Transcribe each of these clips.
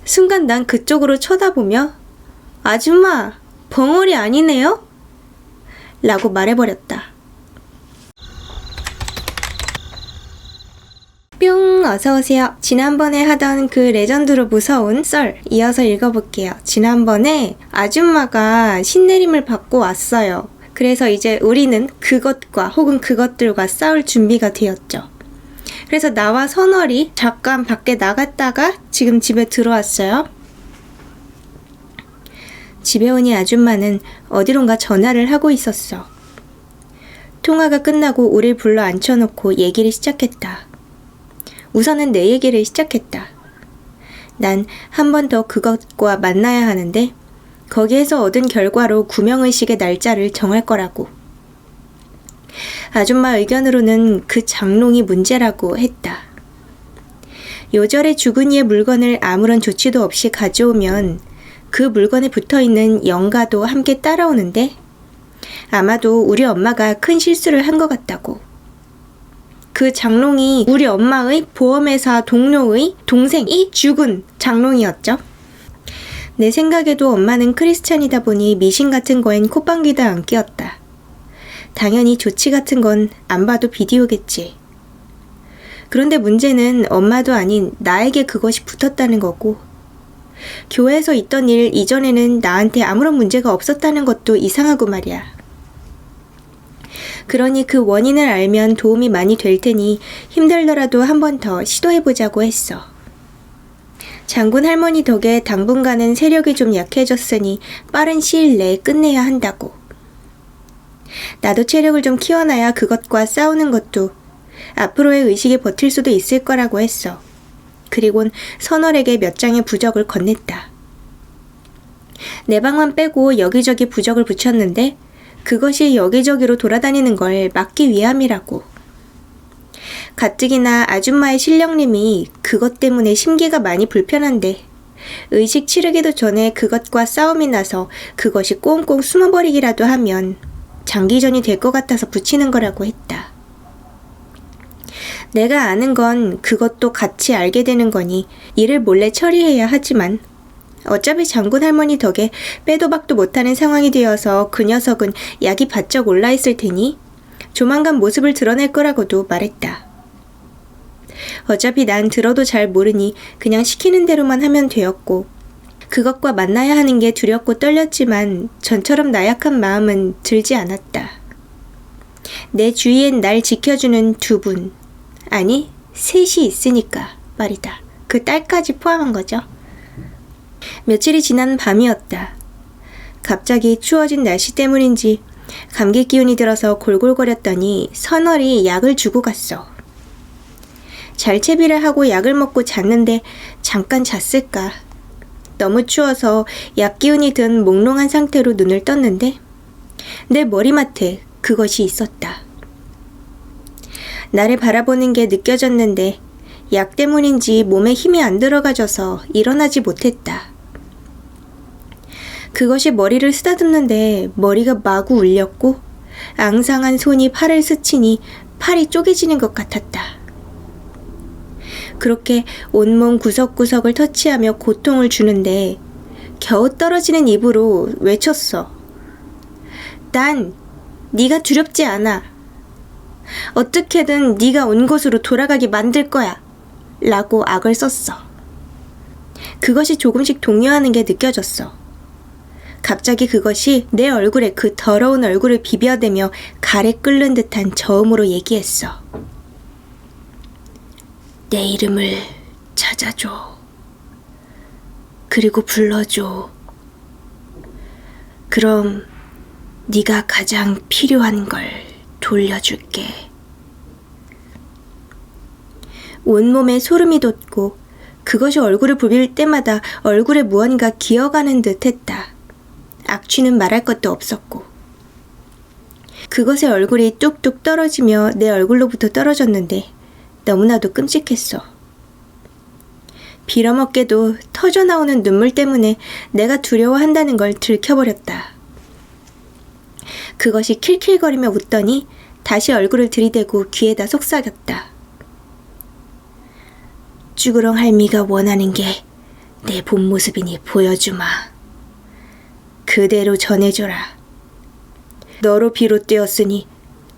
순간 난 그쪽으로 쳐다보며 아줌마, 벙어리 아니네요? 라고 말해버렸다. 뿅, 어서오세요. 지난번에 하던 그 레전드로 무서운 썰 이어서 읽어볼게요. 지난번에 아줌마가 신내림을 받고 왔어요. 그래서 이제 우리는 그것과 혹은 그것들과 싸울 준비가 되었죠. 그래서 나와 선월이 잠깐 밖에 나갔다가 지금 집에 들어왔어요. 집에 오니 아줌마는 어디론가 전화를 하고 있었어. 통화가 끝나고 우릴 불러 앉혀놓고 얘기를 시작했다. 우선은 내 얘기를 시작했다. 난 한 번 더 그것과 만나야 하는데 거기에서 얻은 결과로 구명의식의 날짜를 정할 거라고. 아줌마 의견으로는 그 장롱이 문제라고 했다. 요절에 죽은 이의 물건을 아무런 조치도 없이 가져오면 그 물건에 붙어있는 영가도 함께 따라오는데 아마도 우리 엄마가 큰 실수를 한 것 같다고. 그 장롱이 우리 엄마의 보험회사 동료의 동생이 죽은 장롱이었죠. 내 생각에도 엄마는 크리스찬이다 보니 미신 같은 거엔 콧방귀도 안 뀌었다. 당연히 조치 같은 건 안 봐도 비디오겠지. 그런데 문제는 엄마도 아닌 나에게 그것이 붙었다는 거고, 교회에서 있던 일 이전에는 나한테 아무런 문제가 없었다는 것도 이상하고 말이야. 그러니 그 원인을 알면 도움이 많이 될 테니 힘들더라도 한 번 더 시도해보자고 했어. 장군 할머니 덕에 당분간은 세력이 좀 약해졌으니 빠른 시일 내에 끝내야 한다고. 나도 체력을 좀 키워놔야 그것과 싸우는 것도 앞으로의 의식에 버틸 수도 있을 거라고 했어. 그리곤 선월에게 몇 장의 부적을 건넸다. 내 방만 빼고 여기저기 부적을 붙였는데 그것이 여기저기로 돌아다니는 걸 막기 위함이라고. 가뜩이나 아줌마의 신령님이 그것 때문에 심기가 많이 불편한데 의식 치르기도 전에 그것과 싸움이 나서 그것이 꽁꽁 숨어버리기라도 하면 장기전이 될 것 같아서 붙이는 거라고 했다. 내가 아는 건 그것도 같이 알게 되는 거니 이를 몰래 처리해야 하지만 어차피 장군 할머니 덕에 빼도 박도 못하는 상황이 되어서 그 녀석은 약이 바짝 올라있을 테니 조만간 모습을 드러낼 거라고도 말했다. 어차피 난 들어도 잘 모르니 그냥 시키는 대로만 하면 되었고 그것과 만나야 하는 게 두렵고 떨렸지만 전처럼 나약한 마음은 들지 않았다. 내 주위엔 날 지켜주는 두 분, 아니 셋이 있으니까 말이다. 그 딸까지 포함한 거죠. 며칠이 지난 밤이었다. 갑자기 추워진 날씨 때문인지 감기 기운이 들어서 골골거렸더니 선월이 약을 주고 갔어. 잘채비를 하고 약을 먹고 잤는데 잠깐 잤을까. 너무 추워서 약 기운이 든 몽롱한 상태로 눈을 떴는데 내 머리맡에 그것이 있었다. 나를 바라보는 게 느껴졌는데 약 때문인지 몸에 힘이 안 들어가져서 일어나지 못했다. 그것이 머리를 쓰다듬는데 머리가 마구 울렸고 앙상한 손이 팔을 스치니 팔이 쪼개지는 것 같았다. 그렇게 온몸 구석구석을 터치하며 고통을 주는데 겨우 떨어지는 입으로 외쳤어. 난 네가 두렵지 않아. 어떻게든 네가 온 곳으로 돌아가게 만들 거야. 라고 악을 썼어. 그것이 조금씩 동요하는 게 느껴졌어. 갑자기 그것이 내 얼굴에 그 더러운 얼굴을 비벼대며 가래 끓는 듯한 저음으로 얘기했어. 내 이름을 찾아줘. 그리고 불러줘. 그럼 네가 가장 필요한 걸 돌려줄게. 온몸에 소름이 돋고 그것이 얼굴을 부빌 때마다 얼굴에 무언가 기어가는 듯 했다. 악취는 말할 것도 없었고. 그것의 얼굴이 뚝뚝 떨어지며 내 얼굴로부터 떨어졌는데 너무나도 끔찍했어. 빌어먹게도 터져나오는 눈물 때문에 내가 두려워한다는 걸 들켜버렸다. 그것이 킬킬거리며 웃더니 다시 얼굴을 들이대고 귀에다 속삭였다. 쭈구렁 할미가 원하는 게 내 본 모습이니 보여주마. 그대로 전해줘라. 너로 비롯되었으니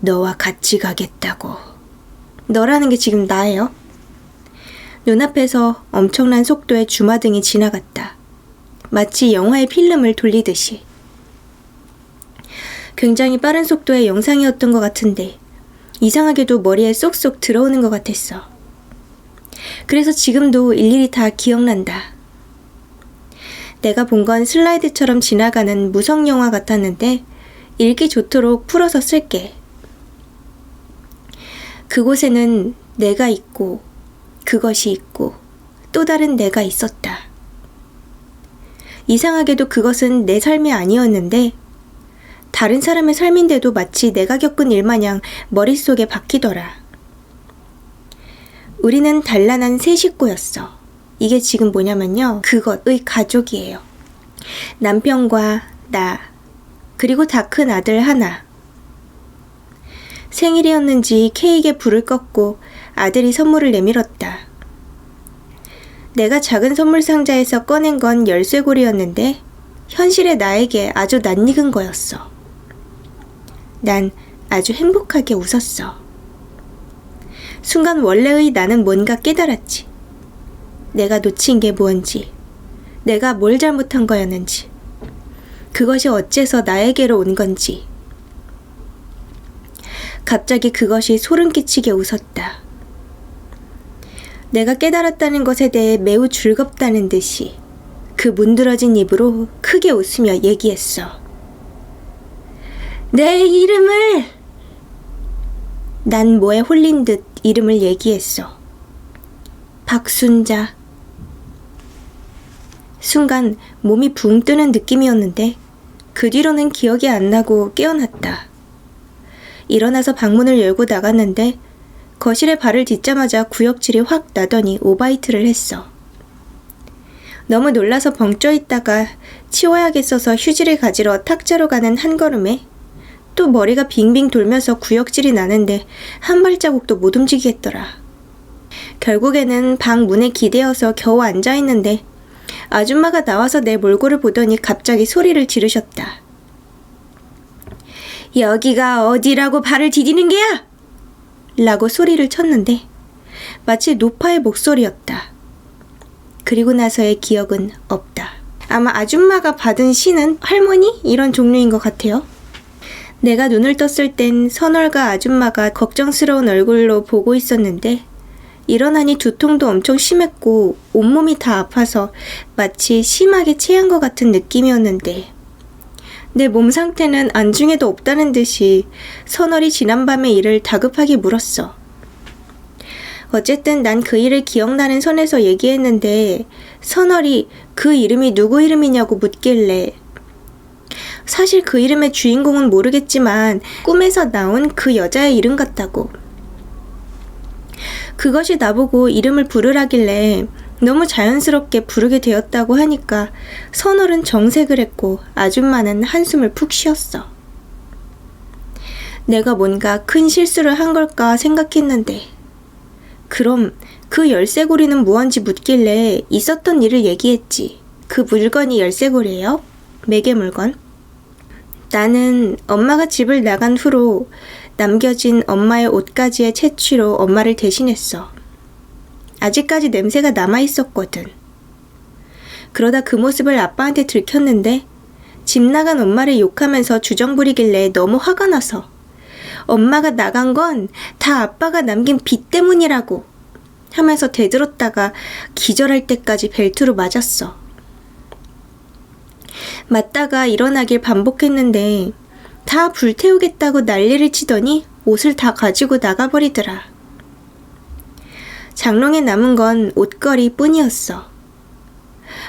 너와 같이 가겠다고. 너라는 게 지금 나예요? 눈앞에서 엄청난 속도의 주마등이 지나갔다. 마치 영화의 필름을 돌리듯이. 굉장히 빠른 속도의 영상이었던 것 같은데 이상하게도 머리에 쏙쏙 들어오는 것 같았어. 그래서 지금도 일일이 다 기억난다. 내가 본 건 슬라이드처럼 지나가는 무성 영화 같았는데 읽기 좋도록 풀어서 쓸게. 그곳에는 내가 있고 그것이 있고 또 다른 내가 있었다. 이상하게도 그것은 내 삶이 아니었는데 다른 사람의 삶인데도 마치 내가 겪은 일 마냥 머릿속에 박히더라. 우리는 단란한 세 식구였어. 이게 지금 뭐냐면요. 그것의 가족이에요. 남편과 나, 그리고 다 큰 아들 하나. 생일이었는지 케이크에 불을 껐고 아들이 선물을 내밀었다. 내가 작은 선물 상자에서 꺼낸 건 열쇠고리였는데 현실의 나에게 아주 낯익은 거였어. 난 아주 행복하게 웃었어. 순간 원래의 나는 뭔가 깨달았지. 내가 놓친 게 뭔지, 내가 뭘 잘못한 거였는지, 그것이 어째서 나에게로 온 건지. 갑자기 그것이 소름 끼치게 웃었다. 내가 깨달았다는 것에 대해 매우 즐겁다는 듯이 그 문드러진 입으로 크게 웃으며 얘기했어. 내 이름을! 난 뭐에 홀린 듯 이름을 얘기했어. 박순자. 순간 몸이 붕 뜨는 느낌이었는데 그 뒤로는 기억이 안 나고 깨어났다. 일어나서 방문을 열고 나갔는데 거실에 발을 딛자마자 구역질이 확 나더니 오바이트를 했어. 너무 놀라서 벙쪄 있다가 치워야겠어서 휴지를 가지러 탁자로 가는 한 걸음에 또 머리가 빙빙 돌면서 구역질이 나는데 한 발자국도 못 움직이겠더라. 결국에는 방 문에 기대어서 겨우 앉아있는데 아줌마가 나와서 내 몰골을 보더니 갑자기 소리를 지르셨다. 여기가 어디라고 발을 디디는 게야? 라고 소리를 쳤는데 마치 노파의 목소리였다. 그리고 나서의 기억은 없다. 아마 아줌마가 받은 시는 할머니? 이런 종류인 것 같아요. 내가 눈을 떴을 땐 선월과 아줌마가 걱정스러운 얼굴로 보고 있었는데 일어나니 두통도 엄청 심했고 온몸이 다 아파서 마치 심하게 체한 것 같은 느낌이었는데 내 몸 상태는 안중에도 없다는 듯이 선월이 지난밤의 일을 다급하게 물었어. 어쨌든 난 그 일을 기억나는 선에서 얘기했는데 선월이 그 이름이 누구 이름이냐고 묻길래 사실 그 이름의 주인공은 모르겠지만 꿈에서 나온 그 여자의 이름 같다고. 그것이 나보고 이름을 부르라길래 너무 자연스럽게 부르게 되었다고 하니까 선월은 정색을 했고 아줌마는 한숨을 푹 쉬었어. 내가 뭔가 큰 실수를 한 걸까 생각했는데 그럼 그 열쇠고리는 무언지 묻길래 있었던 일을 얘기했지. 그 물건이 열쇠고리예요? 매개 물건. 나는 엄마가 집을 나간 후로 남겨진 엄마의 옷가지의 채취로 엄마를 대신했어. 아직까지 냄새가 남아있었거든. 그러다 그 모습을 아빠한테 들켰는데 집 나간 엄마를 욕하면서 주정 부리길래 너무 화가 나서 엄마가 나간 건 다 아빠가 남긴 빚 때문이라고 하면서 대들었다가 기절할 때까지 벨트로 맞았어. 맞다가 일어나길 반복했는데 다 불태우겠다고 난리를 치더니 옷을 다 가지고 나가버리더라. 장롱에 남은 건 옷걸이 뿐이었어.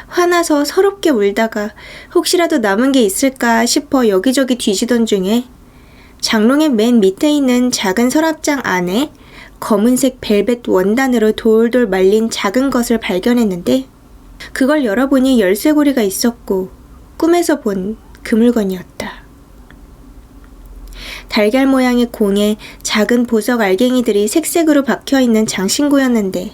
화나서 서럽게 울다가 혹시라도 남은 게 있을까 싶어 여기저기 뒤지던 중에 장롱의 맨 밑에 있는 작은 서랍장 안에 검은색 벨벳 원단으로 돌돌 말린 작은 것을 발견했는데 그걸 열어보니 열쇠고리가 있었고 꿈에서 본 그 물건이었다. 달걀 모양의 공에 작은 보석 알갱이들이 색색으로 박혀있는 장신구였는데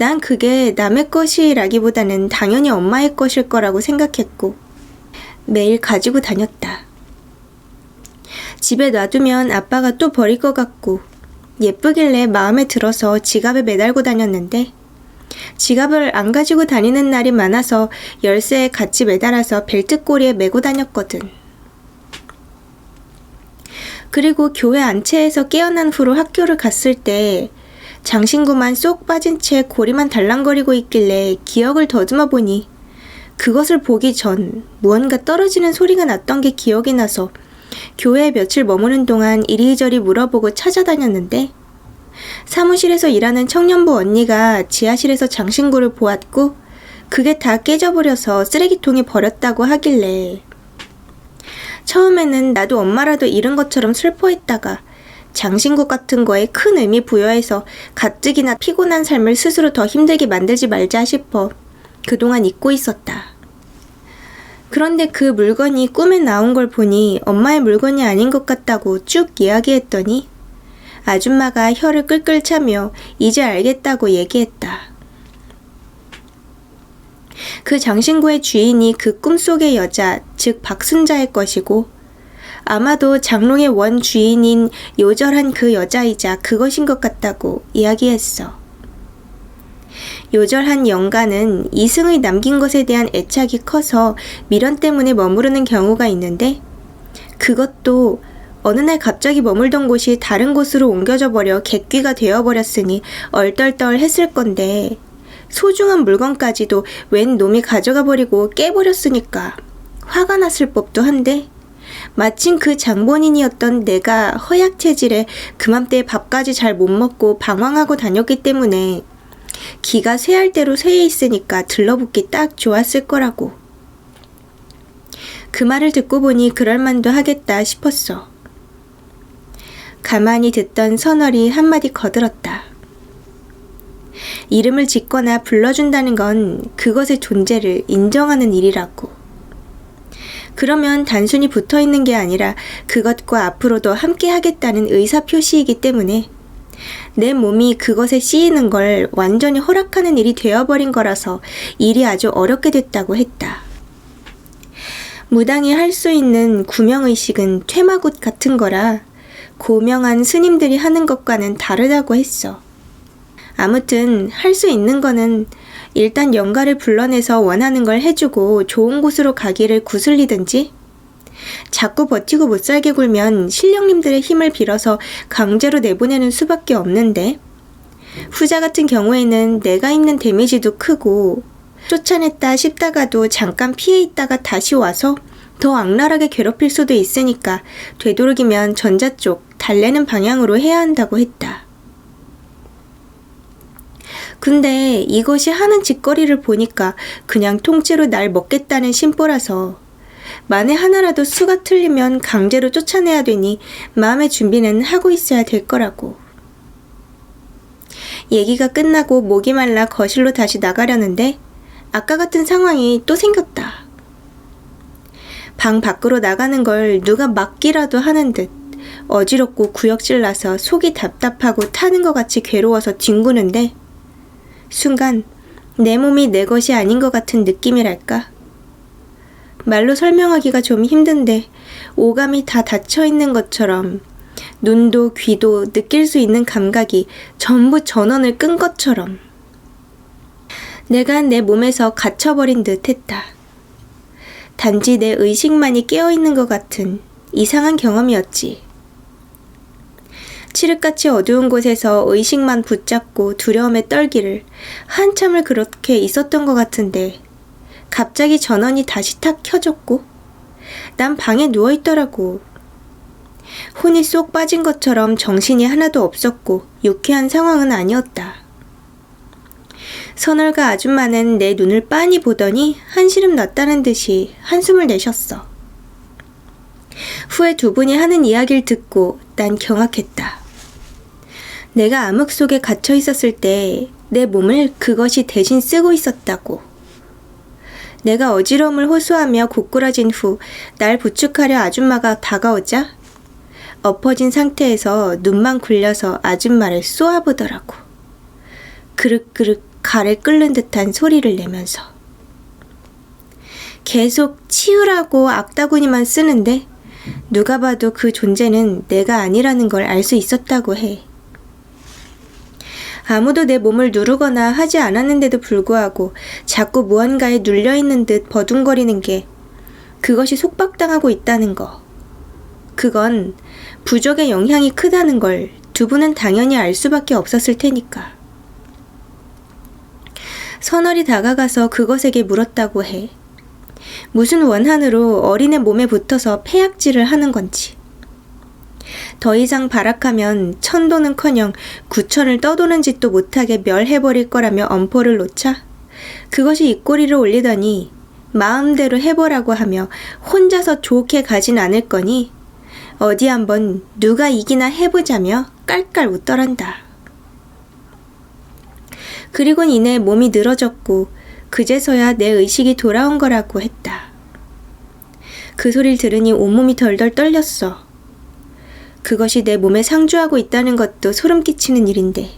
난 그게 남의 것이라기보다는 당연히 엄마의 것일 거라고 생각했고 매일 가지고 다녔다. 집에 놔두면 아빠가 또 버릴 것 같고 예쁘길래 마음에 들어서 지갑에 매달고 다녔는데 지갑을 안 가지고 다니는 날이 많아서 열쇠에 같이 매달아서 벨트꼬리에 메고 다녔거든. 그리고 교회 안채에서 깨어난 후로 학교를 갔을 때 장신구만 쏙 빠진 채 고리만 달랑거리고 있길래 기억을 더듬어 보니 그것을 보기 전 무언가 떨어지는 소리가 났던 게 기억이 나서 교회에 며칠 머무는 동안 이리저리 물어보고 찾아다녔는데 사무실에서 일하는 청년부 언니가 지하실에서 장신구를 보았고 그게 다 깨져버려서 쓰레기통에 버렸다고 하길래 처음에는 나도 엄마라도 잃은 것처럼 슬퍼했다가 장신구 같은 거에 큰 의미 부여해서 가뜩이나 피곤한 삶을 스스로 더 힘들게 만들지 말자 싶어 그동안 잊고 있었다. 그런데 그 물건이 꿈에 나온 걸 보니 엄마의 물건이 아닌 것 같다고 쭉 이야기했더니 아줌마가 혀를 끌끌 차며 이제 알겠다고 얘기했다. 그 장신구의 주인이 그 꿈속의 여자, 즉 박순자의 것이고 아마도 장롱의 원 주인인 요절한 그 여자이자 그것인 것 같다고 이야기했어. 요절한 영가는 이승의 남긴 것에 대한 애착이 커서 미련 때문에 머무르는 경우가 있는데 그것도 어느 날 갑자기 머물던 곳이 다른 곳으로 옮겨져 버려 객귀가 되어버렸으니 얼떨떨했을 건데 소중한 물건까지도 웬 놈이 가져가 버리고 깨버렸으니까 화가 났을 법도 한데 마침 그 장본인이었던 내가 허약 체질에 그맘때 밥까지 잘 못 먹고 방황하고 다녔기 때문에 기가 쇠할 대로 쇠해 있으니까 들러붙기 딱 좋았을 거라고. 그 말을 듣고 보니 그럴만도 하겠다 싶었어. 가만히 듣던 선월이 한마디 거들었다. 이름을 짓거나 불러준다는 건 그것의 존재를 인정하는 일이라고. 그러면 단순히 붙어있는 게 아니라 그것과 앞으로도 함께 하겠다는 의사표시이기 때문에 내 몸이 그것에 씌이는 걸 완전히 허락하는 일이 되어버린 거라서 일이 아주 어렵게 됐다고 했다. 무당이 할 수 있는 구명의식은 퇴마굿 같은 거라 고명한 스님들이 하는 것과는 다르다고 했어. 아무튼 할 수 있는 거는 일단 영가를 불러내서 원하는 걸 해주고 좋은 곳으로 가기를 구슬리든지 자꾸 버티고 못살게 굴면 신령님들의 힘을 빌어서 강제로 내보내는 수밖에 없는데 후자 같은 경우에는 내가 입는 데미지도 크고 쫓아냈다 싶다가도 잠깐 피해 있다가 다시 와서 더 악랄하게 괴롭힐 수도 있으니까 되도록이면 전자 쪽 달래는 방향으로 해야 한다고 했다. 근데 이것이 하는 짓거리를 보니까 그냥 통째로 날 먹겠다는 심보라서 만에 하나라도 수가 틀리면 강제로 쫓아내야 되니 마음의 준비는 하고 있어야 될 거라고. 얘기가 끝나고 목이 말라 거실로 다시 나가려는데 아까 같은 상황이 또 생겼다. 방 밖으로 나가는 걸 누가 막기라도 하는 듯 어지럽고 구역질 나서 속이 답답하고 타는 것 같이 괴로워서 뒹구는데 순간 내 몸이 내 것이 아닌 것 같은 느낌이랄까? 말로 설명하기가 좀 힘든데 오감이 다 닫혀있는 것처럼 눈도 귀도 느낄 수 있는 감각이 전부 전원을 끈 것처럼 내가 내 몸에서 갇혀버린 듯 했다. 단지 내 의식만이 깨어있는 것 같은 이상한 경험이었지. 칠흑같이 어두운 곳에서 의식만 붙잡고 두려움에 떨기를 한참을 그렇게 있었던 것 같은데 갑자기 전원이 다시 탁 켜졌고 난 방에 누워있더라고. 혼이 쏙 빠진 것처럼 정신이 하나도 없었고 유쾌한 상황은 아니었다. 선월과 아줌마는 내 눈을 빤히 보더니 한시름 났다는 듯이 한숨을 내셨어. 후에 두 분이 하는 이야기를 듣고 난 경악했다. 내가 암흑 속에 갇혀 있었을 때 내 몸을 그것이 대신 쓰고 있었다고. 내가 어지러움을 호소하며 고꾸라진 후 날 부축하려 아줌마가 다가오자 엎어진 상태에서 눈만 굴려서 아줌마를 쏘아보더라고. 그릇그릇 가래 끓는 듯한 소리를 내면서. 계속 치우라고 악다구니만 쓰는데 누가 봐도 그 존재는 내가 아니라는 걸 알 수 있었다고 해. 아무도 내 몸을 누르거나 하지 않았는데도 불구하고 자꾸 무언가에 눌려있는 듯 버둥거리는 게 그것이 속박당하고 있다는 거. 그건 부적의 영향이 크다는 걸 두 분은 당연히 알 수밖에 없었을 테니까. 선월이 다가가서 그것에게 물었다고 해. 무슨 원한으로 어린애 몸에 붙어서 폐악질을 하는 건지. 더 이상 발악하면 천도는커녕 구천을 떠도는 짓도 못하게 멸해버릴 거라며 엄포를 놓자 그것이 입꼬리를 올리더니 마음대로 해보라고 하며 혼자서 좋게 가진 않을 거니 어디 한번 누가 이기나 해보자며 깔깔 웃더란다. 그리곤 이내 몸이 늘어졌고 그제서야 내 의식이 돌아온 거라고 했다. 그 소리를 들으니 온몸이 덜덜 떨렸어. 그것이 내 몸에 상주하고 있다는 것도 소름 끼치는 일인데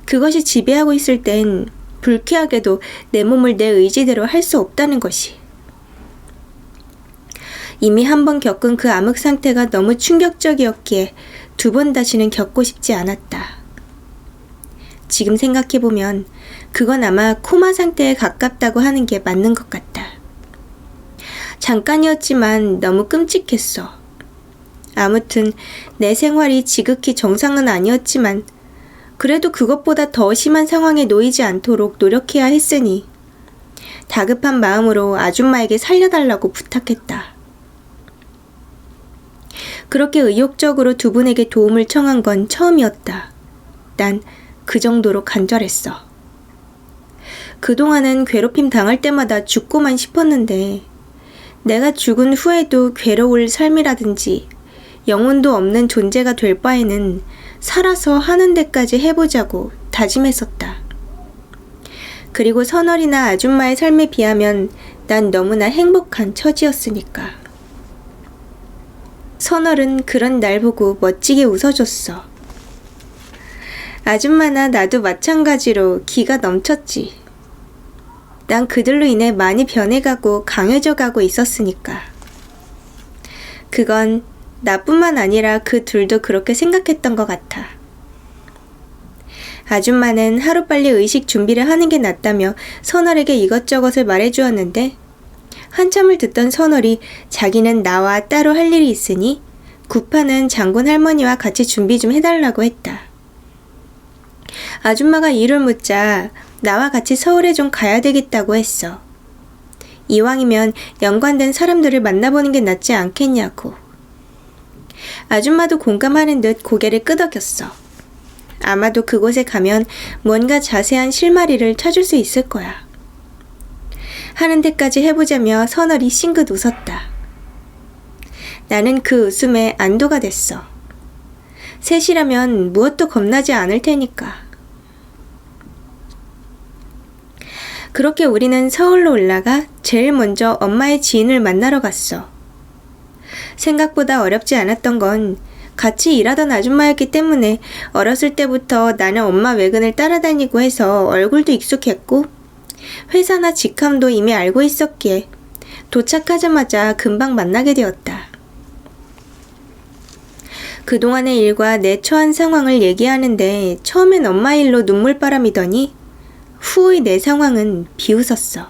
그것이 지배하고 있을 땐 불쾌하게도 내 몸을 내 의지대로 할 수 없다는 것이. 이미 한 번 겪은 그 암흑 상태가 너무 충격적이었기에 두 번 다시는 겪고 싶지 않았다. 지금 생각해보면 그건 아마 코마 상태에 가깝다고 하는 게 맞는 것 같다. 잠깐이었지만 너무 끔찍했어. 아무튼 내 생활이 지극히 정상은 아니었지만 그래도 그것보다 더 심한 상황에 놓이지 않도록 노력해야 했으니 다급한 마음으로 아줌마에게 살려달라고 부탁했다. 그렇게 의욕적으로 두 분에게 도움을 청한 건 처음이었다. 난 그 정도로 간절했어. 그동안은 괴롭힘 당할 때마다 죽고만 싶었는데 내가 죽은 후에도 괴로울 삶이라든지 영혼도 없는 존재가 될 바에는 살아서 하는 데까지 해보자고 다짐했었다. 그리고 선월이나 아줌마의 삶에 비하면 난 너무나 행복한 처지였으니까. 선월은 그런 날 보고 멋지게 웃어줬어. 아줌마나 나도 마찬가지로 기가 넘쳤지. 난 그들로 인해 많이 변해가고 강해져가고 있었으니까. 그건 나뿐만 아니라 그 둘도 그렇게 생각했던 것 같아. 아줌마는 하루빨리 의식 준비를 하는 게 낫다며 선월에게 이것저것을 말해주었는데 한참을 듣던 선월이 자기는 나와 따로 할 일이 있으니 구파는 장군 할머니와 같이 준비 좀 해달라고 했다. 아줌마가 이유를 묻자 나와 같이 서울에 좀 가야 되겠다고 했어. 이왕이면 연관된 사람들을 만나보는 게 낫지 않겠냐고. 아줌마도 공감하는 듯 고개를 끄덕였어. 아마도 그곳에 가면 뭔가 자세한 실마리를 찾을 수 있을 거야. 하는 데까지 해보자며 선월이 싱긋 웃었다. 나는 그 웃음에 안도가 됐어. 셋이라면 무엇도 겁나지 않을 테니까. 그렇게 우리는 서울로 올라가 제일 먼저 엄마의 지인을 만나러 갔어. 생각보다 어렵지 않았던 건 같이 일하던 아줌마였기 때문에 어렸을 때부터 나는 엄마 외근을 따라다니고 해서 얼굴도 익숙했고 회사나 직함도 이미 알고 있었기에 도착하자마자 금방 만나게 되었다. 그동안의 일과 내 처한 상황을 얘기하는데 처음엔 엄마 일로 눈물바람이더니 후의 내 상황은 비웃었어.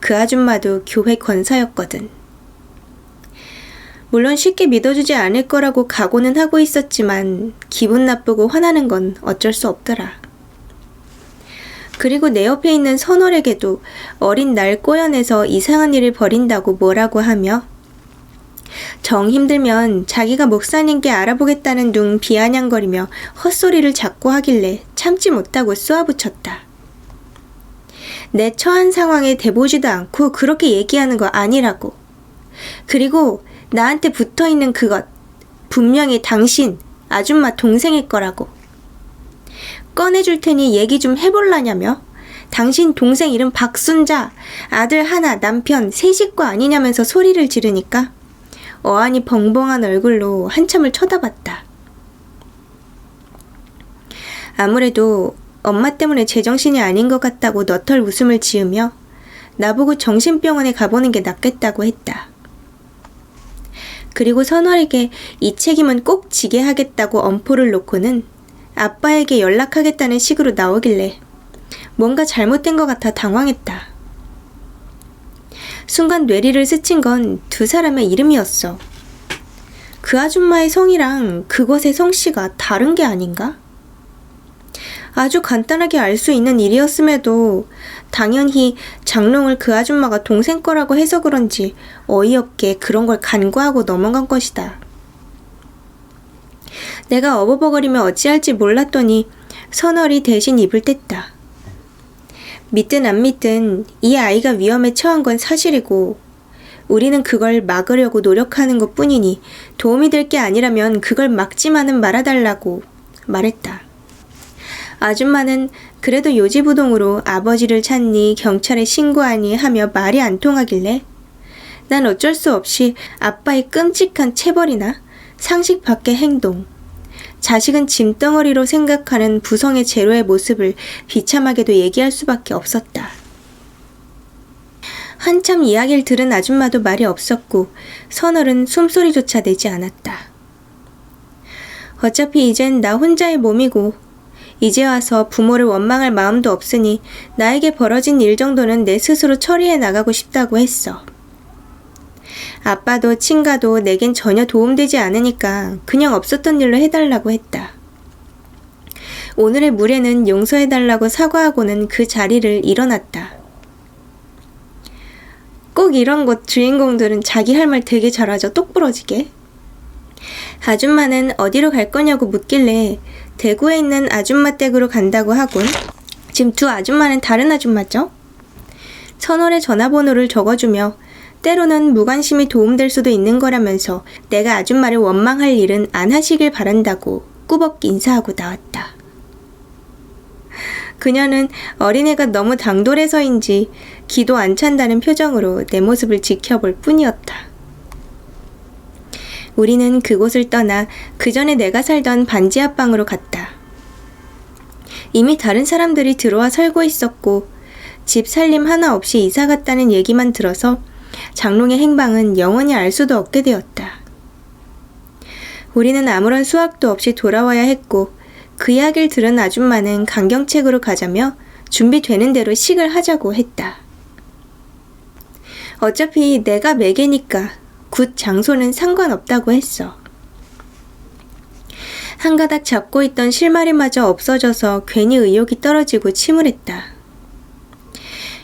그 아줌마도 교회 권사였거든. 물론 쉽게 믿어주지 않을 거라고 각오는 하고 있었지만 기분 나쁘고 화나는 건 어쩔 수 없더라. 그리고 내 옆에 있는 선월에게도 어린 날 꼬여내서 이상한 일을 벌인다고 뭐라고 하며 정 힘들면 자기가 목사님께 알아보겠다는 둥 비아냥거리며 헛소리를 자꾸 하길래 참지 못하고 쏘아붙였다. 내 처한 상황에 대보지도 않고 그렇게 얘기하는 거 아니라고. 그리고 나한테 붙어있는 그것 분명히 당신 아줌마 동생일 거라고. 꺼내줄 테니 얘기 좀 해볼라냐며 당신 동생 이름 박순자, 아들 하나, 남편, 세 식구 아니냐면서 소리를 지르니까 어안이 벙벙한 얼굴로 한참을 쳐다봤다. 아무래도 엄마 때문에 제정신이 아닌 것 같다고 너털 웃음을 지으며 나보고 정신병원에 가보는 게 낫겠다고 했다. 그리고 선월에게 이 책임은 꼭 지게 하겠다고 엄포를 놓고는 아빠에게 연락하겠다는 식으로 나오길래 뭔가 잘못된 것 같아 당황했다. 순간 뇌리를 스친 건 두 사람의 이름이었어. 그 아줌마의 성이랑 그것의 성씨가 다른 게 아닌가? 아주 간단하게 알 수 있는 일이었음에도 당연히 장롱을 그 아줌마가 동생 거라고 해서 그런지 어이없게 그런 걸 간과하고 넘어간 것이다. 내가 어버버거리며 어찌할지 몰랐더니 선월이 대신 입을 뗐다. 믿든 안 믿든 이 아이가 위험에 처한 건 사실이고 우리는 그걸 막으려고 노력하는 것 뿐이니 도움이 될 게 아니라면 그걸 막지만은 말아달라고 말했다. 아줌마는 그래도 요지부동으로 아버지를 찾니 경찰에 신고하니 하며 말이 안 통하길래 난 어쩔 수 없이 아빠의 끔찍한 체벌이나 상식 밖의 행동, 자식은 짐덩어리로 생각하는 부성의 제로의 모습을 비참하게도 얘기할 수밖에 없었다. 한참 이야기를 들은 아줌마도 말이 없었고 선월은 숨소리조차 내지 않았다. 어차피 이젠 나 혼자의 몸이고 이제 와서 부모를 원망할 마음도 없으니 나에게 벌어진 일 정도는 내 스스로 처리해 나가고 싶다고 했어. 아빠도 친가도 내겐 전혀 도움되지 않으니까 그냥 없었던 일로 해달라고 했다. 오늘의 무례는 용서해달라고 사과하고는 그 자리를 일어났다. 꼭 이런 곳 주인공들은 자기 할 말 되게 잘하죠. 똑부러지게. 아줌마는 어디로 갈 거냐고 묻길래 대구에 있는 아줌마 댁으로 간다고 하곤 지금 두 아줌마는 다른 아줌마죠? 선월의 전화번호를 적어주며 때로는 무관심이 도움될 수도 있는 거라면서 내가 아줌마를 원망할 일은 안 하시길 바란다고 꾸벅 인사하고 나왔다. 그녀는 어린애가 너무 당돌해서인지 기도 안 찬다는 표정으로 내 모습을 지켜볼 뿐이었다. 우리는 그곳을 떠나 그 전에 내가 살던 반지 앞방으로 갔다. 이미 다른 사람들이 들어와 살고 있었고 집 살림 하나 없이 이사 갔다는 얘기만 들어서 장롱의 행방은 영원히 알 수도 없게 되었다. 우리는 아무런 수확도 없이 돌아와야 했고 그 이야기를 들은 아줌마는 강경책으로 가자며 준비되는 대로 식을 하자고 했다. 어차피 내가 매개니까 굿 장소는 상관없다고 했어. 한 가닥 잡고 있던 실마리마저 없어져서 괜히 의욕이 떨어지고 침울했다.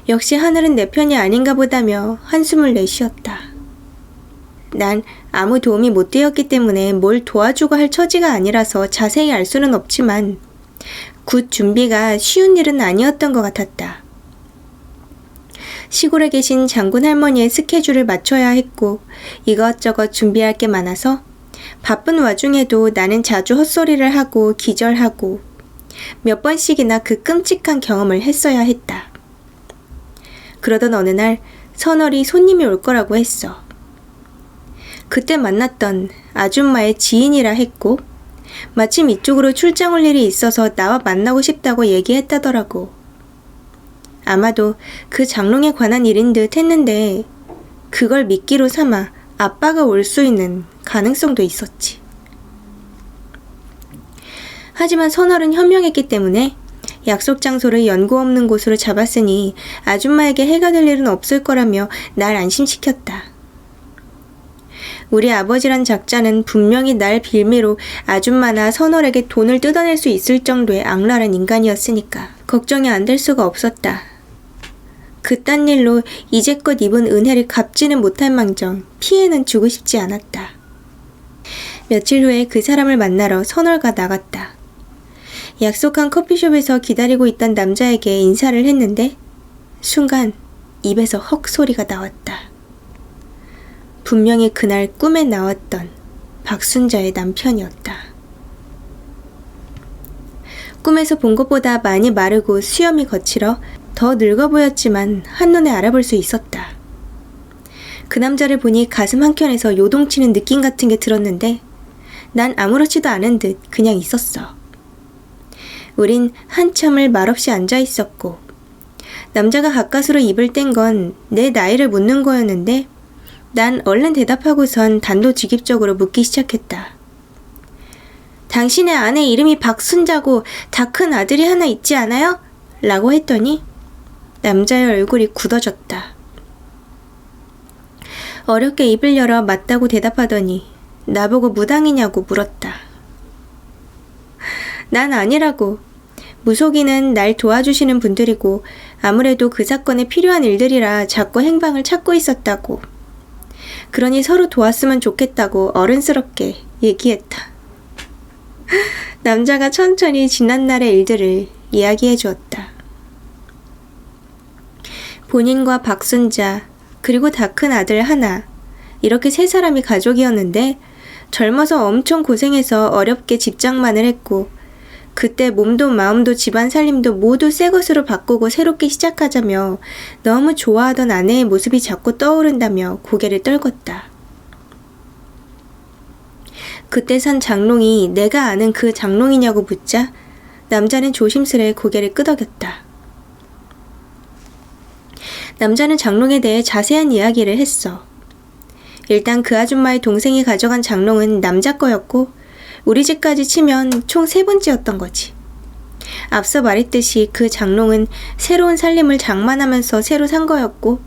역시 하늘은 내 편이 아닌가 보다며 한숨을 내쉬었다. 난 아무 도움이 못 되었기 때문에 뭘 도와주고 할 처지가 아니라서 자세히 알 수는 없지만 굿 준비가 쉬운 일은 아니었던 것 같았다. 시골에 계신 장군 할머니의 스케줄을 맞춰야 했고 이것저것 준비할 게 많아서 바쁜 와중에도 나는 자주 헛소리를 하고 기절하고 몇 번씩이나 그 끔찍한 경험을 했어야 했다. 그러던 어느 날 선월이 손님이 올 거라고 했어. 그때 만났던 아줌마의 지인이라 했고 마침 이쪽으로 출장 올 일이 있어서 나와 만나고 싶다고 얘기했다더라고. 아마도 그 장롱에 관한 일인 듯 했는데 그걸 미끼로 삼아 아빠가 올 수 있는 가능성도 있었지. 하지만 선월은 현명했기 때문에 약속 장소를 연고 없는 곳으로 잡았으니 아줌마에게 해가 될 일은 없을 거라며 날 안심시켰다. 우리 아버지란 작자는 분명히 날 빌미로 아줌마나 선월에게 돈을 뜯어낼 수 있을 정도의 악랄한 인간이었으니까 걱정이 안 될 수가 없었다. 그딴 일로 이제껏 입은 은혜를 갚지는 못할 망정 피해는 주고 싶지 않았다. 며칠 후에 그 사람을 만나러 선월과 나갔다. 약속한 커피숍에서 기다리고 있던 남자에게 인사를 했는데 순간 입에서 헉 소리가 나왔다. 분명히 그날 꿈에 나왔던 박순자의 남편이었다. 꿈에서 본 것보다 많이 마르고 수염이 거칠어 더 늙어 보였지만 한눈에 알아볼 수 있었다. 그 남자를 보니 가슴 한켠에서 요동치는 느낌 같은 게 들었는데 난 아무렇지도 않은 듯 그냥 있었어. 우린 한참을 말없이 앉아 있었고 남자가 가까스로 입을 뗀 건 내 나이를 묻는 거였는데 난 얼른 대답하고선 단도직입적으로 묻기 시작했다. 당신의 아내 이름이 박순자고 다 큰 아들이 하나 있지 않아요? 라고 했더니 남자의 얼굴이 굳어졌다. 어렵게 입을 열어 맞다고 대답하더니 나보고 무당이냐고 물었다. 난 아니라고. 무속인은 날 도와주시는 분들이고 아무래도 그 사건에 필요한 일들이라 자꾸 행방을 찾고 있었다고. 그러니 서로 도왔으면 좋겠다고 어른스럽게 얘기했다. 남자가 천천히 지난날의 일들을 이야기해 주었다. 본인과 박순자 그리고 다 큰 아들 하나 이렇게 세 사람이 가족이었는데 젊어서 엄청 고생해서 어렵게 집장만을 했고 그때 몸도 마음도 집안 살림도 모두 새 것으로 바꾸고 새롭게 시작하자며 너무 좋아하던 아내의 모습이 자꾸 떠오른다며 고개를 떨궜다. 그때 산 장롱이 내가 아는 그 장롱이냐고 묻자 남자는 조심스레 고개를 끄덕였다. 남자는 장롱에 대해 자세한 이야기를 했어. 일단 그 아줌마의 동생이 가져간 장롱은 남자 거였고 우리 집까지 치면 총 3번째였던 거지. 앞서 말했듯이 그 장롱은 새로운 살림을 장만하면서 새로 산 거였고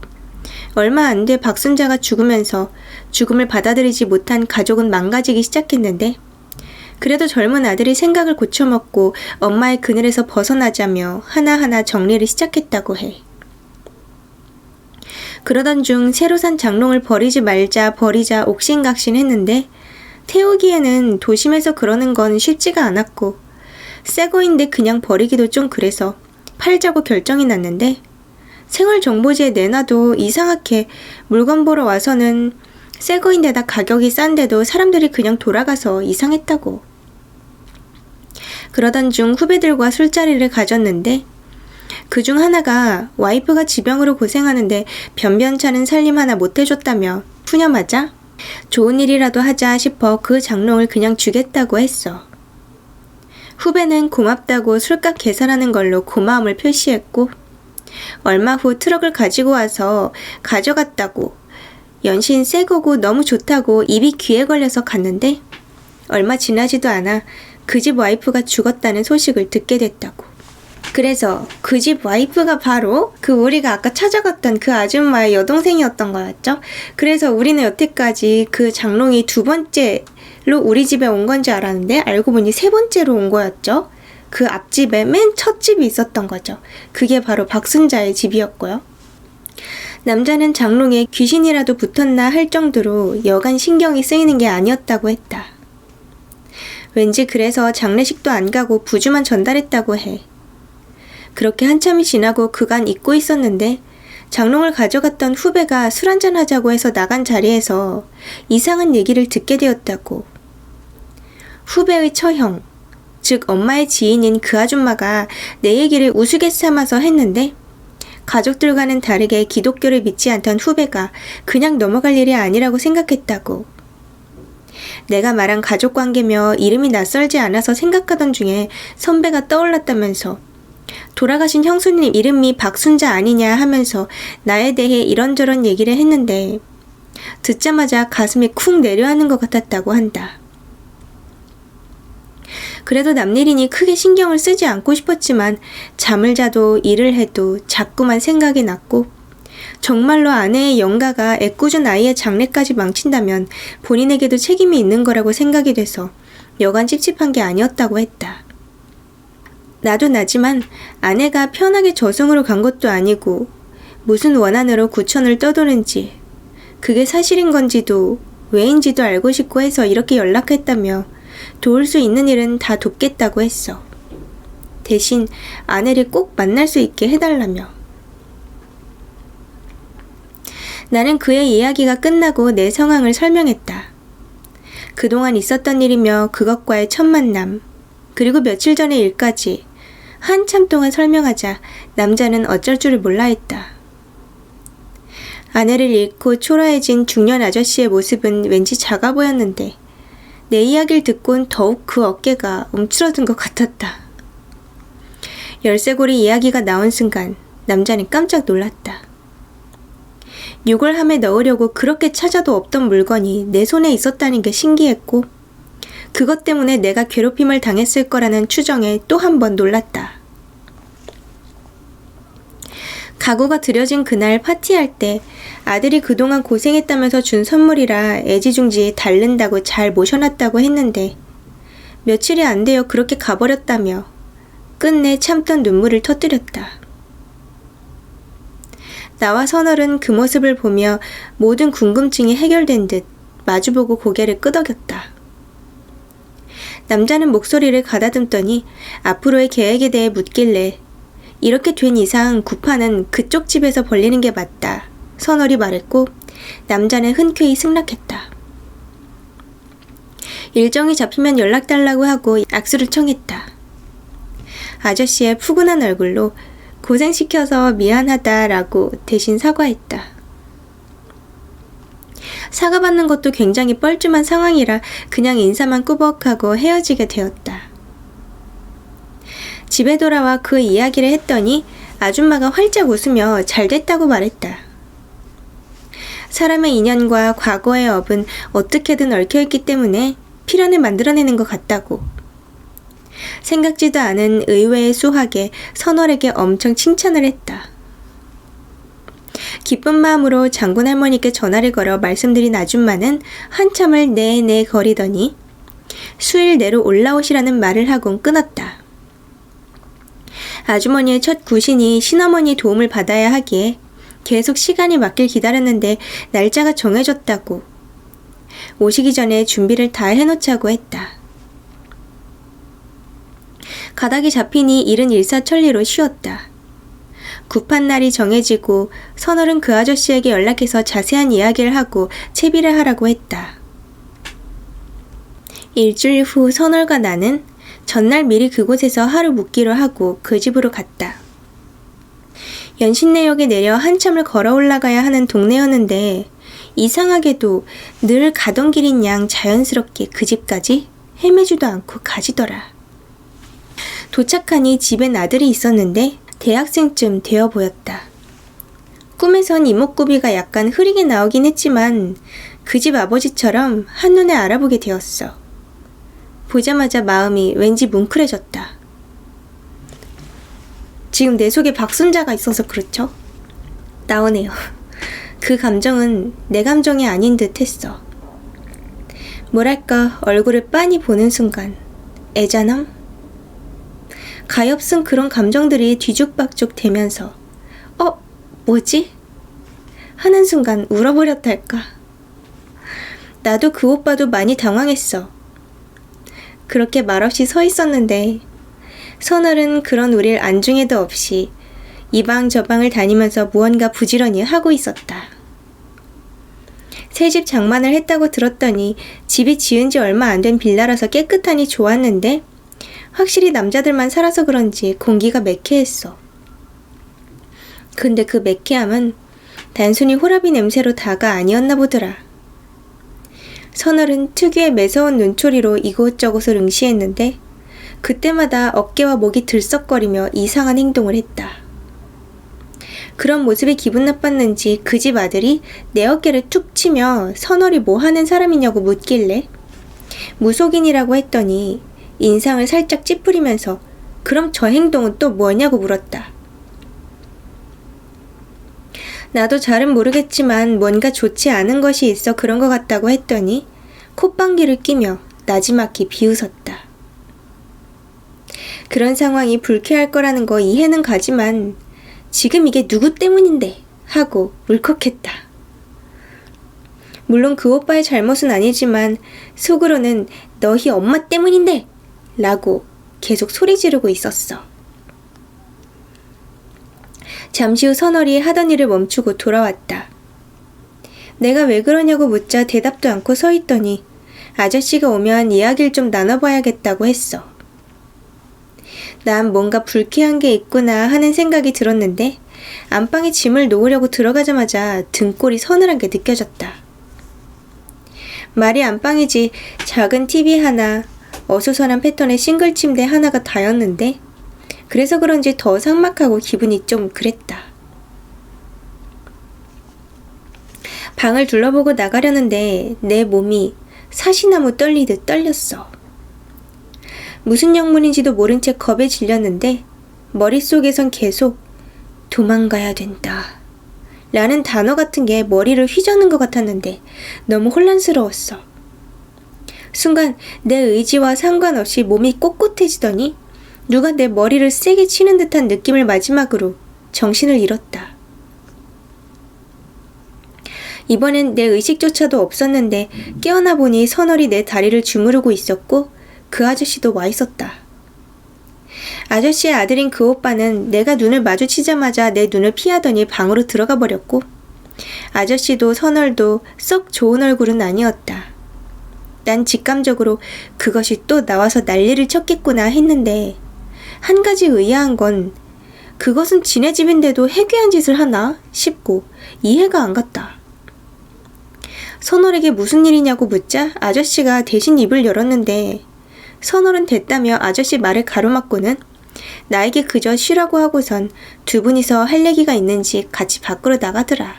얼마 안 돼 박순자가 죽으면서 죽음을 받아들이지 못한 가족은 망가지기 시작했는데 그래도 젊은 아들이 생각을 고쳐먹고 엄마의 그늘에서 벗어나자며 하나하나 정리를 시작했다고 해. 그러던 중 새로 산 장롱을 버리지 말자 버리자 옥신각신했는데 태우기에는 도심에서 그러는 건 쉽지가 않았고 새거인데 그냥 버리기도 좀 그래서 팔자고 결정이 났는데 생활정보지에 내놔도 이상하게 물건 보러 와서는 새거인데다 가격이 싼데도 사람들이 그냥 돌아가서 이상했다고. 그러던 중 후배들과 술자리를 가졌는데 그중 하나가 와이프가 지병으로 고생하는데 변변찮은 살림 하나 못해줬다며 푸념하자 좋은 일이라도 하자 싶어 그 장롱을 그냥 주겠다고 했어. 후배는 고맙다고 술값 계산하는 걸로 고마움을 표시했고 얼마 후 트럭을 가지고 와서 가져갔다고 연신 새 거고 너무 좋다고 입이 귀에 걸려서 갔는데 얼마 지나지도 않아 그 집 와이프가 죽었다는 소식을 듣게 됐다고. 그래서 그 집 와이프가 바로 우리가 아까 찾아갔던 그 아줌마의 여동생이었던 거였죠. 그래서 우리는 여태까지 그 장롱이 2번째로 우리 집에 온 건 줄 알았는데 알고 보니 3번째로 온 거였죠. 그 앞집에 맨 첫 집이 있었던 거죠. 그게 바로 박순자의 집이었고요. 남자는 장롱에 귀신이라도 붙었나 할 정도로 여간 신경이 쓰이는 게 아니었다고 했다. 왠지 그래서 장례식도 안 가고 부주만 전달했다고 해. 그렇게 한참이 지나고 그간 잊고 있었는데 장롱을 가져갔던 후배가 술 한잔 하자고 해서 나간 자리에서 이상한 얘기를 듣게 되었다고. 후배의 처형, 즉 엄마의 지인인 그 아줌마가 내 얘기를 우스갯 삼아서 했는데 가족들과는 다르게 기독교를 믿지 않던 후배가 그냥 넘어갈 일이 아니라고 생각했다고. 내가 말한 가족관계며 이름이 낯설지 않아서 생각하던 중에 선배가 떠올랐다면서 돌아가신 형수님 이름이 박순자 아니냐 하면서 나에 대해 이런저런 얘기를 했는데 듣자마자 가슴이 쿵 내려앉는 것 같았다고 한다. 그래도 남일이니 크게 신경을 쓰지 않고 싶었지만 잠을 자도 일을 해도 자꾸만 생각이 났고 정말로 아내의 영가가 애꿎은 아이의 장래까지 망친다면 본인에게도 책임이 있는 거라고 생각이 돼서 여간 찝찝한 게 아니었다고 했다. 나도 나지만 아내가 편하게 저승으로 간 것도 아니고 무슨 원한으로 구천을 떠도는지 그게 사실인 건지도 왜인지도 알고 싶고 해서 이렇게 연락했다며 도울 수 있는 일은 다 돕겠다고 했어. 대신 아내를 꼭 만날 수 있게 해달라며. 나는 그의 이야기가 끝나고 내 상황을 설명했다. 그동안 있었던 일이며 그것과의 첫 만남, 그리고 며칠 전의 일까지 한참 동안 설명하자 남자는 어쩔 줄을 몰라 했다. 아내를 잃고 초라해진 중년 아저씨의 모습은 왠지 작아 보였는데 내 이야기를 듣곤 더욱 그 어깨가 움츠러든 것 같았다. 열쇠고리 이야기가 나온 순간 남자는 깜짝 놀랐다. 6월함에 넣으려고 그렇게 찾아도 없던 물건이 내 손에 있었다는 게 신기했고 그것 때문에 내가 괴롭힘을 당했을 거라는 추정에 또 한 번 놀랐다. 가구가 들여진 그날 파티할 때 아들이 그동안 고생했다면서 준 선물이라 애지중지 달른다고 잘 모셔놨다고 했는데 며칠이 안 되어 그렇게 가버렸다며 끝내 참던 눈물을 터뜨렸다. 나와 선월은 그 모습을 보며 모든 궁금증이 해결된 듯 마주보고 고개를 끄덕였다. 남자는 목소리를 가다듬더니 앞으로의 계획에 대해 묻길래 이렇게 된 이상 구파는 그쪽 집에서 벌리는 게 맞다. 선월이 말했고 남자는 흔쾌히 승낙했다. 일정이 잡히면 연락달라고 하고 악수를 청했다. 아저씨의 푸근한 얼굴로 고생시켜서 미안하다라고 대신 사과했다. 사과받는 것도 굉장히 뻘쭘한 상황이라 그냥 인사만 꾸벅하고 헤어지게 되었다. 집에 돌아와 그 이야기를 했더니 아줌마가 활짝 웃으며 잘 됐다고 말했다. 사람의 인연과 과거의 업은 어떻게든 얽혀있기 때문에 필연을 만들어내는 것 같다고. 생각지도 않은 의외의 수학에 선월에게 엄청 칭찬을 했다. 기쁜 마음으로 장군 할머니께 전화를 걸어 말씀드린 아줌마는 한참을 네네 거리더니 수일 내로 올라오시라는 말을 하곤 끊었다. 아주머니의 첫 구신이 신어머니 도움을 받아야 하기에 계속 시간이 맞길 기다렸는데 날짜가 정해졌다고. 오시기 전에 준비를 다 해놓자고 했다. 가닥이 잡히니 일은 일사천리로 쉬었다. 굽한 날이 정해지고 선월은 그 아저씨에게 연락해서 자세한 이야기를 하고 채비를 하라고 했다. 일주일 후 선월과 나는 전날 미리 그곳에서 하루 묵기로 하고 그 집으로 갔다. 연신내역에 내려 한참을 걸어 올라가야 하는 동네였는데 이상하게도 늘 가던 길인 양 자연스럽게 그 집까지 헤매지도 않고 가지더라. 도착하니 집엔 아들이 있었는데 대학생쯤 되어 보였다. 꿈에선 이목구비가 약간 흐리게 나오긴 했지만 그 집 아버지처럼 한눈에 알아보게 되었어. 보자마자 마음이 왠지 뭉클해졌다. 지금 내 속에 박순자가 있어서 그렇죠? 나오네요. 그 감정은 내 감정이 아닌 듯 했어. 뭐랄까 얼굴을 빤히 보는 순간 애잔함? 가엾은 그런 감정들이 뒤죽박죽 되면서 뭐지? 하는 순간 울어버렸달까. 나도 그 오빠도 많이 당황했어. 그렇게 말없이 서 있었는데 선월은 그런 우릴 안중에도 없이 이방 저방을 다니면서 무언가 부지런히 하고 있었다. 새집 장만을 했다고 들었더니 집이 지은 지 얼마 안 된 빌라라서 깨끗하니 좋았는데 확실히 남자들만 살아서 그런지 공기가 매캐했어. 근데 그 매캐함은 단순히 호라비 냄새로 다가 아니었나 보더라. 선월은 특유의 매서운 눈초리로 이곳저곳을 응시했는데 그때마다 어깨와 목이 들썩거리며 이상한 행동을 했다. 그런 모습에 기분 나빴는지 그 집 아들이 내 어깨를 툭 치며 선월이 뭐 하는 사람이냐고 묻길래 무속인이라고 했더니 인상을 살짝 찌푸리면서 그럼 저 행동은 또 뭐냐고 물었다. 나도 잘은 모르겠지만 뭔가 좋지 않은 것이 있어 그런 것 같다고 했더니 콧방귀를 끼며 나지막히 비웃었다. 그런 상황이 불쾌할 거라는 거 이해는 가지만 지금 이게 누구 때문인데 하고 울컥했다. 물론 그 오빠의 잘못은 아니지만 속으로는 너희 엄마 때문인데 라고 계속 소리 지르고 있었어. 잠시 후 선월이 하던 일을 멈추고 돌아왔다. 내가 왜 그러냐고 묻자 대답도 않고 서 있더니 아저씨가 오면 이야기를 좀 나눠봐야겠다고 했어. 난 뭔가 불쾌한 게 있구나 하는 생각이 들었는데 안방에 짐을 놓으려고 들어가자마자 등골이 서늘한 게 느껴졌다. 말이 안방이지 작은 TV 하나, 어수선한 패턴의 싱글 침대 하나가 다였는데 그래서 그런지 더 삭막하고 기분이 좀 그랬다. 방을 둘러보고 나가려는데 내 몸이 사시나무 떨리듯 떨렸어. 무슨 영문인지도 모른 채 겁에 질렸는데 머릿속에선 계속 도망가야 된다 라는 단어 같은 게 머리를 휘저는 것 같았는데 너무 혼란스러웠어. 순간 내 의지와 상관없이 몸이 꼿꼿해지더니 누가 내 머리를 세게 치는 듯한 느낌을 마지막으로 정신을 잃었다. 이번엔 내 의식조차도 없었는데 깨어나 보니 선월이 내 다리를 주무르고 있었고 그 아저씨도 와 있었다. 아저씨의 아들인 그 오빠는 내가 눈을 마주치자마자 내 눈을 피하더니 방으로 들어가 버렸고 아저씨도 선월도 썩 좋은 얼굴은 아니었다. 난 직감적으로 그것이 또 나와서 난리를 쳤겠구나 했는데 한 가지 의아한 건 그것은 지네 집인데도 해괴한 짓을 하나 싶고 이해가 안 갔다. 선월에게 무슨 일이냐고 묻자 아저씨가 대신 입을 열었는데 선월은 됐다며 아저씨 말을 가로막고는 나에게 그저 쉬라고 하고선 두 분이서 할 얘기가 있는지 같이 밖으로 나가더라.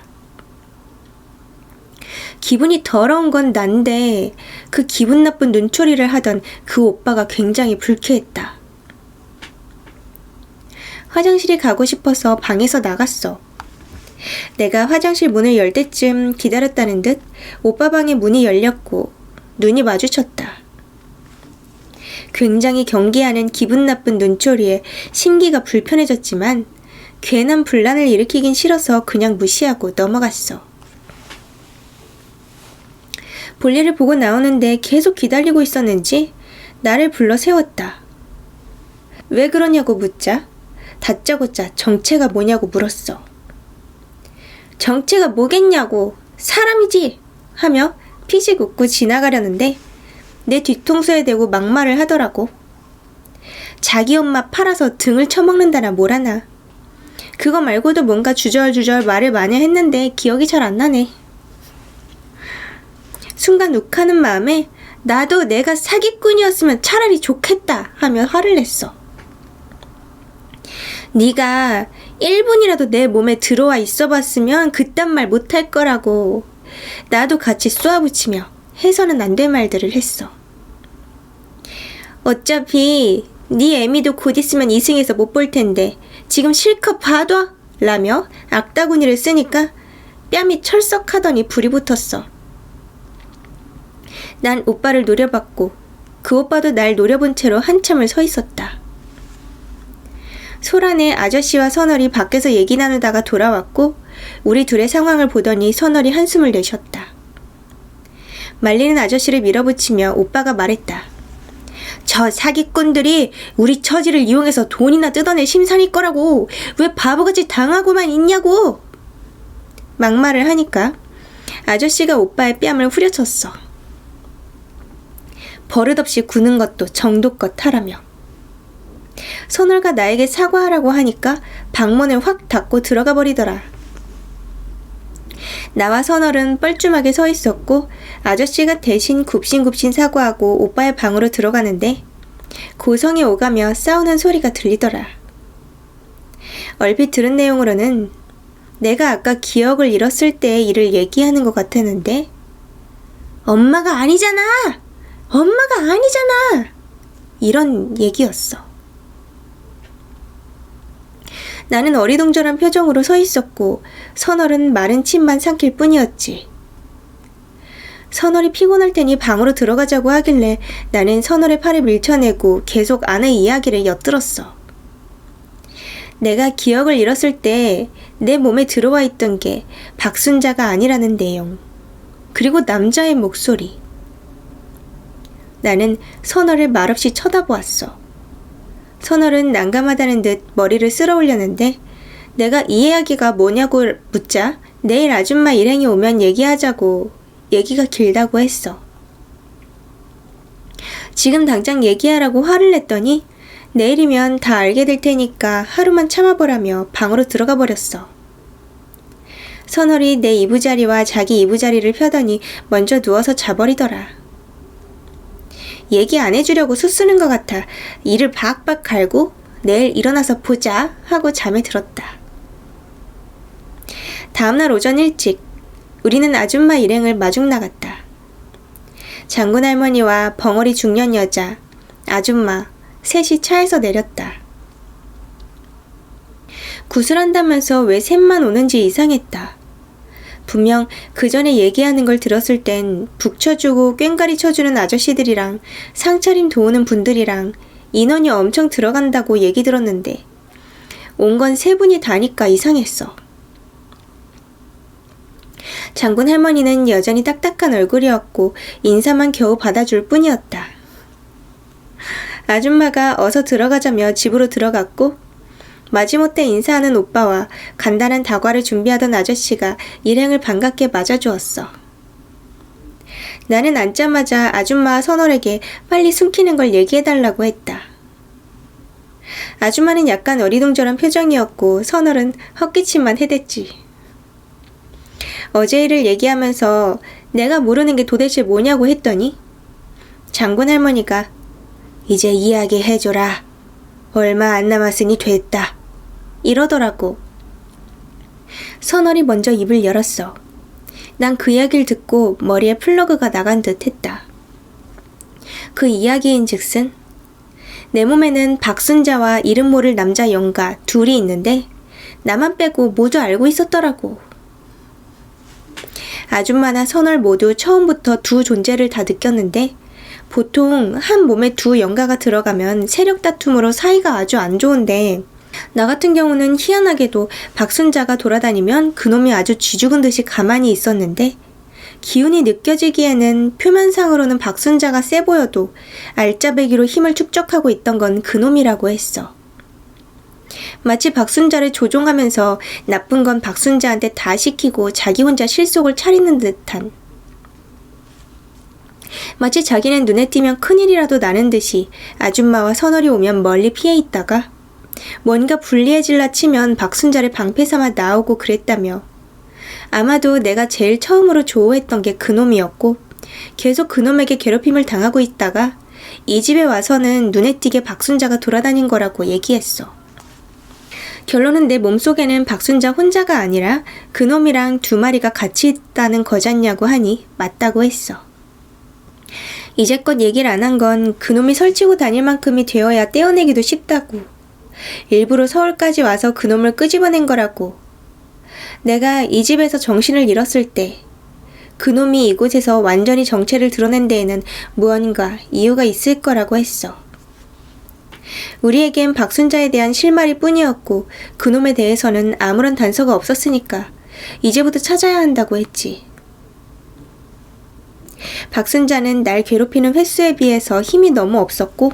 기분이 더러운 건 난데 그 기분 나쁜 눈초리를 하던 그 오빠가 굉장히 불쾌했다. 화장실에 가고 싶어서 방에서 나갔어. 내가 화장실 문을 열 때쯤 기다렸다는 듯 오빠 방의 문이 열렸고 눈이 마주쳤다. 굉장히 경계하는 기분 나쁜 눈초리에 심기가 불편해졌지만 괜한 분란을 일으키긴 싫어서 그냥 무시하고 넘어갔어. 볼일을 보고 나오는데 계속 기다리고 있었는지 나를 불러 세웠다. 왜 그러냐고 묻자 다짜고짜 정체가 뭐냐고 물었어. 정체가 뭐겠냐고 사람이지 하며 피식 웃고 지나가려는데 내 뒤통수에 대고 막말을 하더라고. 자기 엄마 팔아서 등을 쳐먹는다나 뭐라나. 그거 말고도 뭔가 주절주절 말을 많이 했는데 기억이 잘 안 나네. 순간 욱하는 마음에 나도 내가 사기꾼이었으면 차라리 좋겠다 하며 화를 냈어. 네가 1분이라도 내 몸에 들어와 있어봤으면 그딴 말 못할 거라고. 나도 같이 쏘아붙이며 해서는 안 될 말들을 했어. 어차피 네 애미도 곧 있으면 이승에서 못 볼 텐데 지금 실컷 봐둬 라며 악다구니를 쓰니까 뺨이 철썩하더니 불이 붙었어. 난 오빠를 노려봤고 그 오빠도 날 노려본 채로 한참을 서 있었다. 소란에 아저씨와 선월이 밖에서 얘기 나누다가 돌아왔고 우리 둘의 상황을 보더니 선월이 한숨을 내쉬었다. 말리는 아저씨를 밀어붙이며 오빠가 말했다. 저 사기꾼들이 우리 처지를 이용해서 돈이나 뜯어낼 심산일 거라고 왜 바보같이 당하고만 있냐고. 막말을 하니까 아저씨가 오빠의 뺨을 후려쳤어. 버릇없이 구는 것도 정도껏 하라며. 선월과 나에게 사과하라고 하니까 방문을 확 닫고 들어가 버리더라. 나와 선월은 뻘쭘하게 서 있었고 아저씨가 대신 굽신굽신 사과하고 오빠의 방으로 들어가는데 고성이 오가며 싸우는 소리가 들리더라. 얼핏 들은 내용으로는 내가 아까 기억을 잃었을 때의 일을 얘기하는 것 같았는데 엄마가 아니잖아! 엄마가 아니잖아! 이런 얘기였어. 나는 어리둥절한 표정으로 서 있었고 선월은 마른 침만 삼킬 뿐이었지. 선월이 피곤할 테니 방으로 들어가자고 하길래 나는 선월의 팔을 밀쳐내고 계속 아내 이야기를 엿들었어. 내가 기억을 잃었을 때 내 몸에 들어와 있던 게 박순자가 아니라는 내용. 그리고 남자의 목소리. 나는 선월을 말없이 쳐다보았어. 선월은 난감하다는 듯 머리를 쓸어 올렸는데 내가 이 이야기가 뭐냐고 묻자 내일 아줌마 일행이 오면 얘기하자고 얘기가 길다고 했어. 지금 당장 얘기하라고 화를 냈더니 내일이면 다 알게 될 테니까 하루만 참아보라며 방으로 들어가 버렸어. 선월이 내 이부자리와 자기 이부자리를 펴더니 먼저 누워서 자버리더라. 얘기 안 해주려고 수쓰는 것 같아 이를 박박 갈고 내일 일어나서 보자 하고 잠에 들었다. 다음날 오전 일찍 우리는 아줌마 일행을 마중 나갔다. 장군 할머니와 벙어리 중년 여자, 아줌마 셋이 차에서 내렸다. 구슬한다면서 왜 셋만 오는지 이상했다. 분명 그 전에 얘기하는 걸 들었을 땐 북 쳐주고 꽹가리 쳐주는 아저씨들이랑 상차림 도우는 분들이랑 인원이 엄청 들어간다고 얘기 들었는데 온 건 세 분이 다니까 이상했어. 장군 할머니는 여전히 딱딱한 얼굴이었고 인사만 겨우 받아줄 뿐이었다. 아줌마가 어서 들어가자며 집으로 들어갔고 마지못해 인사하는 오빠와 간단한 다과를 준비하던 아저씨가 일행을 반갑게 맞아주었어. 나는 앉자마자 아줌마와 선월에게 빨리 숨기는 걸 얘기해달라고 했다. 아줌마는 약간 어리둥절한 표정이었고 선월은 헛기침만 해댔지. 어제 일을 얘기하면서 내가 모르는 게 도대체 뭐냐고 했더니 장군 할머니가 이제 이야기해줘라. 얼마 안 남았으니 됐다. 이러더라고. 선월이 먼저 입을 열었어. 난 그 이야기를 듣고 머리에 플러그가 나간 듯 했다. 그 이야기인 즉슨 내 몸에는 박순자와 이름 모를 남자 영가 둘이 있는데 나만 빼고 모두 알고 있었더라고. 아줌마나 선월 모두 처음부터 두 존재를 다 느꼈는데 보통 한 몸에 두 영가가 들어가면 세력 다툼으로 사이가 아주 안 좋은데 나 같은 경우는 희한하게도 박순자가 돌아다니면 그놈이 아주 쥐죽은 듯이 가만히 있었는데 기운이 느껴지기에는 표면상으로는 박순자가 세 보여도 알짜배기로 힘을 축적하고 있던 건 그놈이라고 했어. 마치 박순자를 조종하면서 나쁜 건 박순자한테 다 시키고 자기 혼자 실속을 차리는 듯한, 마치 자기는 눈에 띄면 큰일이라도 나는 듯이 아줌마와 선월이 오면 멀리 피해 있다가 뭔가 불리해질라 치면 박순자를 방패 삼아 나오고 그랬다며 아마도 내가 제일 처음으로 조우했던 게 그놈이었고 계속 그놈에게 괴롭힘을 당하고 있다가 이 집에 와서는 눈에 띄게 박순자가 돌아다닌 거라고 얘기했어. 결론은 내 몸속에는 박순자 혼자가 아니라 그놈이랑 두 마리가 같이 있다는 거잖냐고 하니 맞다고 했어. 이제껏 얘기를 안 한 건 그놈이 설치고 다닐 만큼이 되어야 떼어내기도 쉽다고. 일부러 서울까지 와서 그놈을 끄집어낸 거라고. 내가 이 집에서 정신을 잃었을 때 그놈이 이곳에서 완전히 정체를 드러낸 데에는 무언가 이유가 있을 거라고 했어. 우리에겐 박순자에 대한 실마리 뿐이었고 그놈에 대해서는 아무런 단서가 없었으니까 이제부터 찾아야 한다고 했지. 박순자는 날 괴롭히는 횟수에 비해서 힘이 너무 없었고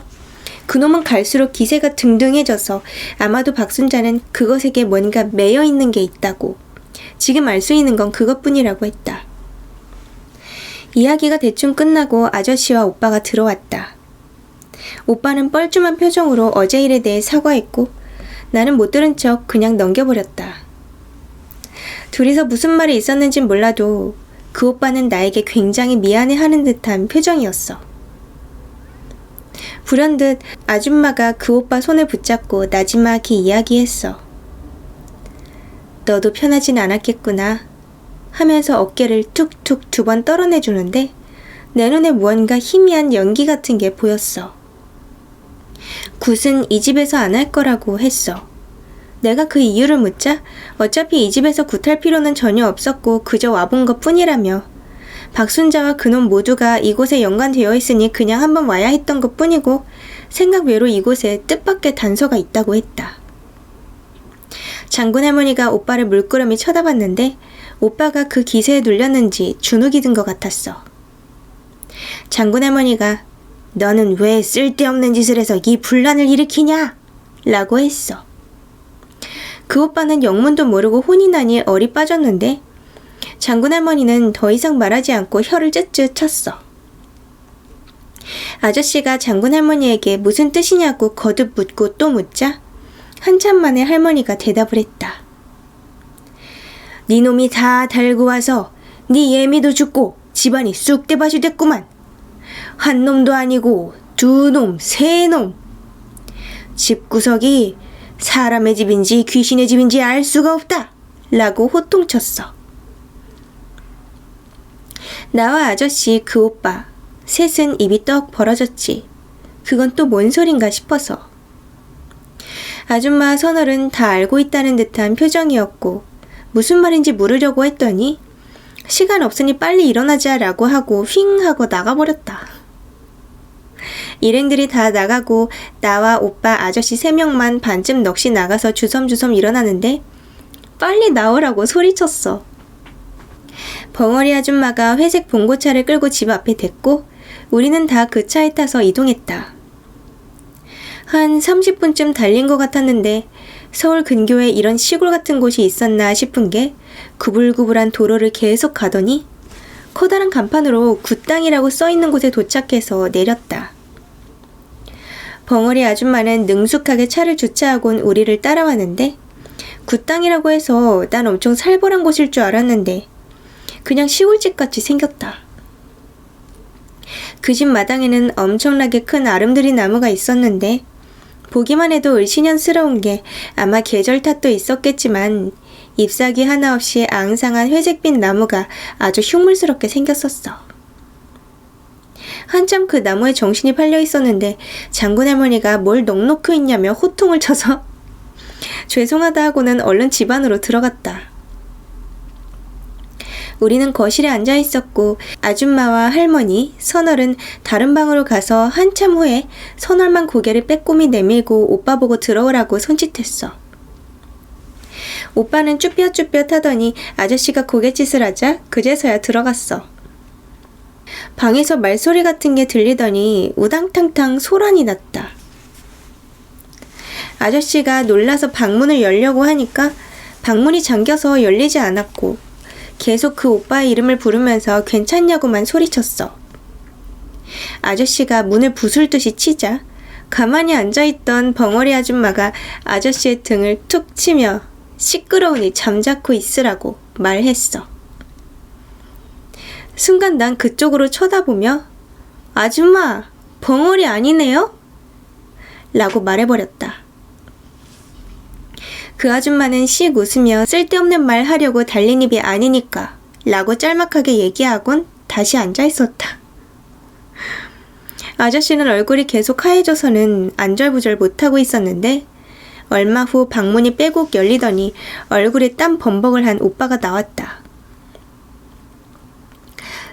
그놈은 갈수록 기세가 등등해져서 아마도 박순자는 그것에게 뭔가 매여있는 게 있다고. 지금 알 수 있는 건 그것뿐이라고 했다. 이야기가 대충 끝나고 아저씨와 오빠가 들어왔다. 오빠는 뻘쭘한 표정으로 어제 일에 대해 사과했고 나는 못 들은 척 그냥 넘겨버렸다. 둘이서 무슨 말이 있었는진 몰라도 그 오빠는 나에게 굉장히 미안해하는 듯한 표정이었어. 불현듯 아줌마가 그 오빠 손을 붙잡고 나지막히 이야기했어. 너도 편하진 않았겠구나 하면서 어깨를 툭툭 2번 떨어내주는데 내 눈에 무언가 희미한 연기 같은 게 보였어. 굿은 이 집에서 안 할 거라고 했어. 내가 그 이유를 묻자 어차피 이 집에서 굿할 필요는 전혀 없었고 그저 와본 것 뿐이라며 박순자와 그놈 모두가 이곳에 연관되어 있으니 그냥 한번 와야 했던 것 뿐이고 생각 외로 이곳에 뜻밖의 단서가 있다고 했다. 장군 할머니가 오빠를 물끄러미 쳐다봤는데 오빠가 그 기세에 눌렸는지 주눅이 든 것 같았어. 장군 할머니가 너는 왜 쓸데없는 짓을 해서 이 분란을 일으키냐? 라고 했어. 그 오빠는 영문도 모르고 혼이 나니 얼이 빠졌는데 장군 할머니는 더 이상 말하지 않고 혀를 쯧쯧 쳤어. 아저씨가 장군 할머니에게 무슨 뜻이냐고 거듭 묻고 또 묻자 한참 만에 할머니가 대답을 했다. 네 놈이 다 달고 와서 네 예미도 죽고 집안이 쑥대밭이 됐구만. 한 놈도 아니고 두 놈, 세 놈. 집구석이 사람의 집인지 귀신의 집인지 알 수가 없다! 라고 호통쳤어. 나와 아저씨, 그 오빠, 셋은 입이 떡 벌어졌지. 그건 또 뭔 소린가 싶어서. 아줌마 선월은 다 알고 있다는 듯한 표정이었고 무슨 말인지 물으려고 했더니 시간 없으니 빨리 일어나자라고 하고 휙 하고 나가버렸다. 일행들이 다 나가고 나와 오빠 아저씨 3명만 반쯤 넋이 나가서 주섬주섬 일어나는데 빨리 나오라고 소리쳤어. 벙어리 아줌마가 회색 봉고차를 끌고 집 앞에 댔고 우리는 다 그 차에 타서 이동했다. 한 30분쯤 달린 것 같았는데 서울 근교에 이런 시골 같은 곳이 있었나 싶은 게 구불구불한 도로를 계속 가더니 커다란 간판으로 굿땅이라고 써있는 곳에 도착해서 내렸다. 벙어리 아줌마는 능숙하게 차를 주차하곤 우리를 따라왔는데 굿땅이라고 해서 난 엄청 살벌한 곳일 줄 알았는데 그냥 시골집같이 생겼다. 그 집 마당에는 엄청나게 큰 아름드리 나무가 있었는데 보기만 해도 을씨년스러운 게 아마 계절 탓도 있었겠지만 잎사귀 하나 없이 앙상한 회색빛 나무가 아주 흉물스럽게 생겼었어. 한참 그 나무에 정신이 팔려 있었는데 장군 할머니가 뭘 넋놓고 있냐며 호통을 쳐서 죄송하다 하고는 얼른 집 안으로 들어갔다. 우리는 거실에 앉아 있었고 아줌마와 할머니, 선월은 다른 방으로 가서 한참 후에 선월만 고개를 빼꼼히 내밀고 오빠 보고 들어오라고 손짓했어. 오빠는 쭈뼛쭈뼛 하더니 아저씨가 고갯짓을 하자 그제서야 들어갔어. 방에서 말소리 같은 게 들리더니 우당탕탕 소란이 났다. 아저씨가 놀라서 방문을 열려고 하니까 방문이 잠겨서 열리지 않았고 계속 그 오빠의 이름을 부르면서 괜찮냐고만 소리쳤어. 아저씨가 문을 부술듯이 치자 가만히 앉아있던 벙어리 아줌마가 아저씨의 등을 툭 치며 시끄러우니 잠자코 있으라고 말했어. 순간 난 그쪽으로 쳐다보며 아줌마, 벙어리 아니네요? 라고 말해버렸다. 그 아줌마는 씩 웃으며 쓸데없는 말 하려고 달린 입이 아니니까 라고 짤막하게 얘기하곤 다시 앉아있었다. 아저씨는 얼굴이 계속 하얘져서는 안절부절 못하고 있었는데 얼마 후 방문이 빼곡 열리더니 얼굴에 땀 범벅을 한 오빠가 나왔다.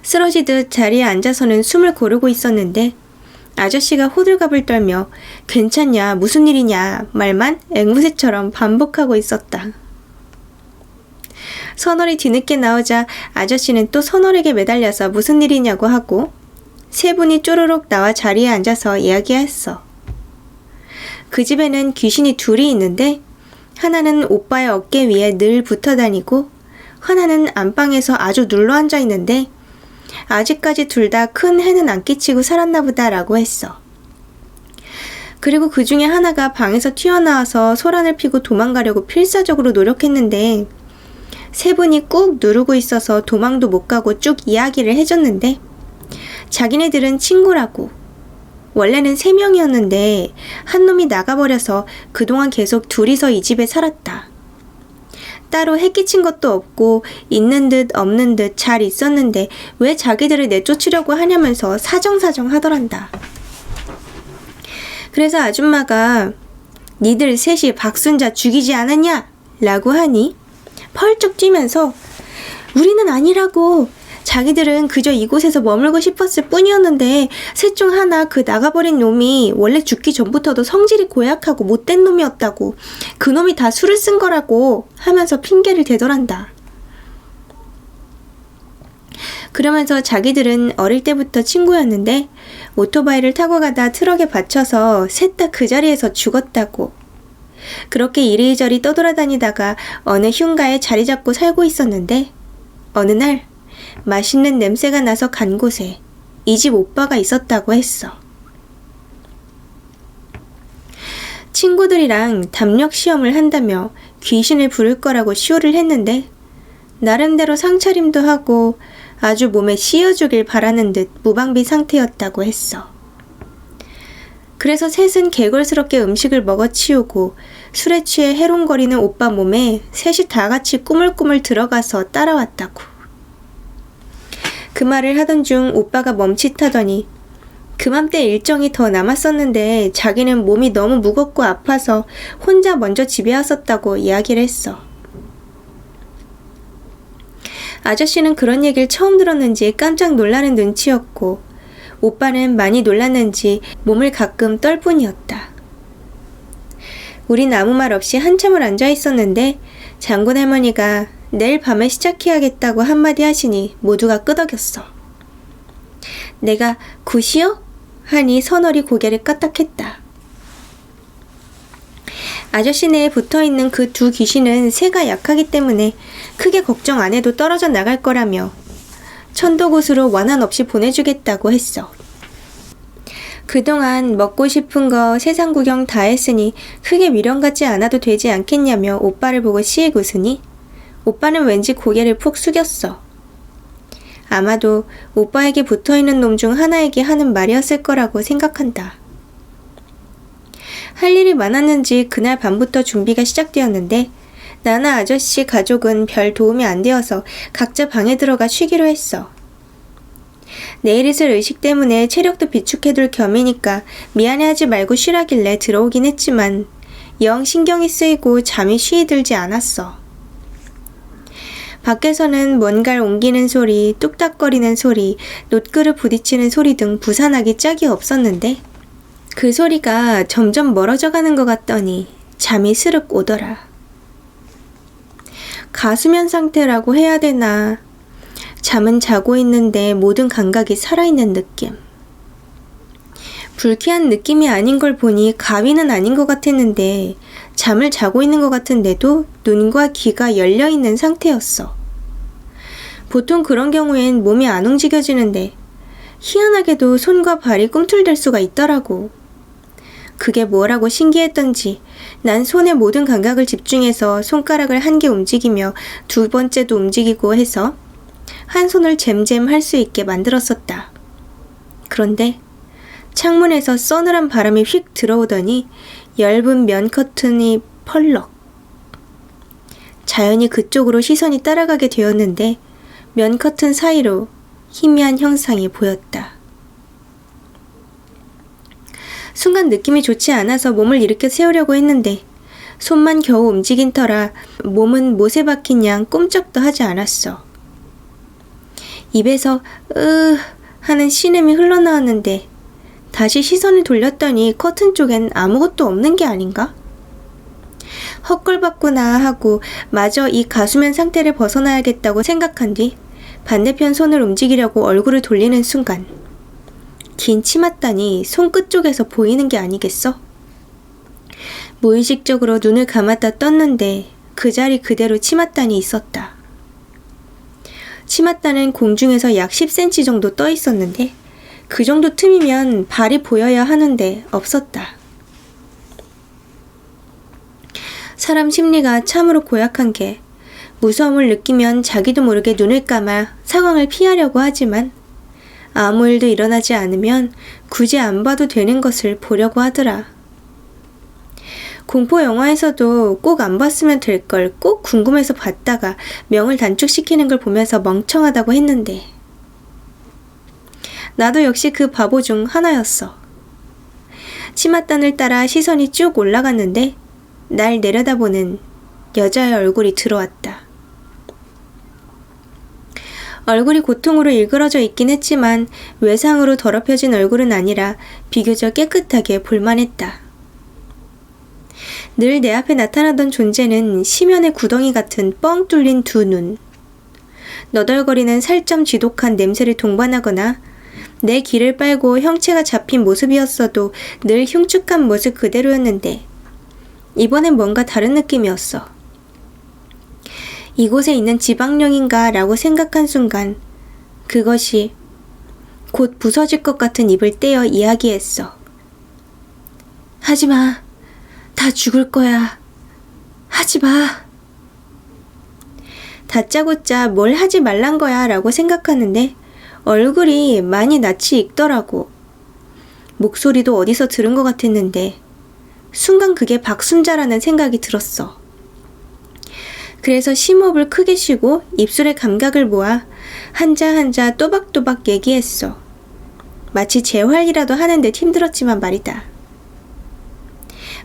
쓰러지듯 자리에 앉아서는 숨을 고르고 있었는데 아저씨가 호들갑을 떨며 괜찮냐, 무슨 일이냐 말만 앵무새처럼 반복하고 있었다. 선월이 뒤늦게 나오자 아저씨는 또 선월에게 매달려서 무슨 일이냐고 하고 세 분이 쪼르륵 나와 자리에 앉아서 이야기했어. 그 집에는 귀신이 둘이 있는데 하나는 오빠의 어깨 위에 늘 붙어 다니고 하나는 안방에서 아주 눌러 앉아 있는데 아직까지 둘 다 큰 해는 안 끼치고 살았나 보다라고 했어. 그리고 그 중에 하나가 방에서 튀어나와서 소란을 피고 도망가려고 필사적으로 노력했는데 세 분이 꾹 누르고 있어서 도망도 못 가고 쭉 이야기를 해줬는데 자기네들은 친구라고. 원래는 3명이었는데 한 놈이 나가버려서 그동안 계속 둘이서 이 집에 살았다. 따로 해끼친 것도 없고 있는 듯 없는 듯 잘 있었는데 왜 자기들을 내쫓으려고 하냐면서 사정사정 하더란다. 그래서 아줌마가 니들 셋이 박순자 죽이지 않았냐? 라고 하니 펄쩍 뛰면서 우리는 아니라고. 자기들은 그저 이곳에서 머물고 싶었을 뿐이었는데 셋 중 하나 그 나가버린 놈이 원래 죽기 전부터도 성질이 고약하고 못된 놈이었다고. 그 놈이 다 술을 쓴 거라고 하면서 핑계를 대더란다. 그러면서 자기들은 어릴 때부터 친구였는데 오토바이를 타고 가다 트럭에 받쳐서 셋 다 그 자리에서 죽었다고. 그렇게 이리저리 떠돌아다니다가 어느 흉가에 자리 잡고 살고 있었는데 어느 날 맛있는 냄새가 나서 간 곳에 이 집 오빠가 있었다고 했어. 친구들이랑 담력 시험을 한다며 귀신을 부를 거라고 시호를 했는데 나름대로 상차림도 하고 아주 몸에 씌어주길 바라는 듯 무방비 상태였다고 했어. 그래서 셋은 개걸스럽게 음식을 먹어치우고 술에 취해 해롱거리는 오빠 몸에 셋이 다 같이 꾸물꾸물 들어가서 따라왔다고. 그 말을 하던 중 오빠가 멈칫하더니 그맘때 일정이 더 남았었는데 자기는 몸이 너무 무겁고 아파서 혼자 먼저 집에 왔었다고 이야기를 했어. 아저씨는 그런 얘기를 처음 들었는지 깜짝 놀라는 눈치였고 오빠는 많이 놀랐는지 몸을 가끔 떨 뿐이었다. 우린 아무 말 없이 한참을 앉아 있었는데 장군 할머니가 내일 밤에 시작해야겠다고 한마디 하시니 모두가 끄덕였어. 내가 굿이요? 하니 서너리 고개를 까딱했다. 아저씨 내에 붙어있는 그 두 귀신은 새가 약하기 때문에 크게 걱정 안 해도 떨어져 나갈 거라며 천도굿으로 완한 없이 보내주겠다고 했어. 그동안 먹고 싶은 거 세상 구경 다 했으니 크게 미련 갖지 않아도 되지 않겠냐며 오빠를 보고 씩 웃으니 오빠는 왠지 고개를 푹 숙였어. 아마도 오빠에게 붙어있는 놈 중 하나에게 하는 말이었을 거라고 생각한다. 할 일이 많았는지 그날 밤부터 준비가 시작되었는데 나나 아저씨 가족은 별 도움이 안 되어서 각자 방에 들어가 쉬기로 했어. 내일 있을 의식 때문에 체력도 비축해둘 겸이니까 미안해하지 말고 쉬라길래 들어오긴 했지만 영 신경이 쓰이고 잠이 쉬이 들지 않았어. 밖에서는 뭔가를 옮기는 소리, 뚝딱거리는 소리, 놋그릇 부딪히는 소리 등 부산하기 짝이 없었는데 그 소리가 점점 멀어져 가는 것 같더니 잠이 스륵 오더라. 가수면 상태라고 해야 되나. 잠은 자고 있는데 모든 감각이 살아있는 느낌. 불쾌한 느낌이 아닌 걸 보니 가위는 아닌 것 같았는데 잠을 자고 있는 것 같은데도 눈과 귀가 열려있는 상태였어. 보통 그런 경우엔 몸이 안 움직여지는데 희한하게도 손과 발이 꿈틀댈 수가 있더라고. 그게 뭐라고 신기했던지 난 손의 모든 감각을 집중해서 손가락을 한 개 움직이며 두 번째도 움직이고 해서 한 손을 잼잼 할 수 있게 만들었었다. 그런데 창문에서 서늘한 바람이 휙 들어오더니 엷은 면 커튼이 펄럭. 자연히 그쪽으로 시선이 따라가게 되었는데 면 커튼 사이로 희미한 형상이 보였다. 순간 느낌이 좋지 않아서 몸을 일으켜 세우려고 했는데 손만 겨우 움직인 터라 몸은 못에 박힌 양 꼼짝도 하지 않았어. 입에서 하는 신음이 흘러나왔는데 다시 시선을 돌렸더니 커튼 쪽엔 아무것도 없는 게 아닌가? 헛걸봤구나 하고 마저 이 가수면 상태를 벗어나야겠다고 생각한 뒤 반대편 손을 움직이려고 얼굴을 돌리는 순간 긴 치맛단이 손끝 쪽에서 보이는 게 아니겠어? 무의식적으로 눈을 감았다 떴는데 그 자리 그대로 치맛단이 있었다. 치맛단은 공중에서 약 10cm 정도 떠 있었는데 그 정도 틈이면 발이 보여야 하는데 없었다. 사람 심리가 참으로 고약한 게 무서움을 느끼면 자기도 모르게 눈을 감아 상황을 피하려고 하지만 아무 일도 일어나지 않으면 굳이 안 봐도 되는 것을 보려고 하더라. 공포 영화에서도 꼭 안 봤으면 될 걸 꼭 궁금해서 봤다가 명을 단축시키는 걸 보면서 멍청하다고 했는데 나도 역시 그 바보 중 하나였어. 치맛단을 따라 시선이 쭉 올라갔는데 날 내려다보는 여자의 얼굴이 들어왔다. 얼굴이 고통으로 일그러져 있긴 했지만 외상으로 더럽혀진 얼굴은 아니라 비교적 깨끗하게 볼만했다. 늘 내 앞에 나타나던 존재는 심연의 구덩이 같은 뻥 뚫린 두 눈, 너덜거리는 살점 지독한 냄새를 동반하거나 내 귀를 빨고 형체가 잡힌 모습이었어도 늘 흉측한 모습 그대로였는데 이번엔 뭔가 다른 느낌이었어. 이곳에 있는 지방령인가 라고 생각한 순간 그것이 곧 부서질 것 같은 입을 떼어 이야기했어. 하지마. 다 죽을 거야. 하지마. 다짜고짜 뭘 하지 말란 거야 라고 생각하는데 얼굴이 많이 낯이 익더라고. 목소리도 어디서 들은 것 같았는데 순간 그게 박순자라는 생각이 들었어. 그래서 심호흡을 크게 쉬고 입술의 감각을 모아 한자 한자 또박또박 얘기했어. 마치 재활이라도 하는 듯 힘들었지만 말이다.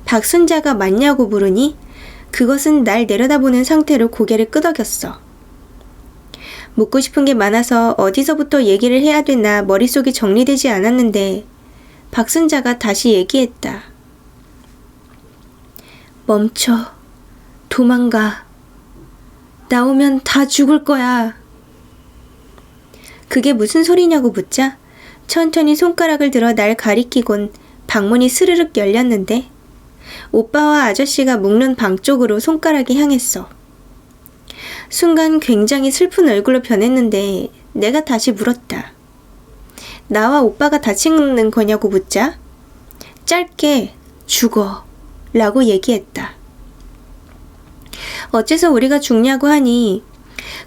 박순자가 맞냐고 물으니 그것은 날 내려다보는 상태로 고개를 끄덕였어. 묻고 싶은 게 많아서 어디서부터 얘기를 해야 되나 머릿속이 정리되지 않았는데 박순자가 다시 얘기했다. 멈춰. 도망가. 나오면 다 죽을 거야. 그게 무슨 소리냐고 묻자 천천히 손가락을 들어 날 가리키곤 방문이 스르륵 열렸는데 오빠와 아저씨가 묵는 방 쪽으로 손가락이 향했어. 순간 굉장히 슬픈 얼굴로 변했는데 내가 다시 물었다. 나와 오빠가 다치는 거냐고 묻자 짧게 죽어 라고 얘기했다. 어째서 우리가 죽냐고 하니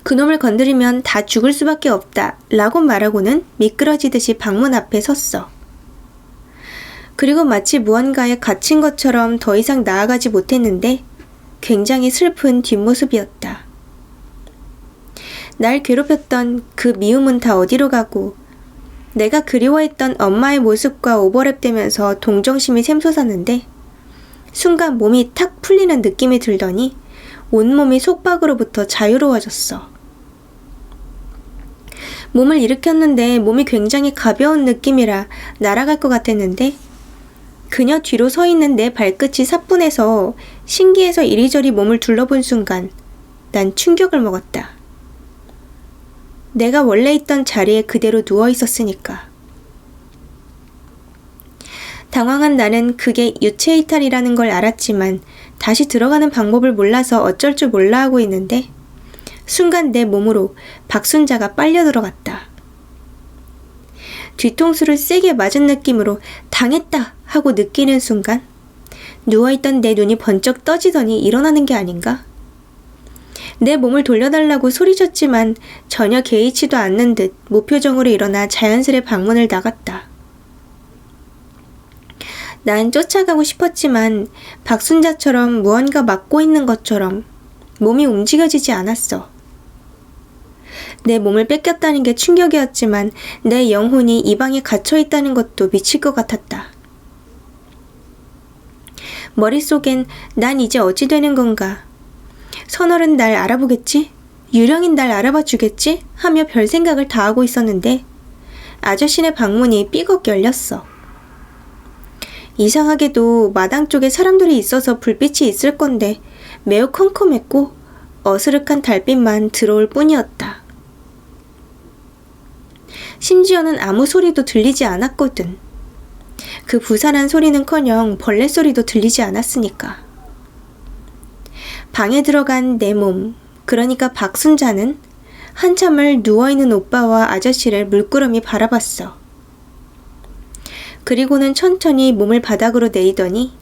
그놈을 건드리면 다 죽을 수밖에 없다 라고 말하고는 미끄러지듯이 방문 앞에 섰어. 그리고 마치 무언가에 갇힌 것처럼 더 이상 나아가지 못했는데 굉장히 슬픈 뒷모습이었다. 날 괴롭혔던 그 미움은 다 어디로 가고 내가 그리워했던 엄마의 모습과 오버랩되면서 동정심이 샘솟았는데 순간 몸이 탁 풀리는 느낌이 들더니 온몸이 속박으로부터 자유로워졌어. 몸을 일으켰는데 몸이 굉장히 가벼운 느낌이라 날아갈 것 같았는데 그녀 뒤로 서 있는 내 발끝이 사뿐해서 신기해서 이리저리 몸을 둘러본 순간 난 충격을 먹었다. 내가 원래 있던 자리에 그대로 누워 있었으니까. 당황한 나는 그게 유체이탈이라는 걸 알았지만 다시 들어가는 방법을 몰라서 어쩔 줄 몰라 하고 있는데 순간 내 몸으로 박순자가 빨려 들어갔다. 뒤통수를 세게 맞은 느낌으로 당했다 하고 느끼는 순간 누워있던 내 눈이 번쩍 떠지더니 일어나는 게 아닌가? 내 몸을 돌려달라고 소리쳤지만 전혀 개의치도 않는 듯 무표정으로 일어나 자연스레 방문을 나갔다. 난 쫓아가고 싶었지만 박순자처럼 무언가 막고 있는 것처럼 몸이 움직여지지 않았어. 내 몸을 뺏겼다는 게 충격이었지만 내 영혼이 이 방에 갇혀있다는 것도 미칠 것 같았다. 머릿속엔 난 이제 어찌 되는 건가? 선월은 날 알아보겠지? 유령인 날 알아봐 주겠지? 하며 별 생각을 다 하고 있었는데 아저씨네 방문이 삐걱 열렸어. 이상하게도 마당 쪽에 사람들이 있어서 불빛이 있을 건데 매우 컴컴했고 어스름한 달빛만 들어올 뿐이었다. 심지어는 아무 소리도 들리지 않았거든. 그 부산한 소리는커녕 벌레 소리도 들리지 않았으니까. 방에 들어간 내 몸, 그러니까 박순자는 한참을 누워있는 오빠와 아저씨를 물끄러미 바라봤어. 그리고는 천천히 몸을 바닥으로 내리더니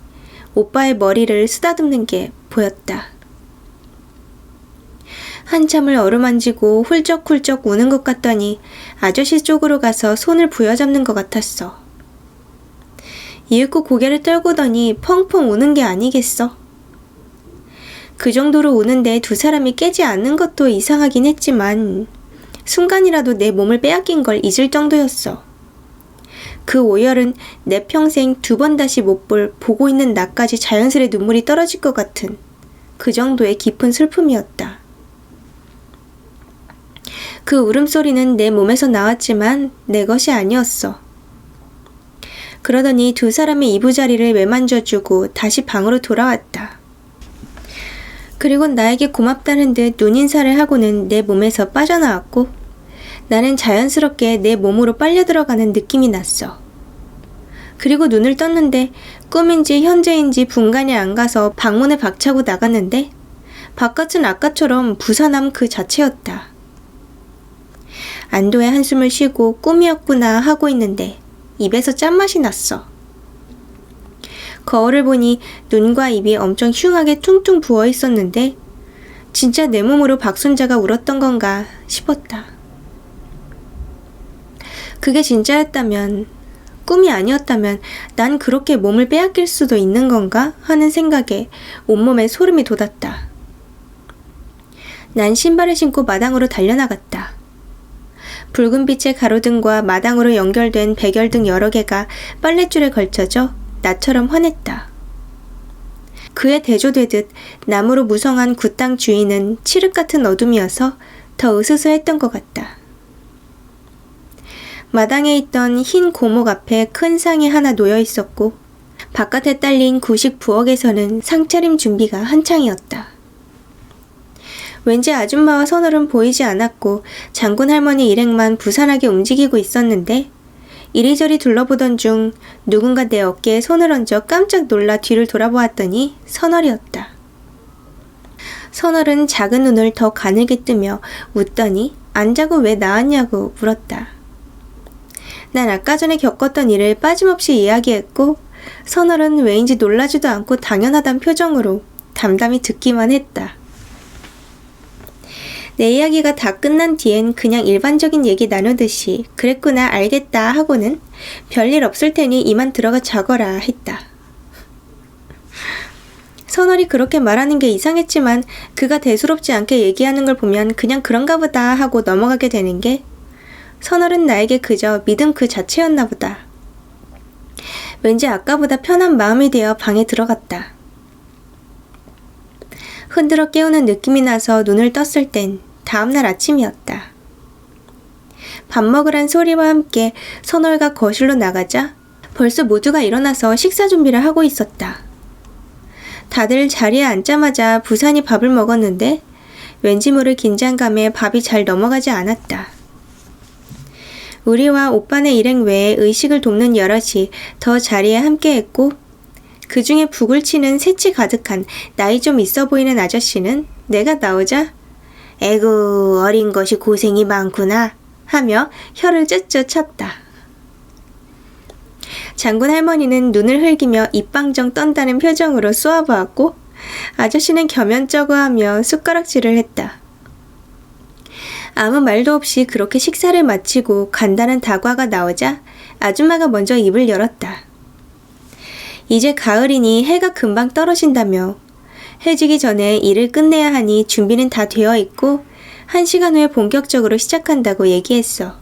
오빠의 머리를 쓰다듬는 게 보였다. 한참을 어루만지고 훌쩍훌쩍 우는 것 같더니 아저씨 쪽으로 가서 손을 부여잡는 것 같았어. 이윽고 고개를 떨구더니 펑펑 우는 게 아니겠어? 그 정도로 우는데 두 사람이 깨지 않는 것도 이상하긴 했지만 순간이라도 내 몸을 빼앗긴 걸 잊을 정도였어. 그 오열은 내 평생 두 번 다시 못 볼 보고 있는 나까지 자연스레 눈물이 떨어질 것 같은 그 정도의 깊은 슬픔이었다. 그 울음소리는 내 몸에서 나왔지만 내 것이 아니었어. 그러더니 두 사람의 이부자리를 매만져주고 다시 방으로 돌아왔다. 그리고 나에게 고맙다는 듯 눈인사를 하고는 내 몸에서 빠져나왔고 나는 자연스럽게 내 몸으로 빨려 들어가는 느낌이 났어. 그리고 눈을 떴는데 꿈인지 현재인지 분간이 안 가서 방문에 박차고 나갔는데 바깥은 아까처럼 부산함 그 자체였다. 안도의 한숨을 쉬고 꿈이었구나 하고 있는데 입에서 짠맛이 났어. 거울을 보니 눈과 입이 엄청 흉하게 퉁퉁 부어 있었는데 진짜 내 몸으로 박순자가 울었던 건가 싶었다. 그게 진짜였다면 꿈이 아니었다면 난 그렇게 몸을 빼앗길 수도 있는 건가 하는 생각에 온몸에 소름이 돋았다. 난 신발을 신고 마당으로 달려나갔다. 붉은 빛의 가로등과 마당으로 연결된 백열등 여러 개가 빨랫줄에 걸쳐져 나처럼 환했다. 그에 대조되듯 나무로 무성한 굿땅 주위는 칠흑 같은 어둠이어서 더 으스스했던 것 같다. 마당에 있던 흰 고목 앞에 큰 상이 하나 놓여 있었고 바깥에 딸린 구식 부엌에서는 상차림 준비가 한창이었다. 왠지 아줌마와 선월은 보이지 않았고 장군 할머니 일행만 부산하게 움직이고 있었는데 이리저리 둘러보던 중 누군가 내 어깨에 손을 얹어 깜짝 놀라 뒤를 돌아보았더니 선월이었다. 선월은 작은 눈을 더 가늘게 뜨며 웃더니 안 자고 왜 나왔냐고 물었다. 난 아까 전에 겪었던 일을 빠짐없이 이야기했고 선월은 왜인지 놀라지도 않고 당연하단 표정으로 담담히 듣기만 했다. 내 이야기가 다 끝난 뒤엔 그냥 일반적인 얘기 나누듯이 그랬구나 알겠다 하고는 별일 없을 테니 이만 들어가 자거라 했다. 선월이 그렇게 말하는 게 이상했지만 그가 대수롭지 않게 얘기하는 걸 보면 그냥 그런가 보다 하고 넘어가게 되는 게 선월은 나에게 그저 믿음 그 자체였나 보다. 왠지 아까보다 편한 마음이 되어 방에 들어갔다. 흔들어 깨우는 느낌이 나서 눈을 떴을 땐 다음날 아침이었다. 밥 먹으란 소리와 함께 선월과 거실로 나가자 벌써 모두가 일어나서 식사 준비를 하고 있었다. 다들 자리에 앉자마자 부산이 밥을 먹었는데 왠지 모를 긴장감에 밥이 잘 넘어가지 않았다. 우리와 오빠네 일행 외에 의식을 돕는 여럿이 더 자리에 함께했고 그 중에 북을 치는 새치 가득한 나이 좀 있어 보이는 아저씨는 내가 나오자 에구 어린 것이 고생이 많구나 하며 혀를 쯧쯧 쳤다. 장군 할머니는 눈을 흘기며 입방정 떤다는 표정으로 쏘아보았고 아저씨는 겸연쩍어하며 숟가락질을 했다. 아무 말도 없이 그렇게 식사를 마치고 간단한 다과가 나오자 아줌마가 먼저 입을 열었다. 이제 가을이니 해가 금방 떨어진다며 해지기 전에 일을 끝내야 하니 준비는 다 되어 있고 1시간 후에 본격적으로 시작한다고 얘기했어.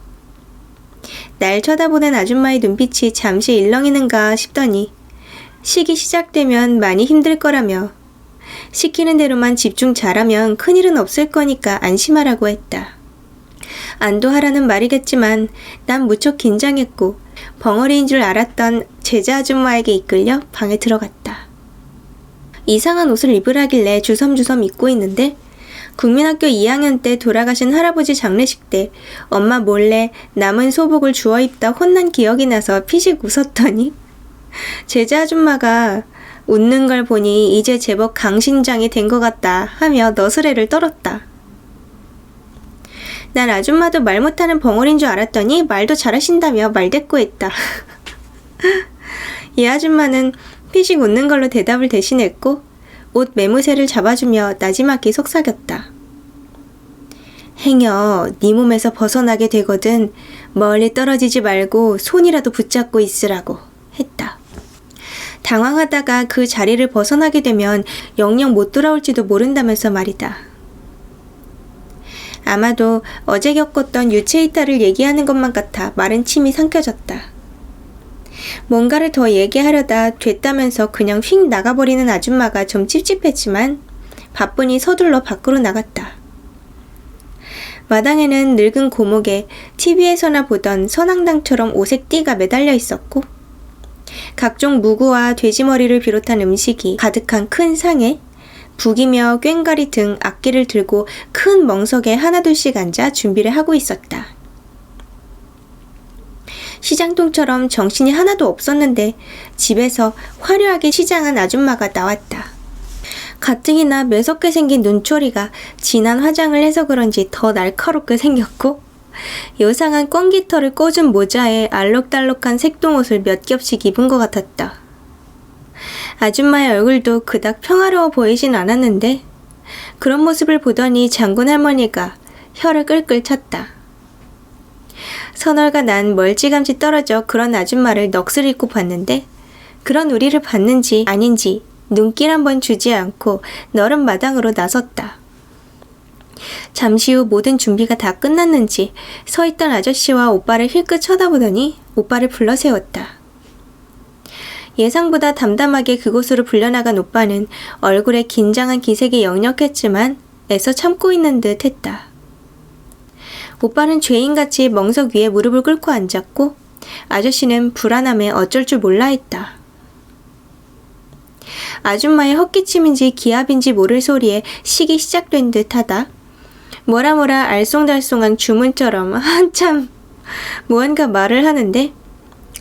날 쳐다보는 아줌마의 눈빛이 잠시 일렁이는가 싶더니 식이 시작되면 많이 힘들 거라며 시키는 대로만 집중 잘하면 큰일은 없을 거니까 안심하라고 했다. 안도하라는 말이겠지만 난 무척 긴장했고 벙어리인 줄 알았던 제자 아줌마에게 이끌려 방에 들어갔다. 이상한 옷을 입으라길래 주섬주섬 입고 있는데 국민학교 2학년 때 돌아가신 할아버지 장례식 때 엄마 몰래 남은 소복을 주워 입다 혼난 기억이 나서 피식 웃었더니 제자 아줌마가 웃는 걸 보니 이제 제법 강신장이 된 것 같다 하며 너스레를 떨었다. 난 아줌마도 말 못하는 벙어리인 줄 알았더니 말도 잘하신다며 말대꾸했다. 이 아줌마는 피식 웃는 걸로 대답을 대신했고 옷 매무새를 잡아주며 나지막히 속삭였다. 행여 네 몸에서 벗어나게 되거든 멀리 떨어지지 말고 손이라도 붙잡고 있으라고 했다. 당황하다가 그 자리를 벗어나게 되면 영영 못 돌아올지도 모른다면서 말이다. 아마도 어제 겪었던 유체이탈을 얘기하는 것만 같아 마른 침이 삼켜졌다. 뭔가를 더 얘기하려다 됐다면서 그냥 휙 나가버리는 아줌마가 좀 찝찝했지만 바쁘니 서둘러 밖으로 나갔다. 마당에는 늙은 고목에 TV에서나 보던 선앙당처럼 오색 띠가 매달려 있었고 각종 무구와 돼지머리를 비롯한 음식이 가득한 큰 상에 북이며 꽹과리 등 악기를 들고 큰 멍석에 하나둘씩 앉아 준비를 하고 있었다. 시장통처럼 정신이 하나도 없었는데 집에서 화려하게 시장한 아줌마가 나왔다. 가뜩이나 매섭게 생긴 눈초리가 진한 화장을 해서 그런지 더 날카롭게 생겼고 요상한 꽁기털을 꽂은 모자에 알록달록한 색동옷을 몇 겹씩 입은 것 같았다. 아줌마의 얼굴도 그닥 평화로워 보이진 않았는데 그런 모습을 보더니 장군 할머니가 혀를 끌끌 찼다. 선월과 난 멀찌감치 떨어져 그런 아줌마를 넋을 잃고 봤는데 그런 우리를 봤는지 아닌지 눈길 한번 주지 않고 너른 마당으로 나섰다. 잠시 후 모든 준비가 다 끝났는지 서있던 아저씨와 오빠를 힐끗 쳐다보더니 오빠를 불러 세웠다. 예상보다 담담하게 그곳으로 불려나간 오빠는 얼굴에 긴장한 기색이 역력했지만 애써 참고 있는 듯 했다. 오빠는 죄인같이 멍석 위에 무릎을 꿇고 앉았고 아저씨는 불안함에 어쩔 줄 몰라 했다. 아줌마의 헛기침인지 기합인지 모를 소리에 식이 시작된 듯하다. 뭐라 알쏭달쏭한 주문처럼 한참 무언가 말을 하는데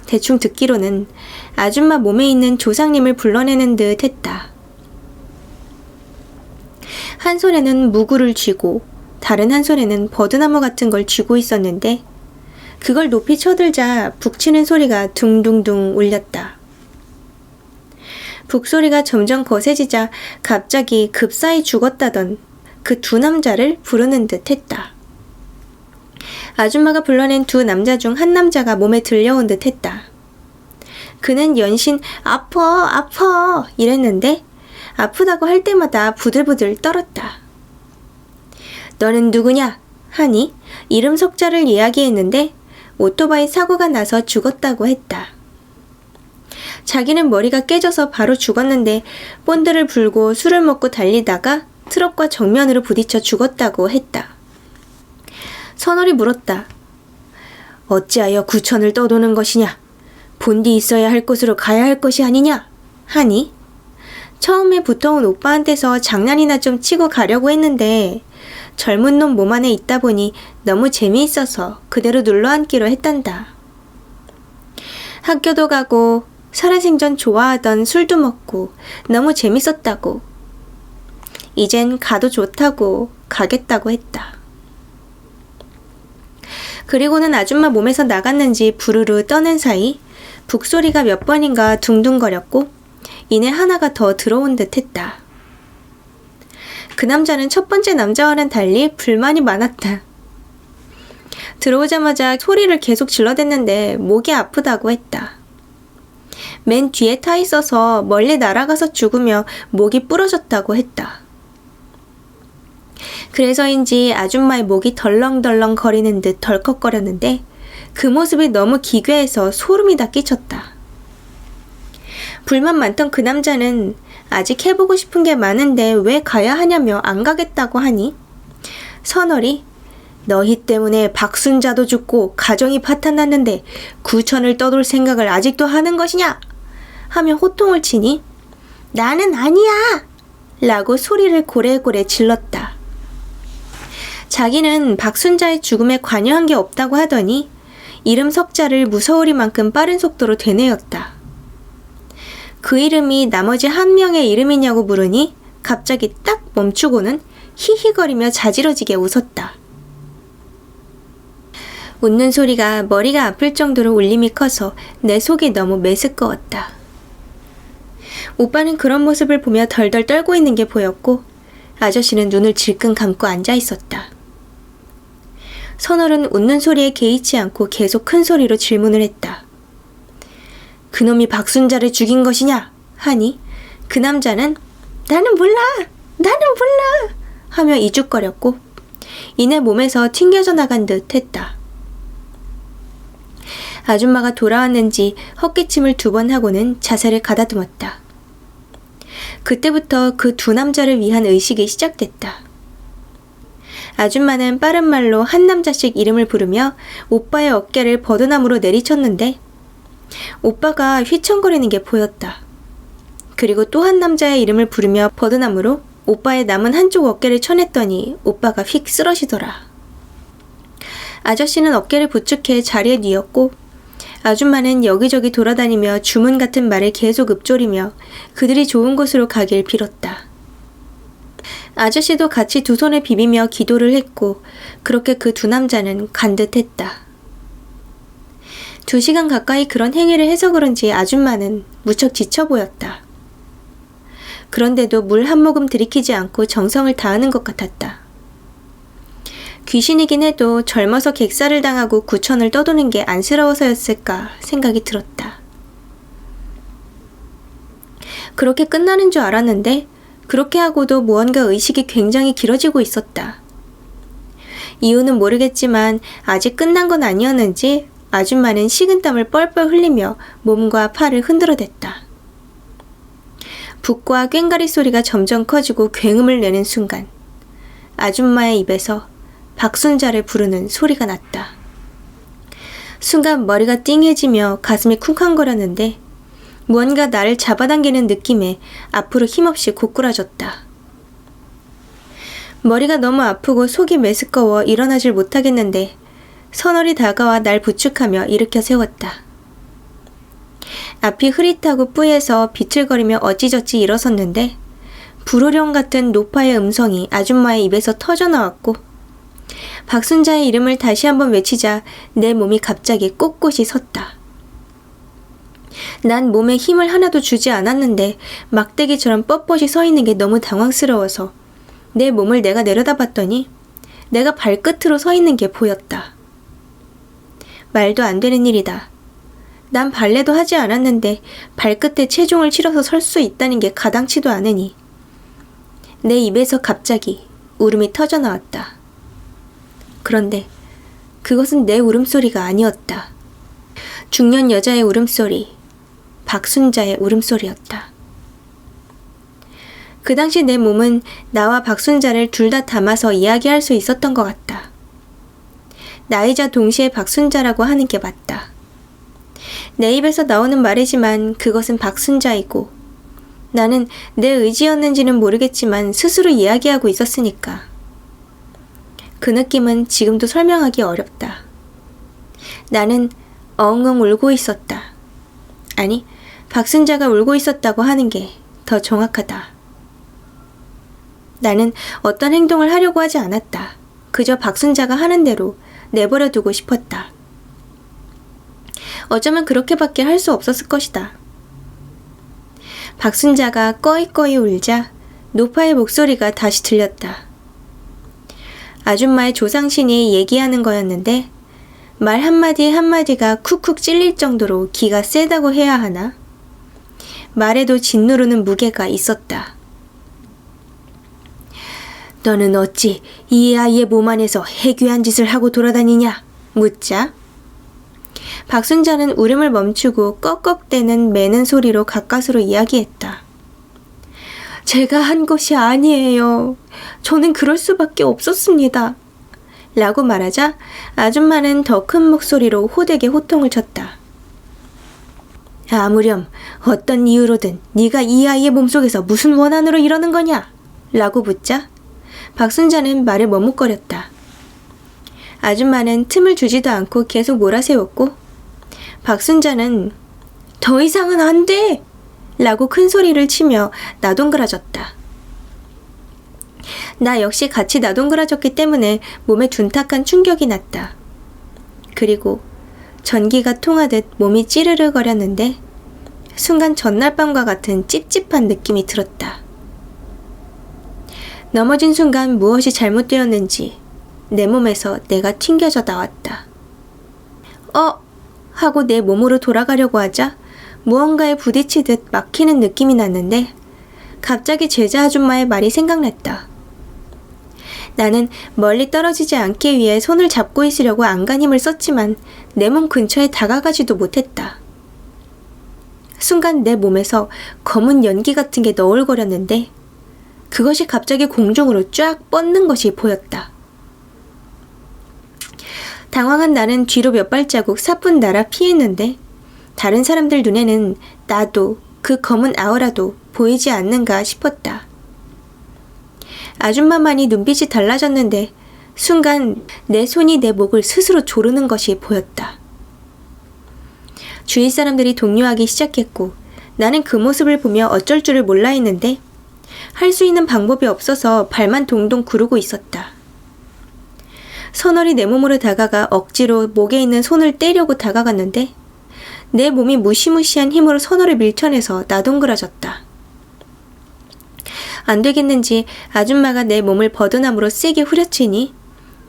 대충 듣기로는 아줌마 몸에 있는 조상님을 불러내는 듯 했다. 한 손에는 무구를 쥐고 다른 한 손에는 버드나무 같은 걸 쥐고 있었는데 그걸 높이 쳐들자 북치는 소리가 둥둥둥 울렸다. 북소리가 점점 거세지자 갑자기 급사히 죽었다던 그 두 남자를 부르는 듯 했다. 아줌마가 불러낸 두 남자 중 한 남자가 몸에 들려온 듯 했다. 그는 연신 아파 이랬는데 아프다고 할 때마다 부들부들 떨었다. 너는 누구냐? 하니 이름 석자를 이야기했는데 오토바이 사고가 나서 죽었다고 했다. 자기는 머리가 깨져서 바로 죽었는데 본드를 불고 술을 먹고 달리다가 트럭과 정면으로 부딪혀 죽었다고 했다. 선월이 물었다. 어찌하여 구천을 떠도는 것이냐? 본디 있어야 할 곳으로 가야 할 것이 아니냐? 하니 처음에 붙어온 오빠한테서 장난이나 좀 치고 가려고 했는데 젊은 놈 몸 안에 있다 보니 너무 재미있어서 그대로 눌러앉기로 했단다. 학교도 가고 살아생전 좋아하던 술도 먹고 너무 재밌었다고. 이젠 가도 좋다고 가겠다고 했다. 그리고는 아줌마 몸에서 나갔는지 부르르 떠는 사이 북소리가 몇 번인가 둥둥거렸고 이내 하나가 더 들어온 듯 했다. 그 남자는 첫 번째 남자와는 달리 불만이 많았다. 들어오자마자 소리를 계속 질러댔는데 목이 아프다고 했다. 맨 뒤에 타 있어서 멀리 날아가서 죽으며 목이 부러졌다고 했다. 그래서인지 아줌마의 목이 덜렁덜렁 거리는 듯 덜컥거렸는데 그 모습이 너무 기괴해서 소름이 다 끼쳤다. 불만 많던 그 남자는 아직 해보고 싶은 게 많은데 왜 가야 하냐며 안 가겠다고 하니 선월이 너희 때문에 박순자도 죽고 가정이 파탄났는데 구천을 떠돌 생각을 아직도 하는 것이냐? 하며 호통을 치니 나는 아니야! 라고 소리를 고래고래 질렀다. 자기는 박순자의 죽음에 관여한 게 없다고 하더니 이름 석자를 무서우리만큼 빠른 속도로 되뇌었다. 그 이름이 나머지 한 명의 이름이냐고 물으니 갑자기 딱 멈추고는 히히거리며 자지러지게 웃었다. 웃는 소리가 머리가 아플 정도로 울림이 커서 내 속이 너무 메스꺼웠다. 오빠는 그런 모습을 보며 덜덜 떨고 있는 게 보였고 아저씨는 눈을 질끈 감고 앉아 있었다. 선월은 웃는 소리에 개의치 않고 계속 큰 소리로 질문을 했다. 그놈이 박순자를 죽인 것이냐? 하니 그 남자는 나는 몰라 하며 이죽거렸고 이내 몸에서 튕겨져 나간 듯 했다. 아줌마가 돌아왔는지 헛기침을 2번 하고는 자세를 가다듬었다. 그때부터 그 두 남자를 위한 의식이 시작됐다. 아줌마는 빠른 말로 한 남자씩 이름을 부르며 오빠의 어깨를 버드나무로 내리쳤는데 오빠가 휘청거리는 게 보였다. 그리고 또 한 남자의 이름을 부르며 버드나무로 오빠의 남은 한쪽 어깨를 쳐냈더니 오빠가 휙 쓰러지더라. 아저씨는 어깨를 부축해 자리에 뉘었고 아줌마는 여기저기 돌아다니며 주문 같은 말을 계속 읊조리며 그들이 좋은 곳으로 가길 빌었다. 아저씨도 같이 두 손을 비비며 기도를 했고 그렇게 그 두 남자는 간 듯했다. 2시간 가까이 그런 행위를 해서 그런지 아줌마는 무척 지쳐 보였다. 그런데도 물 한 모금 들이키지 않고 정성을 다하는 것 같았다. 귀신이긴 해도 젊어서 객살을 당하고 구천을 떠도는 게 안쓰러워서였을까 생각이 들었다. 그렇게 끝나는 줄 알았는데 그렇게 하고도 무언가 의식이 굉장히 길어지고 있었다. 이유는 모르겠지만 아직 끝난 건 아니었는지 아줌마는 식은땀을 뻘뻘 흘리며 몸과 팔을 흔들어댔다. 붓과 꽹가리 소리가 점점 커지고 굉음을 내는 순간 아줌마의 입에서 박순자를 부르는 소리가 났다. 순간 머리가 띵해지며 가슴이 쿵쾅거렸는데 무언가 나를 잡아당기는 느낌에 앞으로 힘없이 고꾸라졌다. 머리가 너무 아프고 속이 메스꺼워 일어나질 못하겠는데 선월이 다가와 날 부축하며 일으켜 세웠다. 앞이 흐릿하고 뿌예서 비틀거리며 어찌저찌 일어섰는데 불호령 같은 노파의 음성이 아줌마의 입에서 터져나왔고 박순자의 이름을 다시 한번 외치자 내 몸이 갑자기 꼿꼿이 섰다. 난 몸에 힘을 하나도 주지 않았는데 막대기처럼 뻣뻣이 서 있는 게 너무 당황스러워서 내 몸을 내가 내려다봤더니 내가 발끝으로 서 있는 게 보였다. 말도 안 되는 일이다. 난 발레도 하지 않았는데 발끝에 체중을 실어서 설 수 있다는 게 가당치도 않으니 내 입에서 갑자기 울음이 터져나왔다. 그런데 그것은 내 울음소리가 아니었다. 중년 여자의 울음소리, 박순자의 울음소리였다. 그 당시 내 몸은 나와 박순자를 둘 다 담아서 이야기할 수 있었던 것 같다. 나이자 동시에 박순자라고 하는 게 맞다. 내 입에서 나오는 말이지만 그것은 박순자이고 나는 내 의지였는지는 모르겠지만 스스로 이야기하고 있었으니까. 그 느낌은 지금도 설명하기 어렵다. 나는 엉엉 울고 있었다. 아니, 박순자가 울고 있었다고 하는 게 더 정확하다. 나는 어떤 행동을 하려고 하지 않았다. 그저 박순자가 하는 대로 내버려 두고 싶었다. 어쩌면 그렇게밖에 할 수 없었을 것이다. 박순자가 꺼이꺼이 울자 노파의 목소리가 다시 들렸다. 아줌마의 조상신이 얘기하는 거였는데 말 한마디 한마디가 쿡쿡 찔릴 정도로 기가 세다고 해야 하나? 말에도 짓누르는 무게가 있었다. 너는 어찌 이 아이의 몸 안에서 해괴한 짓을 하고 돌아다니냐? 묻자 박순자는 울음을 멈추고 꺽꺽대는 매는 소리로 가까스로 이야기했다. 제가 한 것이 아니에요. 저는 그럴 수밖에 없었습니다. 라고 말하자 아줌마는 더 큰 목소리로 호되게 호통을 쳤다. 아무렴 어떤 이유로든 네가 이 아이의 몸속에서 무슨 원한으로 이러는 거냐? 라고 묻자 박순자는 말을 머뭇거렸다. 아줌마는 틈을 주지도 않고 계속 몰아세웠고 박순자는 더 이상은 안 돼! 라고 큰 소리를 치며 나동그라졌다. 나 역시 같이 나동그라졌기 때문에 몸에 둔탁한 충격이 났다. 그리고 전기가 통하듯 몸이 찌르르거렸는데 순간 전날 밤과 같은 찝찝한 느낌이 들었다. 넘어진 순간 무엇이 잘못되었는지 내 몸에서 내가 튕겨져 나왔다. 하고 내 몸으로 돌아가려고 하자 무언가에 부딪히듯 막히는 느낌이 났는데 갑자기 제자 아줌마의 말이 생각났다. 나는 멀리 떨어지지 않기 위해 손을 잡고 있으려고 안간힘을 썼지만 내 몸 근처에 다가가지도 못했다. 순간 내 몸에서 검은 연기 같은 게 너울거렸는데 그것이 갑자기 공중으로 쫙 뻗는 것이 보였다. 당황한 나는 뒤로 몇 발자국 사뿐 날아 피했는데 다른 사람들 눈에는 나도 그 검은 아우라도 보이지 않는가 싶었다. 아줌마만이 눈빛이 달라졌는데 순간 내 손이 내 목을 스스로 조르는 것이 보였다. 주위 사람들이 동요하기 시작했고 나는 그 모습을 보며 어쩔 줄을 몰라 했는데 할 수 있는 방법이 없어서 발만 동동 구르고 있었다. 선월이 내 몸으로 다가가 억지로 목에 있는 손을 떼려고 다가갔는데 내 몸이 무시무시한 힘으로 선월을 밀쳐내서 나동그라졌다. 안 되겠는지 아줌마가 내 몸을 버드나무로 세게 후려치니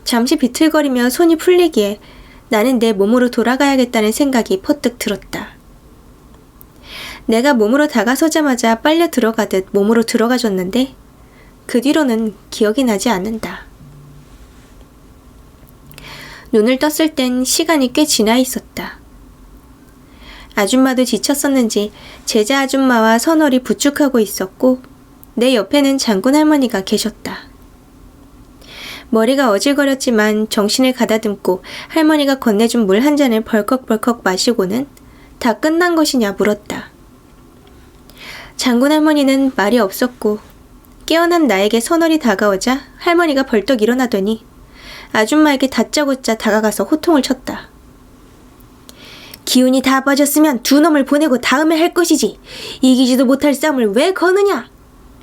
잠시 비틀거리며 손이 풀리기에 나는 내 몸으로 돌아가야겠다는 생각이 퍼뜩 들었다. 내가 몸으로 다가서자마자 빨려 들어가듯 몸으로 들어가줬는데 그 뒤로는 기억이 나지 않는다. 눈을 떴을 땐 시간이 꽤 지나 있었다. 아줌마도 지쳤었는지 제자 아줌마와 선월이 부축하고 있었고 내 옆에는 장군 할머니가 계셨다. 머리가 어질거렸지만 정신을 가다듬고 할머니가 건네준 물 한 잔을 벌컥벌컥 마시고는 다 끝난 것이냐 물었다. 장군 할머니는 말이 없었고 깨어난 나에게 선월이 다가오자 할머니가 벌떡 일어나더니 아줌마에게 다짜고짜 다가가서 호통을 쳤다. 기운이 다 빠졌으면 두 놈을 보내고 다음에 할 것이지. 이기지도 못할 싸움을 왜 거느냐?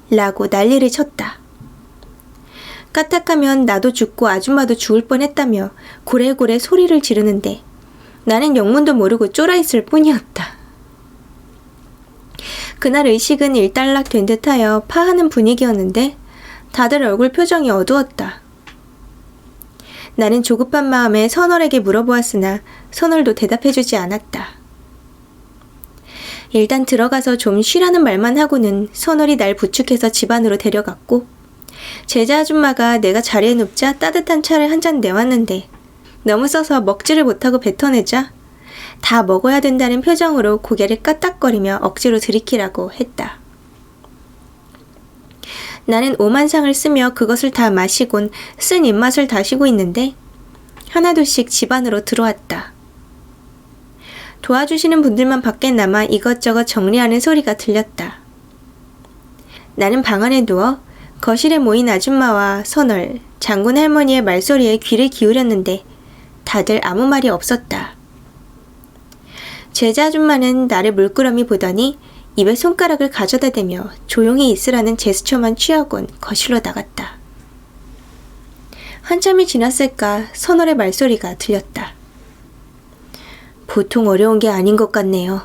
라고 난리를 쳤다. 까딱하면 나도 죽고 아줌마도 죽을 뻔했다며 고래고래 소리를 지르는데 나는 영문도 모르고 쫄아있을 뿐이었다. 그날 의식은 일단락된 듯하여 파하는 분위기였는데 다들 얼굴 표정이 어두웠다. 나는 조급한 마음에 선월에게 물어보았으나 선월도 대답해주지 않았다. 일단 들어가서 좀 쉬라는 말만 하고는 선월이 날 부축해서 집 안으로 데려갔고 제자 아줌마가 내가 자리에 눕자 따뜻한 차를 한 잔 내왔는데 너무 써서 먹지를 못하고 뱉어내자 다 먹어야 된다는 표정으로 고개를 까딱거리며 억지로 들이키라고 했다. 나는 오만상을 쓰며 그것을 다 마시곤 쓴 입맛을 다시고 있는데 하나둘씩 집 안으로 들어왔다. 도와주시는 분들만 밖에 남아 이것저것 정리하는 소리가 들렸다. 나는 방 안에 누워 거실에 모인 아줌마와 선월, 장군 할머니의 말소리에 귀를 기울였는데 다들 아무 말이 없었다. 제자 아줌마는 나를 물끄러미 보더니 입에 손가락을 가져다 대며 조용히 있으라는 제스처만 취하곤 거실로 나갔다. 한참이 지났을까 선월의 말소리가 들렸다. 보통 어려운 게 아닌 것 같네요.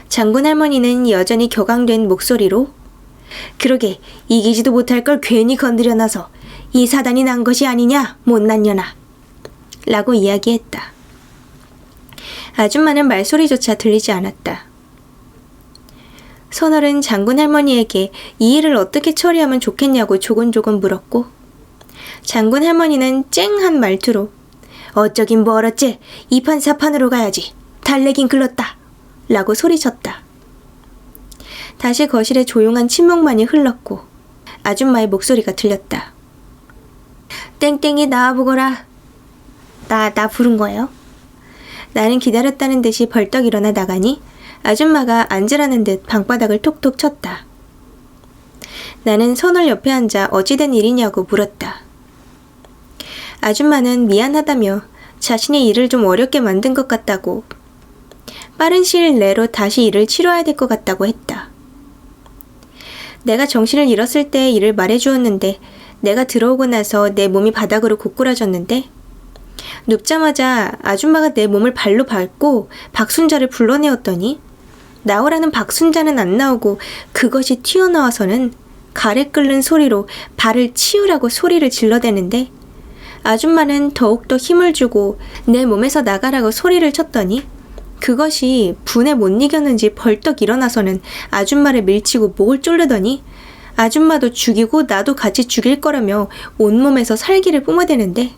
장군 할머니는 여전히 격앙된 목소리로 그러게 이기지도 못할 걸 괜히 건드려놔서 이 사단이 난 것이 아니냐 못난 년아 라고 이야기했다. 아줌마는 말소리조차 들리지 않았다. 선월은 장군 할머니에게 이 일을 어떻게 처리하면 좋겠냐고 조곤조곤 물었고 장군 할머니는 쨍한 말투로 어쩌긴 뭐 어쩌지 이판사판으로 가야지 달래긴 글렀다 라고 소리쳤다. 다시 거실에 조용한 침묵만이 흘렀고 아줌마의 목소리가 들렸다. 땡땡이 나와보거라. 나 부른 거예요? 나는 기다렸다는 듯이 벌떡 일어나 나가니 아줌마가 앉으라는 듯 방바닥을 톡톡 쳤다. 나는 선월 옆에 앉아 어찌된 일이냐고 물었다. 아줌마는 미안하다며 자신의 일을 좀 어렵게 만든 것 같다고 빠른 시일 내로 다시 일을 치러야 될 것 같다고 했다. 내가 정신을 잃었을 때의 일을 말해주었는데 내가 들어오고 나서 내 몸이 바닥으로 고꾸라졌는데 눕자마자 아줌마가 내 몸을 발로 밟고 박순자를 불러내었더니 나오라는 박순자는 안 나오고 그것이 튀어나와서는 가래 끓는 소리로 발을 치우라고 소리를 질러대는데 아줌마는 더욱더 힘을 주고 내 몸에서 나가라고 소리를 쳤더니 그것이 분에 못 이겼는지 벌떡 일어나서는 아줌마를 밀치고 목을 조르더니 아줌마도 죽이고 나도 같이 죽일 거라며 온몸에서 살기를 뿜어대는데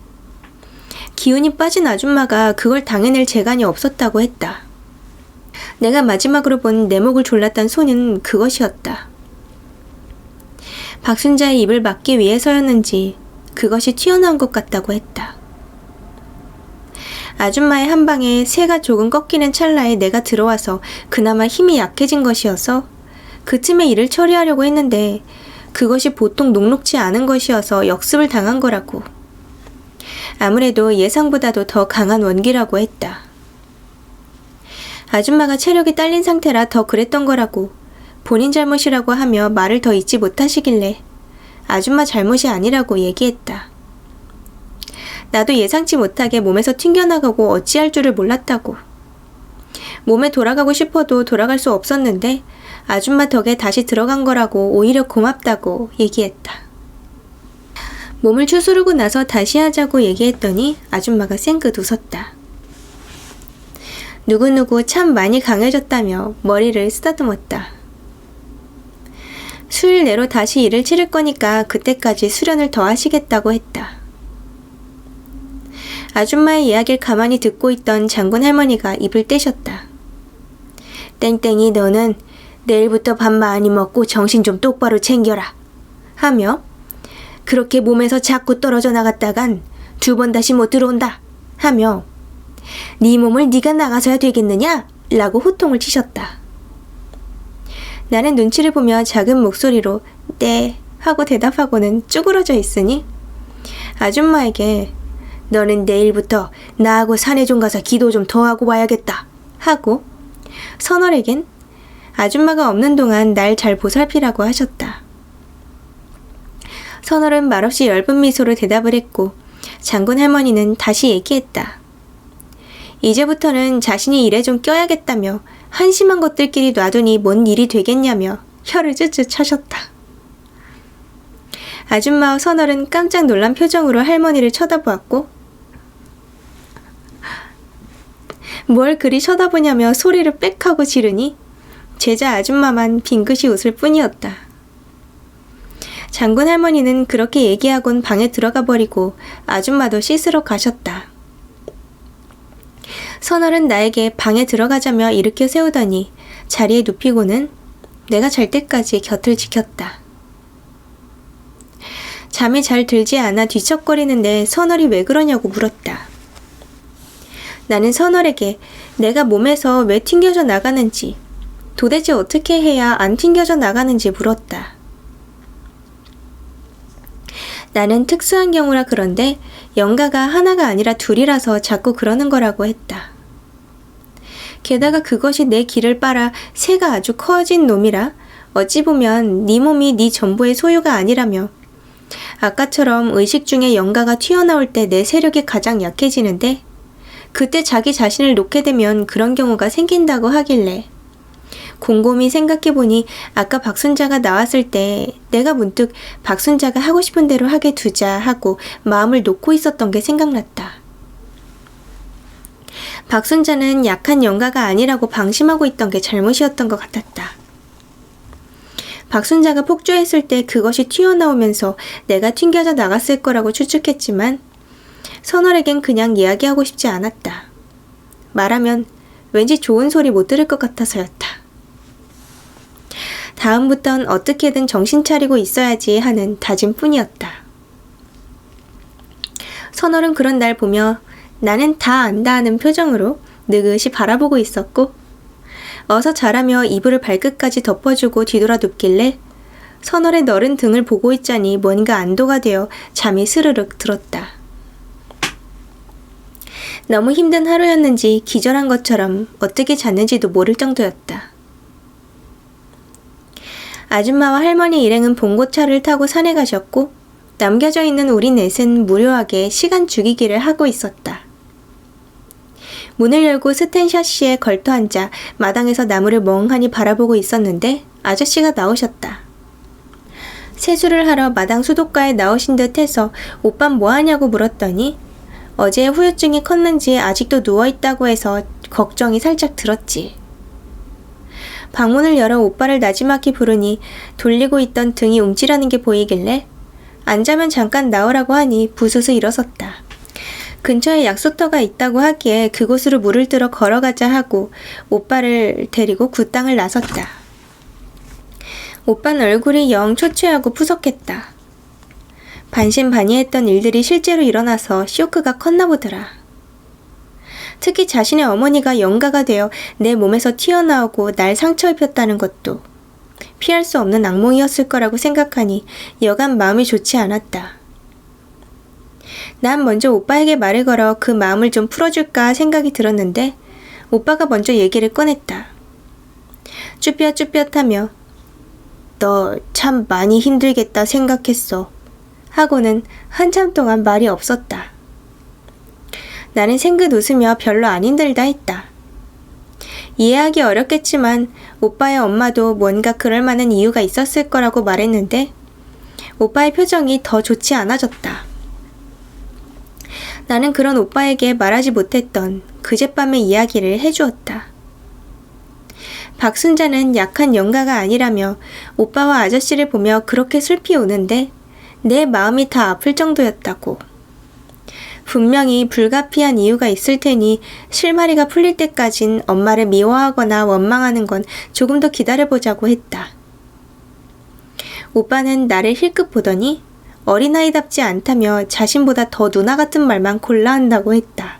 기운이 빠진 아줌마가 그걸 당해낼 재간이 없었다고 했다. 내가 마지막으로 본 내 목을 졸랐던 손은 그것이었다. 박순자의 입을 막기 위해서였는지 그것이 튀어나온 것 같다고 했다. 아줌마의 한 방에 새가 조금 꺾이는 찰나에 내가 들어와서 그나마 힘이 약해진 것이어서 그 틈에 일을 처리하려고 했는데 그것이 보통 녹록지 않은 것이어서 역습을 당한 거라고. 아무래도 예상보다도 더 강한 원기라고 했다. 아줌마가 체력이 딸린 상태라 더 그랬던 거라고 본인 잘못이라고 하며 말을 더 잊지 못하시길래 아줌마 잘못이 아니라고 얘기했다. 나도 예상치 못하게 몸에서 튕겨나가고 어찌할 줄을 몰랐다고. 몸에 돌아가고 싶어도 돌아갈 수 없었는데 아줌마 덕에 다시 들어간 거라고 오히려 고맙다고 얘기했다. 몸을 추스르고 나서 다시 하자고 얘기했더니 아줌마가 쌩긋 웃었다. 누구누구 참 많이 강해졌다며 머리를 쓰다듬었다. 수일 내로 다시 일을 치를 거니까 그때까지 수련을 더 하시겠다고 했다. 아줌마의 이야기를 가만히 듣고 있던 장군 할머니가 입을 떼셨다. 땡땡이 너는 내일부터 밥 많이 먹고 정신 좀 똑바로 챙겨라 하며 그렇게 몸에서 자꾸 떨어져 나갔다간 2번 다시 못 들어온다 하며 네 몸을 네가 나가서야 되겠느냐? 라고 호통을 치셨다. 나는 눈치를 보며 작은 목소리로 네 하고 대답하고는 쭈그러져 있으니 아줌마에게 너는 내일부터 나하고 산에 좀 가서 기도 좀 더 하고 와야겠다 하고 선월에겐 아줌마가 없는 동안 날 잘 보살피라고 하셨다. 선월은 말없이 엷은 미소로 대답을 했고 장군 할머니는 다시 얘기했다. 이제부터는 자신이 일에 좀 껴야겠다며 한심한 것들끼리 놔두니 뭔 일이 되겠냐며 혀를 쯧쯧 차셨다. 아줌마와 선월은 깜짝 놀란 표정으로 할머니를 쳐다보았고 뭘 그리 쳐다보냐며 소리를 빽 하고 지르니 제자 아줌마만 빙긋이 웃을 뿐이었다. 장군 할머니는 그렇게 얘기하곤 방에 들어가 버리고 아줌마도 씻으러 가셨다. 선월은 나에게 방에 들어가자며 일으켜 세우더니 자리에 눕히고는 내가 잘 때까지 곁을 지켰다. 잠이 잘 들지 않아 뒤척거리는데 선월이 왜 그러냐고 물었다. 나는 선월에게 내가 몸에서 왜 튕겨져 나가는지 도대체 어떻게 해야 안 튕겨져 나가는지 물었다. 나는 특수한 경우라 그런데 영가가 하나가 아니라 둘이라서 자꾸 그러는 거라고 했다. 게다가 그것이 내 기를 빨아 새가 아주 커진 놈이라 어찌 보면 네 몸이 네 전부의 소유가 아니라며 아까처럼 의식 중에 영가가 튀어나올 때 내 세력이 가장 약해지는데 그때 자기 자신을 놓게 되면 그런 경우가 생긴다고 하길래 곰곰이 생각해보니 아까 박순자가 나왔을 때 내가 문득 박순자가 하고 싶은 대로 하게 두자 하고 마음을 놓고 있었던 게 생각났다. 박순자는 약한 영가가 아니라고 방심하고 있던 게 잘못이었던 것 같았다. 박순자가 폭주했을 때 그것이 튀어나오면서 내가 튕겨져 나갔을 거라고 추측했지만 선월에겐 그냥 이야기하고 싶지 않았다. 말하면 왠지 좋은 소리 못 들을 것 같아서였다. 다음부턴 어떻게든 정신 차리고 있어야지 하는 다짐뿐이었다. 선월은 그런 날 보며 나는 다 안다 하는 표정으로 느긋이 바라보고 있었고 어서 자라며 이불을 발끝까지 덮어주고 뒤돌아 눕길래 선월의 너른 등을 보고 있자니 뭔가 안도가 되어 잠이 스르륵 들었다. 너무 힘든 하루였는지 기절한 것처럼 어떻게 잤는지도 모를 정도였다. 아줌마와 할머니 일행은 봉고차를 타고 산에 가셨고 남겨져 있는 우리 넷은 무료하게 시간 죽이기를 하고 있었다. 문을 열고 스탠샤시에 걸터앉아 마당에서 나무를 멍하니 바라보고 있었는데 아저씨가 나오셨다. 세수를 하러 마당 수도가에 나오신 듯 해서 오빠 뭐하냐고 물었더니 어제 후유증이 컸는지 아직도 누워있다고 해서 걱정이 살짝 들었지. 방문을 열어 오빠를 나지막히 부르니 돌리고 있던 등이 움찔하는 게 보이길래 앉자면 잠깐 나오라고 하니 부스스 일어섰다. 근처에 약수터가 있다고 하기에 그곳으로 물을 들어 걸어가자 하고 오빠를 데리고 굿땅을 나섰다. 오빠는 얼굴이 영 초췌하고 푸석했다. 반신반의했던 일들이 실제로 일어나서 쇼크가 컸나 보더라. 특히 자신의 어머니가 영가가 되어 내 몸에서 튀어나오고 날 상처 입혔다는 것도 피할 수 없는 악몽이었을 거라고 생각하니 여간 마음이 좋지 않았다. 난 먼저 오빠에게 말을 걸어 그 마음을 좀 풀어줄까 생각이 들었는데 오빠가 먼저 얘기를 꺼냈다. 쭈뼛쭈뼛하며 너 참 많이 힘들겠다 생각했어 하고는 한참 동안 말이 없었다. 나는 생긋 웃으며 별로 안 힘들다 했다. 이해하기 어렵겠지만 오빠의 엄마도 뭔가 그럴 만한 이유가 있었을 거라고 말했는데 오빠의 표정이 더 좋지 않아졌다. 나는 그런 오빠에게 말하지 못했던 그젯밤의 이야기를 해주었다. 박순자는 약한 영가가 아니라며 오빠와 아저씨를 보며 그렇게 슬피 우는데 내 마음이 다 아플 정도였다고. 분명히 불가피한 이유가 있을 테니 실마리가 풀릴 때까진 엄마를 미워하거나 원망하는 건 조금 더 기다려보자고 했다. 오빠는 나를 힐끗 보더니 어린아이답지 않다며 자신보다 더 누나 같은 말만 골라 한다고 했다.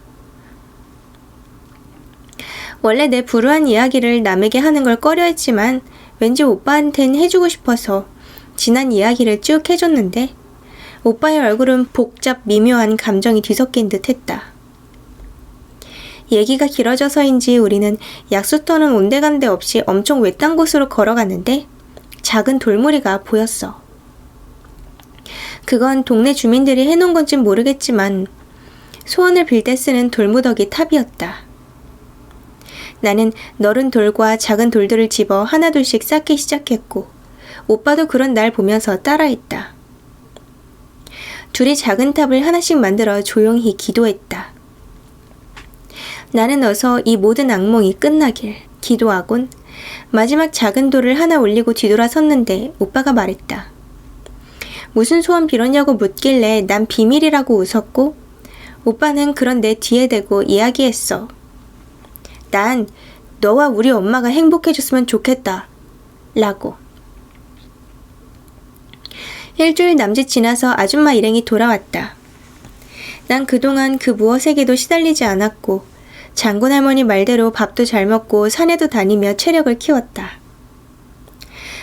원래 내 불우한 이야기를 남에게 하는 걸 꺼려했지만 왠지 오빠한텐 해주고 싶어서 지난 이야기를 쭉 해줬는데 오빠의 얼굴은 복잡 미묘한 감정이 뒤섞인 듯 했다. 얘기가 길어져서인지 우리는 약수터는 온데간데 없이 엄청 외딴 곳으로 걸어갔는데 작은 돌무리가 보였어. 그건 동네 주민들이 해놓은 건진 모르겠지만 소원을 빌 때 쓰는 돌무더기 탑이었다. 나는 너른 돌과 작은 돌들을 집어 하나둘씩 쌓기 시작했고 오빠도 그런 날 보면서 따라했다. 둘이 작은 탑을 하나씩 만들어 조용히 기도했다. 나는 어서 이 모든 악몽이 끝나길 기도하곤 마지막 작은 돌을 하나 올리고 뒤돌아섰는데 오빠가 말했다. 무슨 소원 빌었냐고 묻길래 난 비밀이라고 웃었고 오빠는 그런 내 뒤에 대고 이야기했어. 난 너와 우리 엄마가 행복해졌으면 좋겠다. 라고. 일주일 남짓 지나서 아줌마 일행이 돌아왔다. 난 그동안 그 무엇에게도 시달리지 않았고 장군 할머니 말대로 밥도 잘 먹고 산에도 다니며 체력을 키웠다.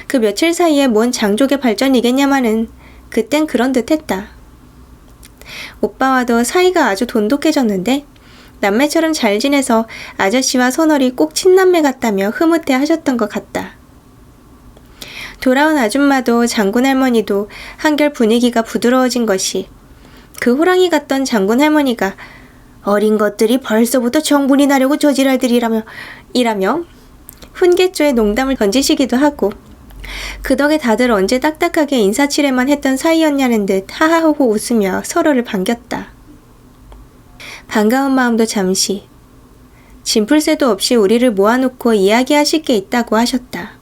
그 며칠 사이에 뭔 장족의 발전이겠냐마는 그땐 그런 듯 했다. 오빠와도 사이가 아주 돈독해졌는데 남매처럼 잘 지내서 아저씨와 선월이 꼭 친남매 같다며 흐뭇해 하셨던 것 같다. 돌아온 아줌마도 장군 할머니도 한결 분위기가 부드러워진 것이 그 호랑이 같던 장군 할머니가 어린 것들이 벌써부터 정분이 나려고 저지랄들이라며 훈계조에 농담을 던지시기도 하고 그 덕에 다들 언제 딱딱하게 인사치레만 했던 사이였냐는 듯 하하호호 웃으며 서로를 반겼다. 반가운 마음도 잠시 짐풀새도 없이 우리를 모아놓고 이야기하실 게 있다고 하셨다.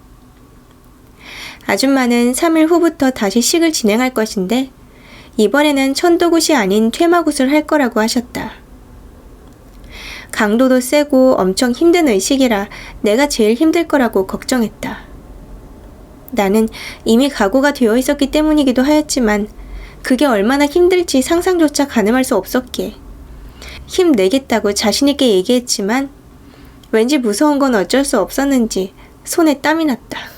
아줌마는 3일 후부터 다시 식을 진행할 것인데 이번에는 천도굿이 아닌 퇴마굿을 할 거라고 하셨다. 강도도 세고 엄청 힘든 의식이라 내가 제일 힘들 거라고 걱정했다. 나는 이미 각오가 되어 있었기 때문이기도 하였지만 그게 얼마나 힘들지 상상조차 가늠할 수 없었기에 힘내겠다고 자신있게 얘기했지만 왠지 무서운 건 어쩔 수 없었는지 손에 땀이 났다.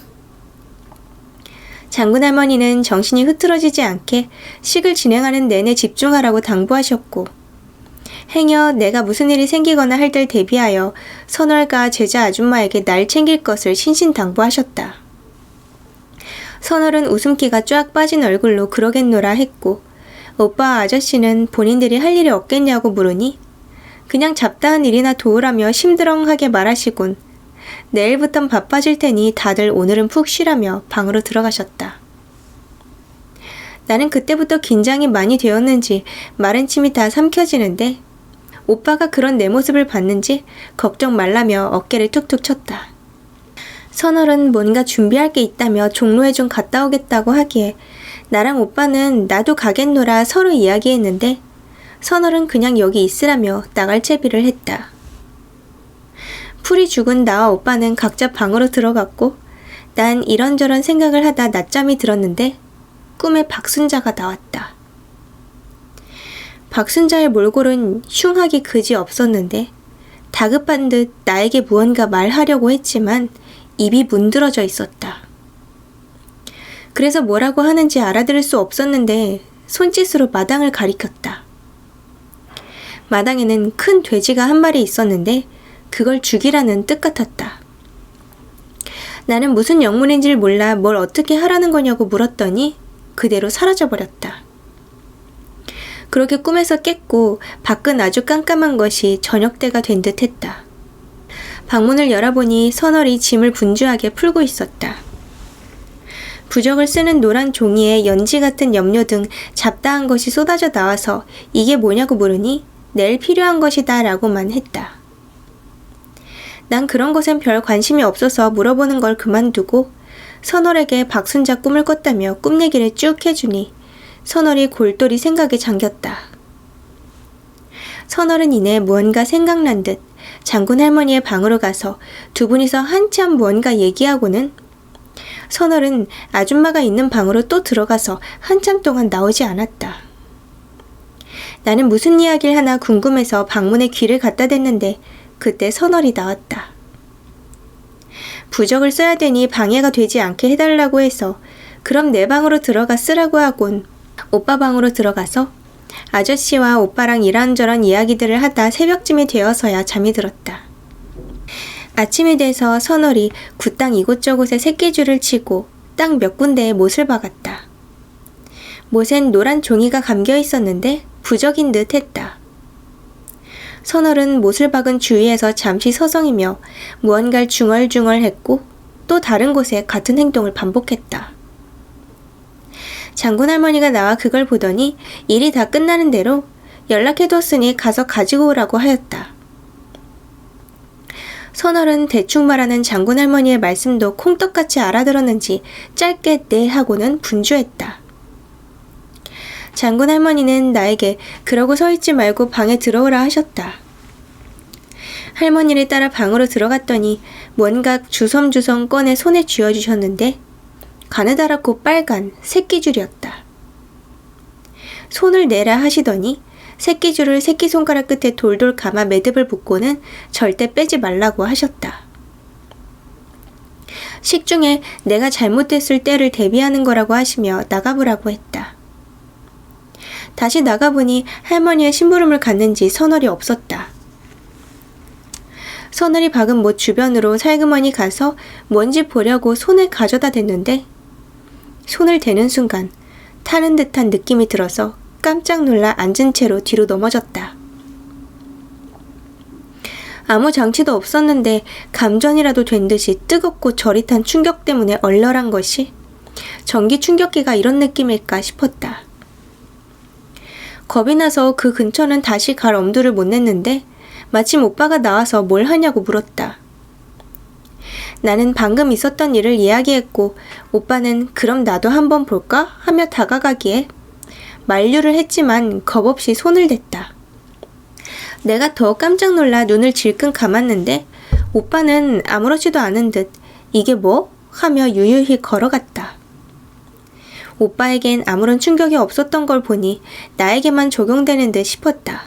장군 할머니는 정신이 흐트러지지 않게 식을 진행하는 내내 집중하라고 당부하셨고 행여 내가 무슨 일이 생기거나 할 때 대비하여 선월과 제자 아줌마에게 날 챙길 것을 신신당부하셨다. 선월은 웃음기가 쫙 빠진 얼굴로 그러겠노라 했고 오빠와 아저씨는 본인들이 할 일이 없겠냐고 물으니 그냥 잡다한 일이나 도우라며 심드렁하게 말하시곤 내일부턴 바빠질 테니 다들 오늘은 푹 쉬라며 방으로 들어가셨다. 나는 그때부터 긴장이 많이 되었는지 마른 침이 다 삼켜지는데 오빠가 그런 내 모습을 봤는지 걱정 말라며 어깨를 툭툭 쳤다. 선월은 뭔가 준비할 게 있다며 종로에 좀 갔다 오겠다고 하기에 나랑 오빠는 나도 가겠노라 서로 이야기했는데 선월은 그냥 여기 있으라며 나갈 채비를 했다. 풀이 죽은 나와 오빠는 각자 방으로 들어갔고 난 이런저런 생각을 하다 낮잠이 들었는데 꿈에 박순자가 나왔다. 박순자의 몰골은 흉하기 그지 없었는데 다급한 듯 나에게 무언가 말하려고 했지만 입이 문드러져 있었다. 그래서 뭐라고 하는지 알아들을 수 없었는데 손짓으로 마당을 가리켰다. 마당에는 큰 돼지가 한 마리 있었는데 그걸 죽이라는 뜻 같았다. 나는 무슨 영문인지를 몰라 뭘 어떻게 하라는 거냐고 물었더니 그대로 사라져버렸다. 그렇게 꿈에서 깼고 밖은 아주 깜깜한 것이 저녁때가 된 듯 했다. 방문을 열어보니 선월이 짐을 분주하게 풀고 있었다. 부적을 쓰는 노란 종이에 연지 같은 염료 등 잡다한 것이 쏟아져 나와서 이게 뭐냐고 물으니 내일 필요한 것이다 라고만 했다. 난 그런 것엔 별 관심이 없어서 물어보는 걸 그만두고 선월에게 박순자 꿈을 꿨다며 꿈 얘기를 쭉 해주니 선월이 골똘히 생각에 잠겼다. 선월은 이내 무언가 생각난 듯 장군 할머니의 방으로 가서 두 분이서 한참 무언가 얘기하고는 선월은 아줌마가 있는 방으로 또 들어가서 한참 동안 나오지 않았다. 나는 무슨 이야기를 하나 궁금해서 방문에 귀를 갖다 댔는데 그때 선월이 나왔다. 부적을 써야 되니 방해가 되지 않게 해달라고 해서 그럼 내 방으로 들어가 쓰라고 하곤 오빠 방으로 들어가서 아저씨와 오빠랑 이런저런 이야기들을 하다 새벽쯤이 되어서야 잠이 들었다. 아침이 돼서 선월이 굿땅 이곳저곳에 새끼줄을 치고 땅 몇 군데에 못을 박았다. 못엔 노란 종이가 감겨 있었는데 부적인 듯 했다. 선월은 못을 박은 주위에서 잠시 서성이며 무언가를 중얼중얼 했고 또 다른 곳에 같은 행동을 반복했다. 장군 할머니가 나와 그걸 보더니 일이 다 끝나는 대로 연락해뒀으니 가서 가지고 오라고 하였다. 선월은 대충 말하는 장군 할머니의 말씀도 콩떡같이 알아들었는지 짧게 네 하고는 분주했다. 장군 할머니는 나에게 그러고 서 있지 말고 방에 들어오라 하셨다. 할머니를 따라 방으로 들어갔더니 뭔가 주섬주섬 꺼내 손에 쥐어주셨는데 가느다랗고 빨간 새끼줄이었다. 손을 내라 하시더니 새끼줄을 새끼손가락 끝에 돌돌 감아 매듭을 붙고는 절대 빼지 말라고 하셨다. 식중에 내가 잘못됐을 때를 대비하는 거라고 하시며 나가보라고 했다. 다시 나가보니 할머니의 심부름을 갔는지 선월이 없었다. 선월이 박은 못 주변으로 살그머니 가서 뭔지 보려고 손을 가져다 댔는데 손을 대는 순간 타는 듯한 느낌이 들어서 깜짝 놀라 앉은 채로 뒤로 넘어졌다. 아무 장치도 없었는데 감전이라도 된 듯이 뜨겁고 저릿한 충격 때문에 얼얼한 것이 전기 충격기가 이런 느낌일까 싶었다. 겁이 나서 그 근처는 다시 갈 엄두를 못 냈는데 마침 오빠가 나와서 뭘 하냐고 물었다. 나는 방금 있었던 일을 이야기했고 오빠는 그럼 나도 한번 볼까? 하며 다가가기에 만류를 했지만 겁없이 손을 댔다. 내가 더 깜짝 놀라 눈을 질끈 감았는데 오빠는 아무렇지도 않은 듯 이게 뭐? 하며 유유히 걸어갔다. 오빠에겐 아무런 충격이 없었던 걸 보니 나에게만 적용되는 듯 싶었다.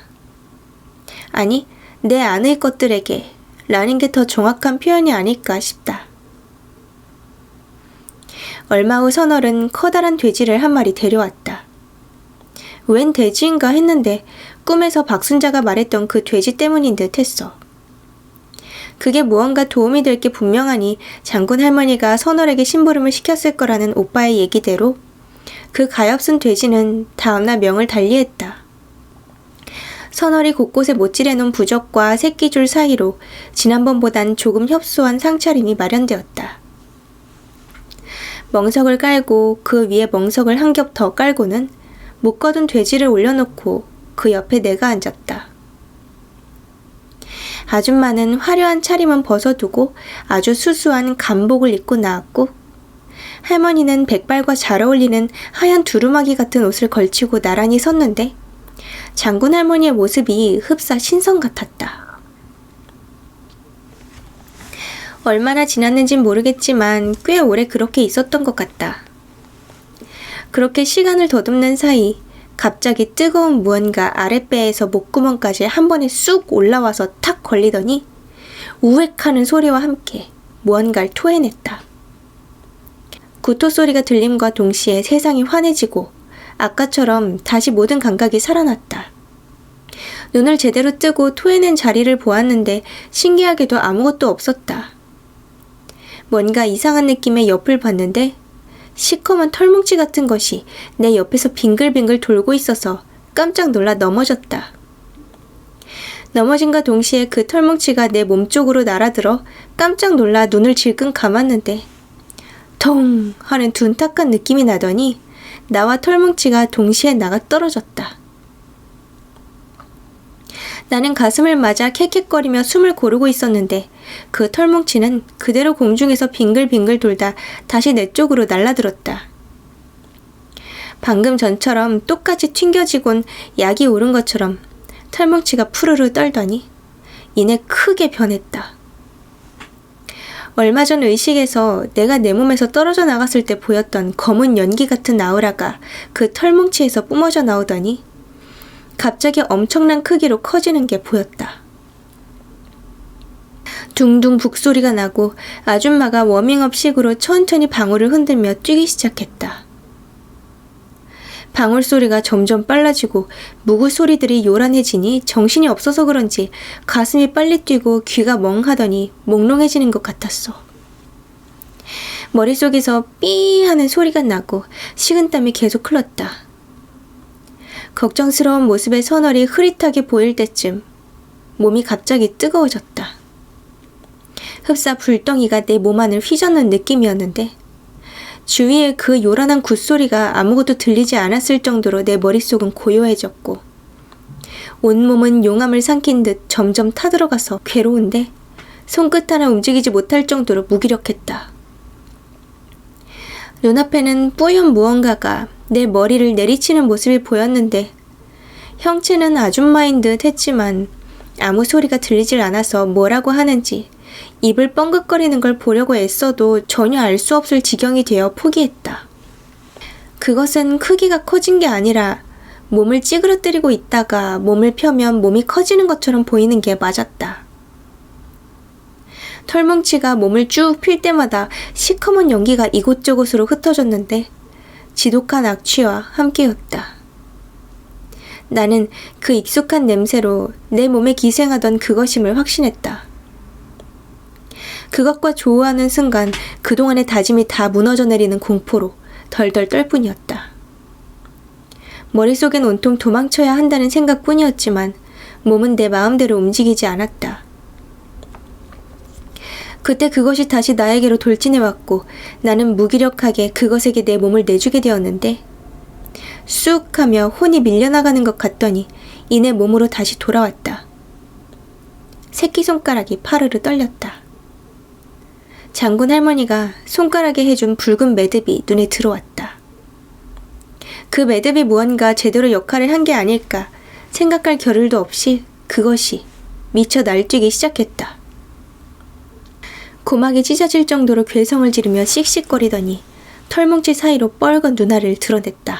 아니, 내 안의 것들에게 라는 게 더 정확한 표현이 아닐까 싶다. 얼마 후 선월은 커다란 돼지를 한 마리 데려왔다. 웬 돼지인가 했는데 꿈에서 박순자가 말했던 그 돼지 때문인 듯 했어. 그게 무언가 도움이 될 게 분명하니 장군 할머니가 선월에게 심부름을 시켰을 거라는 오빠의 얘기대로 그 가엾은 돼지는 다음날 명을 달리했다. 선월이 곳곳에 못질해놓은 부적과 새끼줄 사이로 지난번보단 조금 협소한 상차림이 마련되었다. 멍석을 깔고 그 위에 멍석을 한 겹 더 깔고는 묶어둔 돼지를 올려놓고 그 옆에 내가 앉았다. 아줌마는 화려한 차림은 벗어두고 아주 수수한 간복을 입고 나왔고 할머니는 백발과 잘 어울리는 하얀 두루마기 같은 옷을 걸치고 나란히 섰는데 장군 할머니의 모습이 흡사 신성 같았다. 얼마나 지났는진 모르겠지만 꽤 오래 그렇게 있었던 것 같다. 그렇게 시간을 더듬는 사이 갑자기 뜨거운 무언가 아랫배에서 목구멍까지 한 번에 쑥 올라와서 탁 걸리더니 우웩하는 소리와 함께 무언가를 토해냈다. 구토 소리가 들림과 동시에 세상이 환해지고 아까처럼 다시 모든 감각이 살아났다. 눈을 제대로 뜨고 토해낸 자리를 보았는데 신기하게도 아무것도 없었다. 뭔가 이상한 느낌의 옆을 봤는데 시커먼 털뭉치 같은 것이 내 옆에서 빙글빙글 돌고 있어서 깜짝 놀라 넘어졌다. 넘어짐과 동시에 그 털뭉치가 내 몸쪽으로 날아들어 깜짝 놀라 눈을 질끈 감았는데 통 하는 둔탁한 느낌이 나더니 나와 털뭉치가 동시에 나가 떨어졌다. 나는 가슴을 맞아 캑캑거리며 숨을 고르고 있었는데 그 털뭉치는 그대로 공중에서 빙글빙글 돌다 다시 내 쪽으로 날아들었다. 방금 전처럼 똑같이 튕겨지곤 약이 오른 것처럼 털뭉치가 푸르르 떨더니 이내 크게 변했다. 얼마 전 의식에서 내가 내 몸에서 떨어져 나갔을 때 보였던 검은 연기 같은 아우라가 그 털뭉치에서 뿜어져 나오더니 갑자기 엄청난 크기로 커지는 게 보였다. 둥둥 북소리가 나고 아줌마가 워밍업식으로 천천히 방울을 흔들며 뛰기 시작했다. 방울 소리가 점점 빨라지고 무구 소리들이 요란해지니 정신이 없어서 그런지 가슴이 빨리 뛰고 귀가 멍하더니 몽롱해지는 것 같았어. 머릿속에서 삐 하는 소리가 나고 식은땀이 계속 흘렀다. 걱정스러운 모습의 서널이 흐릿하게 보일 때쯤 몸이 갑자기 뜨거워졌다. 흡사 불덩이가 내 몸 안을 휘젓는 느낌이었는데 주위에 그 요란한 굿소리가 아무것도 들리지 않았을 정도로 내 머릿속은 고요해졌고 온몸은 용암을 삼킨 듯 점점 타들어가서 괴로운데 손끝 하나 움직이지 못할 정도로 무기력했다. 눈앞에는 뿌연 무언가가 내 머리를 내리치는 모습이 보였는데 형체는 아줌마인 듯 했지만 아무 소리가 들리질 않아서 뭐라고 하는지 입을 뻥긋거리는 걸 보려고 애써도 전혀 알 수 없을 지경이 되어 포기했다. 그것은 크기가 커진 게 아니라 몸을 찌그러뜨리고 있다가 몸을 펴면 몸이 커지는 것처럼 보이는 게 맞았다. 털뭉치가 몸을 쭉 필 때마다 시커먼 연기가 이곳저곳으로 흩어졌는데 지독한 악취와 함께였다. 나는 그 익숙한 냄새로 내 몸에 기생하던 그것임을 확신했다. 그것과 조우하는 순간 그동안의 다짐이 다 무너져 내리는 공포로 덜덜 떨 뿐이었다. 머릿속엔 온통 도망쳐야 한다는 생각뿐이었지만 몸은 내 마음대로 움직이지 않았다. 그때 그것이 다시 나에게로 돌진해왔고 나는 무기력하게 그것에게 내 몸을 내주게 되었는데 쑥 하며 혼이 밀려나가는 것 같더니 이내 몸으로 다시 돌아왔다. 새끼손가락이 파르르 떨렸다. 장군 할머니가 손가락에 해준 붉은 매듭이 눈에 들어왔다. 그 매듭이 무언가 제대로 역할을 한 게 아닐까 생각할 겨를도 없이 그것이 미쳐 날뛰기 시작했다. 고막이 찢어질 정도로 괴성을 지르며 씩씩거리더니 털뭉치 사이로 뻘건 눈알을 드러냈다.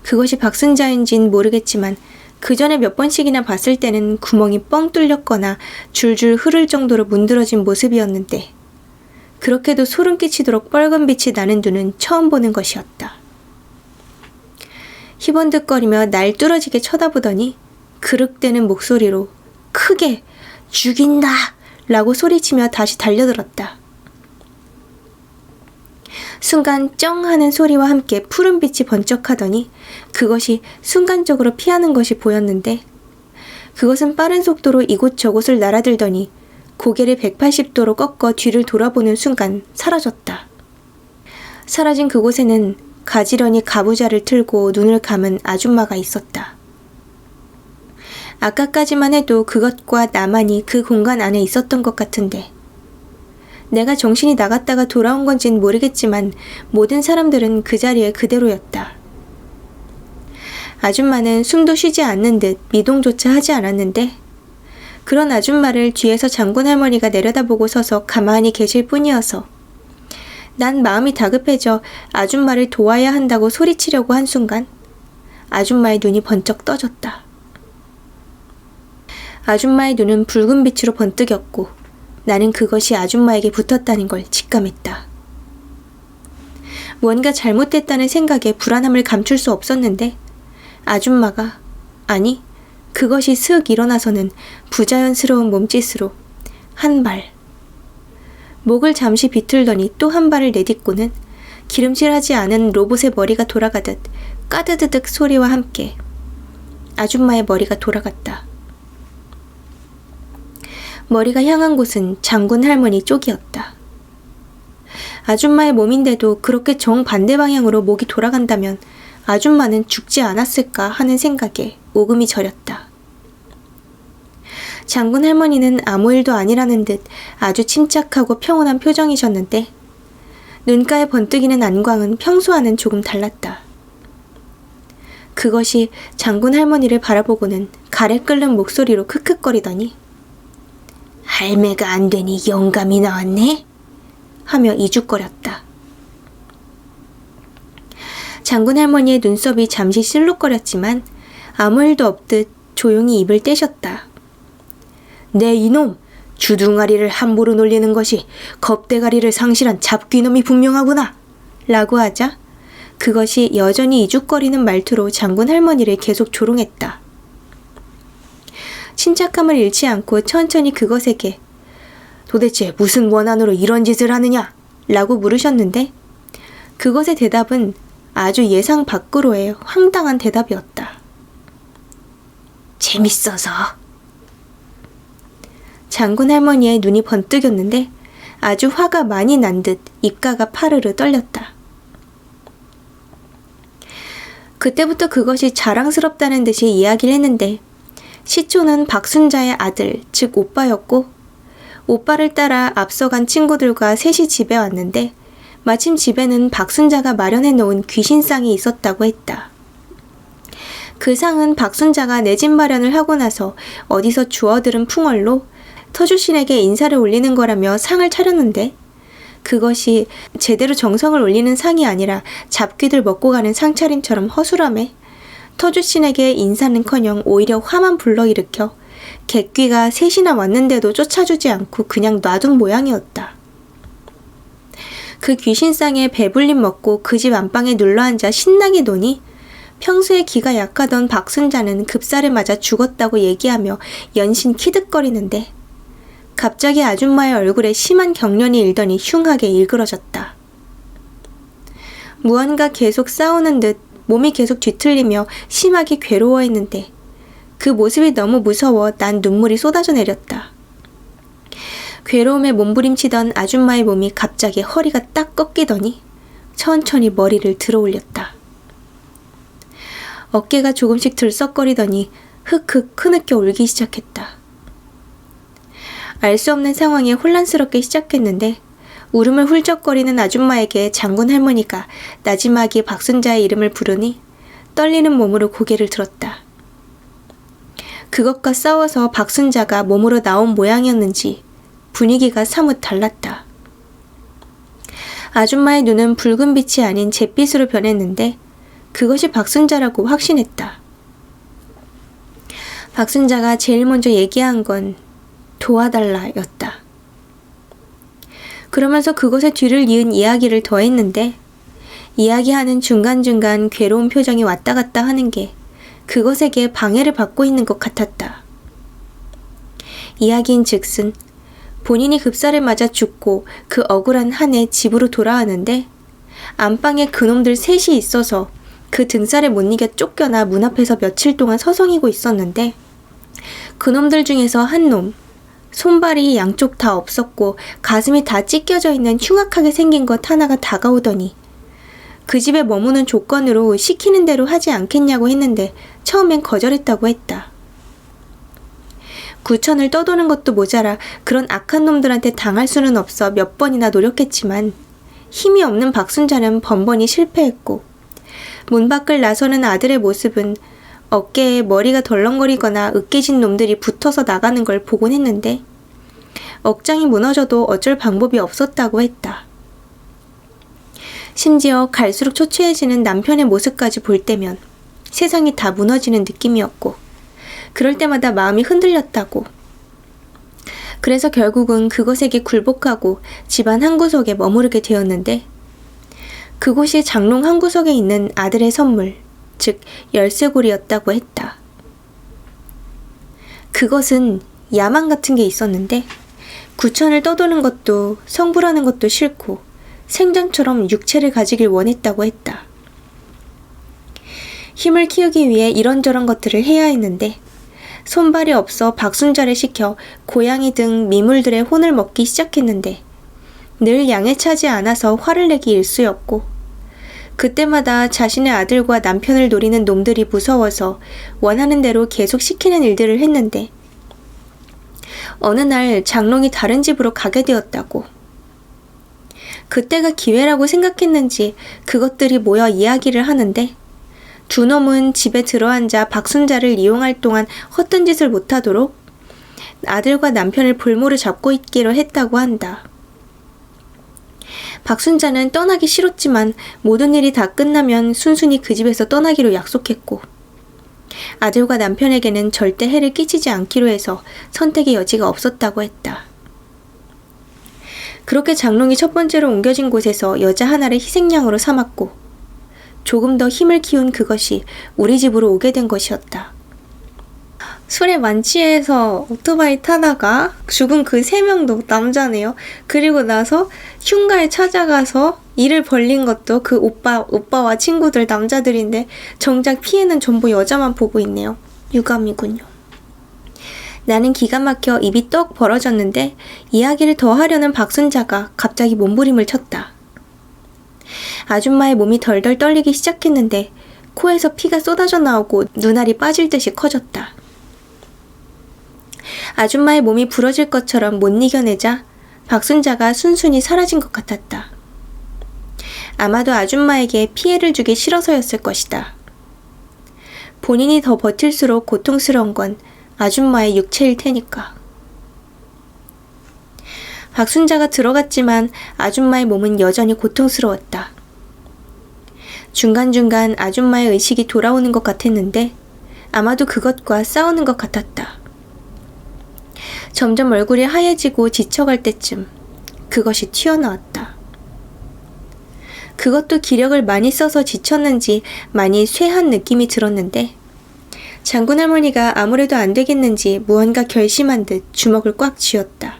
그것이 박순자인진 모르겠지만 그 전에 몇 번씩이나 봤을 때는 구멍이 뻥 뚫렸거나 줄줄 흐를 정도로 문드러진 모습이었는데 그렇게도 소름 끼치도록 빨간 빛이 나는 눈은 처음 보는 것이었다. 희번득거리며 날 뚫어지게 쳐다보더니 그륵대는 목소리로 크게 죽인다! 라고 소리치며 다시 달려들었다. 순간 쩡 하는 소리와 함께 푸른 빛이 번쩍하더니 그것이 순간적으로 피하는 것이 보였는데 그것은 빠른 속도로 이곳저곳을 날아들더니 고개를 180도로 꺾어 뒤를 돌아보는 순간 사라졌다. 사라진 그곳에는 가지런히 가부좌를 틀고 눈을 감은 아줌마가 있었다. 아까까지만 해도 그것과 나만이 그 공간 안에 있었던 것 같은데 내가 정신이 나갔다가 돌아온 건진 모르겠지만 모든 사람들은 그 자리에 그대로였다. 아줌마는 숨도 쉬지 않는 듯 미동조차 하지 않았는데 그런 아줌마를 뒤에서 장군 할머니가 내려다보고 서서 가만히 계실 뿐이어서 난 마음이 다급해져 아줌마를 도와야 한다고 소리치려고 한 순간 아줌마의 눈이 번쩍 떠졌다. 아줌마의 눈은 붉은 빛으로 번뜩였고 나는 그것이 아줌마에게 붙었다는 걸 직감했다. 뭔가 잘못됐다는 생각에 불안함을 감출 수 없었는데 아줌마가, 아니 그것이 슥 일어나서는 부자연스러운 몸짓으로 한 발, 목을 잠시 비틀더니 또 한 발을 내딛고는 기름칠하지 않은 로봇의 머리가 돌아가듯 까드드득 소리와 함께 아줌마의 머리가 돌아갔다. 머리가 향한 곳은 장군 할머니 쪽이었다. 아줌마의 몸인데도 그렇게 정반대 방향으로 목이 돌아간다면 아줌마는 죽지 않았을까 하는 생각에 오금이 저렸다. 장군 할머니는 아무 일도 아니라는 듯 아주 침착하고 평온한 표정이셨는데 눈가에 번뜩이는 안광은 평소와는 조금 달랐다. 그것이 장군 할머니를 바라보고는 가래 끓는 목소리로 크크거리더니 할매가 안 되니 영감이 나왔네? 하며 이죽거렸다. 장군 할머니의 눈썹이 잠시 실룩거렸지만 아무 일도 없듯 조용히 입을 떼셨다. 네 이놈! 주둥아리를 함부로 놀리는 것이 겁대가리를 상실한 잡귀놈이 분명하구나! 라고 하자 그것이 여전히 이죽거리는 말투로 장군 할머니를 계속 조롱했다. 침착함을 잃지 않고 천천히 그것에게 도대체 무슨 원한으로 이런 짓을 하느냐? 라고 물으셨는데 그것의 대답은 아주 예상 밖으로의 황당한 대답이었다. 재밌어서. 장군 할머니의 눈이 번뜩였는데 아주 화가 많이 난 듯 입가가 파르르 떨렸다. 그때부터 그것이 자랑스럽다는 듯이 이야기를 했는데 시초는 박순자의 아들, 즉 오빠였고 오빠를 따라 앞서간 친구들과 셋이 집에 왔는데 마침 집에는 박순자가 마련해 놓은 귀신상이 있었다고 했다. 그 상은 박순자가 내 집 마련을 하고 나서 어디서 주워들은 풍월로 터주신에게 인사를 올리는 거라며 상을 차렸는데 그것이 제대로 정성을 올리는 상이 아니라 잡귀들 먹고 가는 상차림처럼 허술함에 터주신에게 인사는커녕 오히려 화만 불러일으켜 객귀가 셋이나 왔는데도 쫓아주지 않고 그냥 놔둔 모양이었다. 그 귀신상에 배불림 먹고 그 집 안방에 눌러앉아 신나게 노니 평소에 기가 약하던 박순자는 급살을 맞아 죽었다고 얘기하며 연신 키득거리는데 갑자기 아줌마의 얼굴에 심한 경련이 일더니 흉하게 일그러졌다. 무언가 계속 싸우는 듯 몸이 계속 뒤틀리며 심하게 괴로워했는데 그 모습이 너무 무서워 난 눈물이 쏟아져 내렸다. 괴로움에 몸부림치던 아줌마의 몸이 갑자기 허리가 딱 꺾이더니 천천히 머리를 들어 올렸다. 어깨가 조금씩 들썩거리더니 흑흑 흐느껴 울기 시작했다. 알 수 없는 상황에 혼란스럽게 시작했는데 울음을 훌쩍거리는 아줌마에게 장군 할머니가 나지막이 박순자의 이름을 부르니 떨리는 몸으로 고개를 들었다. 그것과 싸워서 박순자가 몸으로 나온 모양이었는지 분위기가 사뭇 달랐다. 아줌마의 눈은 붉은 빛이 아닌 잿빛으로 변했는데 그것이 박순자라고 확신했다. 박순자가 제일 먼저 얘기한 건 도와달라였다. 그러면서 그것의 뒤를 이은 이야기를 더했는데 이야기하는 중간중간 괴로운 표정이 왔다 갔다 하는 게 그것에게 방해를 받고 있는 것 같았다. 이야기인 즉슨 본인이 급살을 맞아 죽고 그 억울한 한 해 집으로 돌아왔는데 안방에 그놈들 셋이 있어서 그 등살에 못 이겨 쫓겨나 문 앞에서 며칠 동안 서성이고 있었는데 그놈들 중에서 한 놈, 손발이 양쪽 다 없었고 가슴이 다 찢겨져 있는 흉악하게 생긴 것 하나가 다가오더니 그 집에 머무는 조건으로 시키는 대로 하지 않겠냐고 했는데 처음엔 거절했다고 했다. 구천을 떠도는 것도 모자라 그런 악한 놈들한테 당할 수는 없어 몇 번이나 노력했지만 힘이 없는 박순자는 번번이 실패했고 문 밖을 나서는 아들의 모습은 어깨에 머리가 덜렁거리거나 으깨진 놈들이 붙어서 나가는 걸 보곤 했는데 억장이 무너져도 어쩔 방법이 없었다고 했다. 심지어 갈수록 초췌해지는 남편의 모습까지 볼 때면 세상이 다 무너지는 느낌이었고 그럴 때마다 마음이 흔들렸다고. 그래서 결국은 그것에게 굴복하고 집안 한구석에 머무르게 되었는데 그곳이 장롱 한구석에 있는 아들의 선물, 즉 열쇠고리였다고 했다. 그것은 야망 같은 게 있었는데 구천을 떠도는 것도 성불하는 것도 싫고 생전처럼 육체를 가지길 원했다고 했다. 힘을 키우기 위해 이런저런 것들을 해야 했는데 손발이 없어 박순자를 시켜 고양이 등 미물들의 혼을 먹기 시작했는데 늘 양에 차지 않아서 화를 내기 일쑤였고 그때마다 자신의 아들과 남편을 노리는 놈들이 무서워서 원하는 대로 계속 시키는 일들을 했는데 어느 날 장롱이 다른 집으로 가게 되었다고. 그때가 기회라고 생각했는지 그것들이 모여 이야기를 하는데 두 놈은 집에 들어앉아 박순자를 이용할 동안 헛된 짓을 못하도록 아들과 남편을 볼모로 잡고 있기로 했다고 한다. 박순자는 떠나기 싫었지만 모든 일이 다 끝나면 순순히 그 집에서 떠나기로 약속했고 아들과 남편에게는 절대 해를 끼치지 않기로 해서 선택의 여지가 없었다고 했다. 그렇게 장롱이 첫 번째로 옮겨진 곳에서 여자 하나를 희생양으로 삼았고 조금 더 힘을 키운 그것이 우리 집으로 오게 된 것이었다. 술에 만취해서 오토바이 타다가 죽은 그 3명도 남자네요. 그리고 나서 흉가에 찾아가서 일을 벌린 것도 그 오빠와 친구들 남자들인데 정작 피해는 전부 여자만 보고 있네요. 유감이군요. 나는 기가 막혀 입이 떡 벌어졌는데 이야기를 더 하려는 박순자가 갑자기 몸부림을 쳤다. 아줌마의 몸이 덜덜 떨리기 시작했는데 코에서 피가 쏟아져 나오고 눈알이 빠질 듯이 커졌다. 아줌마의 몸이 부러질 것처럼 못 이겨내자 박순자가 순순히 사라진 것 같았다. 아마도 아줌마에게 피해를 주기 싫어서였을 것이다. 본인이 더 버틸수록 고통스러운 건 아줌마의 육체일 테니까. 박순자가 들어갔지만 아줌마의 몸은 여전히 고통스러웠다. 중간중간 아줌마의 의식이 돌아오는 것 같았는데 아마도 그것과 싸우는 것 같았다. 점점 얼굴이 하얘지고 지쳐갈 때쯤 그것이 튀어나왔다. 그것도 기력을 많이 써서 지쳤는지 많이 쇠한 느낌이 들었는데 장군 할머니가 아무래도 안 되겠는지 무언가 결심한 듯 주먹을 꽉 쥐었다.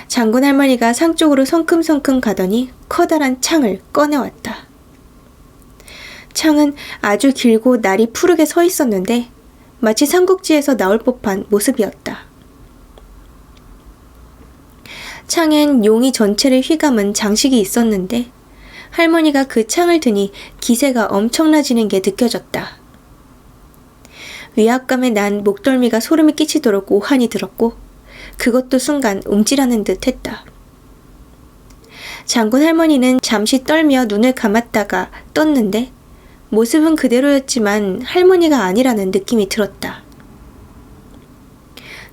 장군 할머니가 상 쪽으로 성큼성큼 가더니 커다란 창을 꺼내왔다. 창은 아주 길고 날이 푸르게 서 있었는데 마치 삼국지에서 나올 법한 모습이었다. 창엔 용이 전체를 휘감은 장식이 있었는데 할머니가 그 창을 드니 기세가 엄청나지는 게 느껴졌다. 위압감에 난 목덜미가 소름이 끼치도록 오한이 들었고 그것도 순간 움찔하는 듯 했다. 장군 할머니는 잠시 떨며 눈을 감았다가 떴는데 모습은 그대로였지만 할머니가 아니라는 느낌이 들었다.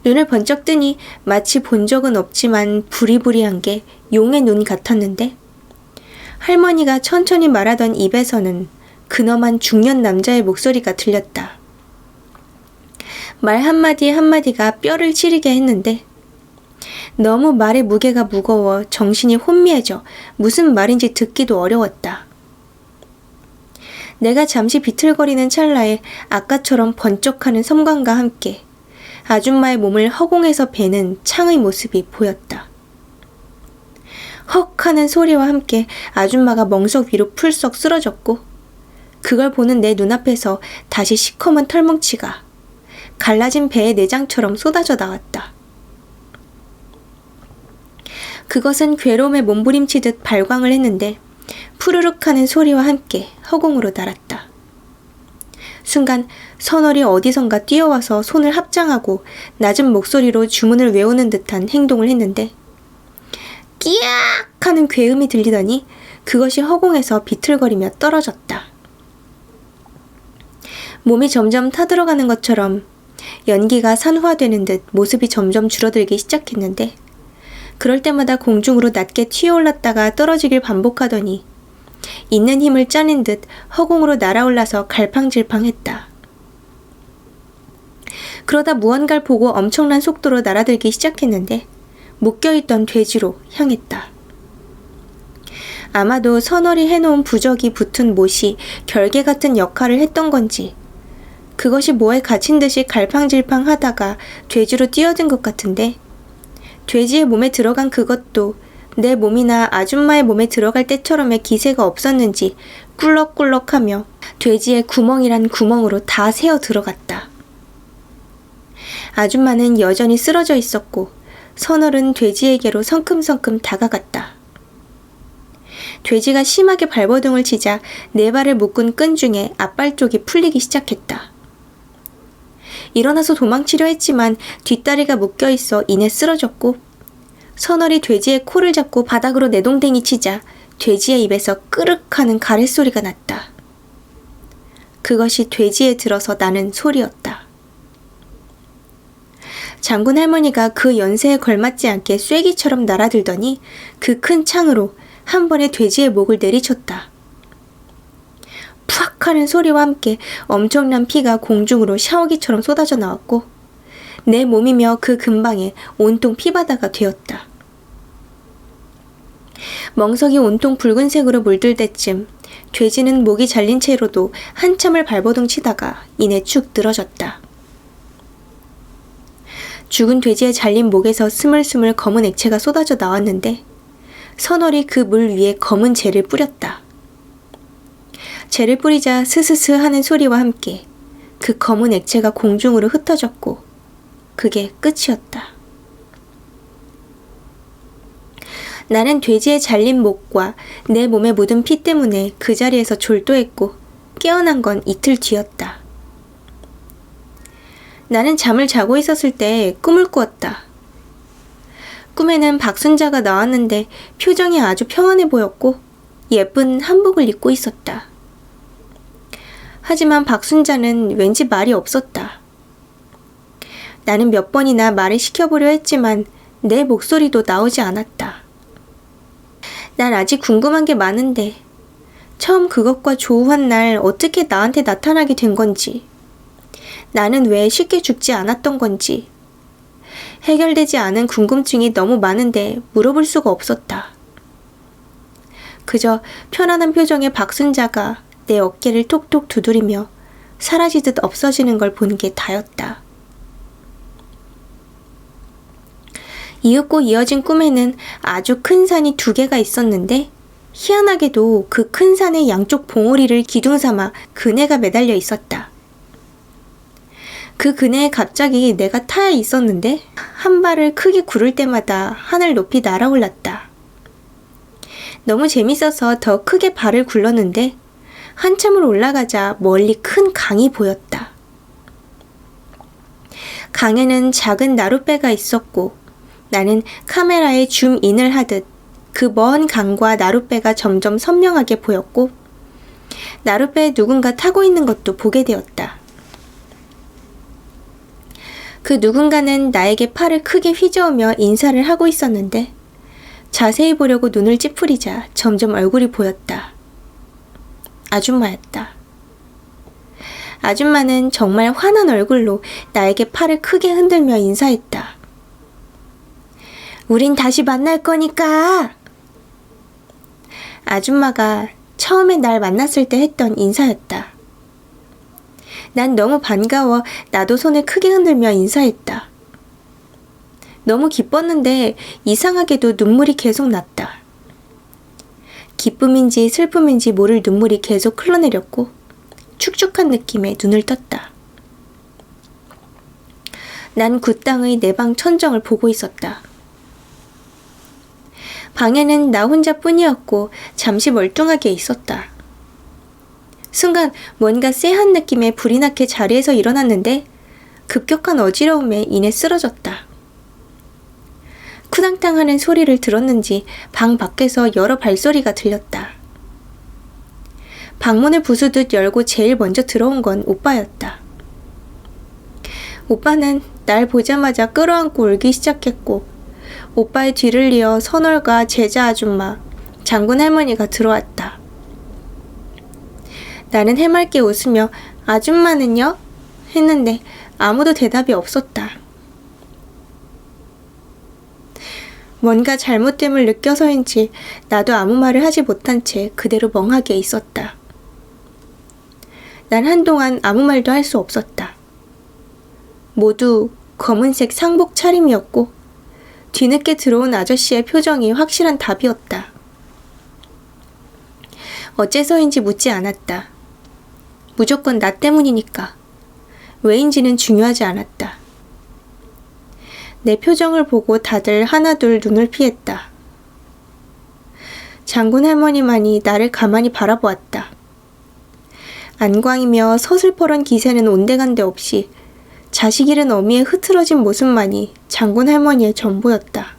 눈을 번쩍 뜨니 마치 본 적은 없지만 부리부리한 게 용의 눈 같았는데 할머니가 천천히 말하던 입에서는 근엄한 중년 남자의 목소리가 들렸다. 말 한마디 한마디가 뼈를 찌르게 했는데 너무 말의 무게가 무거워 정신이 혼미해져 무슨 말인지 듣기도 어려웠다. 내가 잠시 비틀거리는 찰나에 아까처럼 번쩍하는 섬광과 함께 아줌마의 몸을 허공에서 베는 창의 모습이 보였다. 헉 하는 소리와 함께 아줌마가 멍석 위로 풀썩 쓰러졌고 그걸 보는 내 눈앞에서 다시 시커먼 털뭉치가 갈라진 배의 내장처럼 쏟아져 나왔다. 그것은 괴로움에 몸부림치듯 발광을 했는데 푸르륵 하는 소리와 함께 허공으로 날았다. 순간 선월이 어디선가 뛰어와서 손을 합장하고 낮은 목소리로 주문을 외우는 듯한 행동을 했는데 끼악 하는 괴음이 들리더니 그것이 허공에서 비틀거리며 떨어졌다. 몸이 점점 타들어가는 것처럼 연기가 산화되는 듯 모습이 점점 줄어들기 시작했는데 그럴 때마다 공중으로 낮게 튀어올랐다가 떨어지길 반복하더니 있는 힘을 짜낸 듯 허공으로 날아올라서 갈팡질팡했다. 그러다 무언가를 보고 엄청난 속도로 날아들기 시작했는데 묶여있던 돼지로 향했다. 아마도 선월이 해놓은 부적이 붙은 못이 결계 같은 역할을 했던 건지 그것이 뭐에 갇힌 듯이 갈팡질팡 하다가 돼지로 뛰어든 것 같은데 돼지의 몸에 들어간 그것도 내 몸이나 아줌마의 몸에 들어갈 때처럼의 기세가 없었는지 꿀럭꿀럭하며 돼지의 구멍이란 구멍으로 다 새어 들어갔다. 아줌마는 여전히 쓰러져 있었고 선월은 돼지에게로 성큼성큼 다가갔다. 돼지가 심하게 발버둥을 치자 네 발을 묶은 끈 중에 앞발 쪽이 풀리기 시작했다. 일어나서 도망치려 했지만 뒷다리가 묶여있어 이내 쓰러졌고, 선월이 돼지의 코를 잡고 바닥으로 내동댕이 치자 돼지의 입에서 끄륵하는 가래소리가 났다. 그것이 돼지에 들어서 나는 소리였다. 장군 할머니가 그 연세에 걸맞지 않게 쐐기처럼 날아들더니 그 큰 창으로 한 번에 돼지의 목을 내리쳤다. 푸악 하는 소리와 함께 엄청난 피가 공중으로 샤워기처럼 쏟아져 나왔고, 내 몸이며 그 근방에 온통 피바다가 되었다. 멍석이 온통 붉은색으로 물들 때쯤 돼지는 목이 잘린 채로도 한참을 발버둥 치다가 이내 축 늘어졌다. 죽은 돼지의 잘린 목에서 스물스물 검은 액체가 쏟아져 나왔는데, 선월이 그 물 위에 검은 재를 뿌렸다. 재를 뿌리자 스스스 하는 소리와 함께 그 검은 액체가 공중으로 흩어졌고, 그게 끝이었다. 나는 돼지의 잘린 목과 내 몸에 묻은 피 때문에 그 자리에서 졸도했고, 깨어난 건 이틀 뒤였다. 나는 잠을 자고 있었을 때 꿈을 꾸었다. 꿈에는 박순자가 나왔는데 표정이 아주 평안해 보였고 예쁜 한복을 입고 있었다. 하지만 박순자는 왠지 말이 없었다. 나는 몇 번이나 말을 시켜보려 했지만 내 목소리도 나오지 않았다. 난 아직 궁금한 게 많은데, 처음 그것과 조우한 날 어떻게 나한테 나타나게 된 건지, 나는 왜 쉽게 죽지 않았던 건지, 해결되지 않은 궁금증이 너무 많은데 물어볼 수가 없었다. 그저 편안한 표정의 박순자가 내 어깨를 톡톡 두드리며 사라지듯 없어지는 걸 본 게 다였다. 이윽고 이어진 꿈에는 아주 큰 산이 2개가 있었는데, 희한하게도 그 큰 산의 양쪽 봉우리를 기둥 삼아 그네가 매달려 있었다. 그 그네에 갑자기 내가 타야 있었는데 한 발을 크게 구를 때마다 하늘 높이 날아올랐다. 너무 재밌어서 더 크게 발을 굴렀는데 한참을 올라가자 멀리 큰 강이 보였다. 강에는 작은 나룻배가 있었고, 나는 카메라에 줌인을 하듯 그 먼 강과 나룻배가 점점 선명하게 보였고, 나룻배에 누군가 타고 있는 것도 보게 되었다. 그 누군가는 나에게 팔을 크게 휘저으며 인사를 하고 있었는데, 자세히 보려고 눈을 찌푸리자 점점 얼굴이 보였다. 아줌마였다. 아줌마는 정말 환한 얼굴로 나에게 팔을 크게 흔들며 인사했다. 우린 다시 만날 거니까. 아줌마가 처음에 날 만났을 때 했던 인사였다. 난 너무 반가워 나도 손을 크게 흔들며 인사했다. 너무 기뻤는데 이상하게도 눈물이 계속 났다. 기쁨인지 슬픔인지 모를 눈물이 계속 흘러내렸고 축축한 느낌에 눈을 떴다. 난 그 땅의 내 방 천정을 보고 있었다. 방에는 나 혼자뿐이었고 잠시 멀뚱하게 있었다. 순간 뭔가 쎄한 느낌에 불이 나게 자리에서 일어났는데 급격한 어지러움에 이내 쓰러졌다. 쿠당탕 하는 소리를 들었는지 방 밖에서 여러 발소리가 들렸다. 방문을 부수듯 열고 제일 먼저 들어온 건 오빠였다. 오빠는 날 보자마자 끌어안고 울기 시작했고, 오빠의 뒤를 이어 선월과 제자 아줌마, 장군 할머니가 들어왔다. 나는 해맑게 웃으며 아줌마는요? 했는데 아무도 대답이 없었다. 뭔가 잘못됨을 느껴서인지 나도 아무 말을 하지 못한 채 그대로 멍하게 있었다. 난 한동안 아무 말도 할 수 없었다. 모두 검은색 상복 차림이었고 뒤늦게 들어온 아저씨의 표정이 확실한 답이었다. 어째서인지 묻지 않았다. 무조건 나 때문이니까. 왜인지는 중요하지 않았다. 내 표정을 보고 다들 하나둘 눈을 피했다. 장군 할머니만이 나를 가만히 바라보았다. 안광이며 서슬퍼런 기세는 온데간데 없이 자식 잃은 어미의 흐트러진 모습만이 장군 할머니의 전부였다.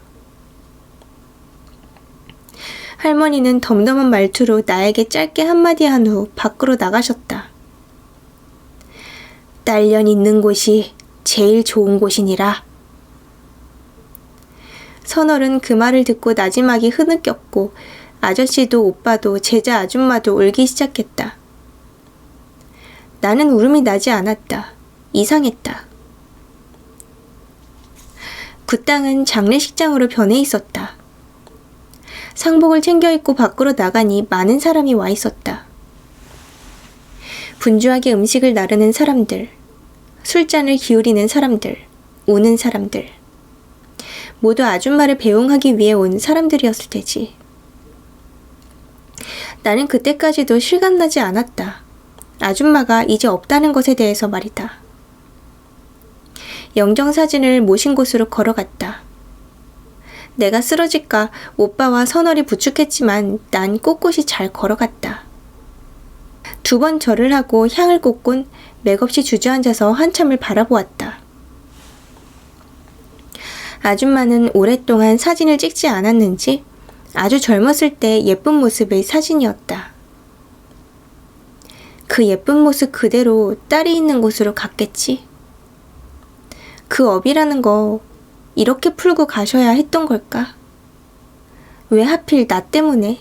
할머니는 덤덤한 말투로 나에게 짧게 한마디 한 후 밖으로 나가셨다. 딸년 있는 곳이 제일 좋은 곳이니라. 선월은 그 말을 듣고 나지막이 흐느꼈고 아저씨도 오빠도 제자 아줌마도 울기 시작했다. 나는 울음이 나지 않았다. 이상했다. 그 땅은 장례식장으로 변해 있었다. 상복을 챙겨 입고 밖으로 나가니 많은 사람이 와 있었다. 분주하게 음식을 나르는 사람들, 술잔을 기울이는 사람들, 우는 사람들. 모두 아줌마를 배웅하기 위해 온 사람들이었을 테지. 나는 그때까지도 실감나지 않았다. 아줌마가 이제 없다는 것에 대해서 말이다. 영정사진을 모신 곳으로 걸어갔다. 내가 쓰러질까 오빠와 선월이 부축했지만 난 꼿꼿이 잘 걸어갔다. 2번 절을 하고 향을 꽂곤 맥없이 주저앉아서 한참을 바라보았다. 아줌마는 오랫동안 사진을 찍지 않았는지 아주 젊었을 때 예쁜 모습의 사진이었다. 그 예쁜 모습 그대로 딸이 있는 곳으로 갔겠지. 그 업이라는 거 이렇게 풀고 가셔야 했던 걸까? 왜 하필 나 때문에?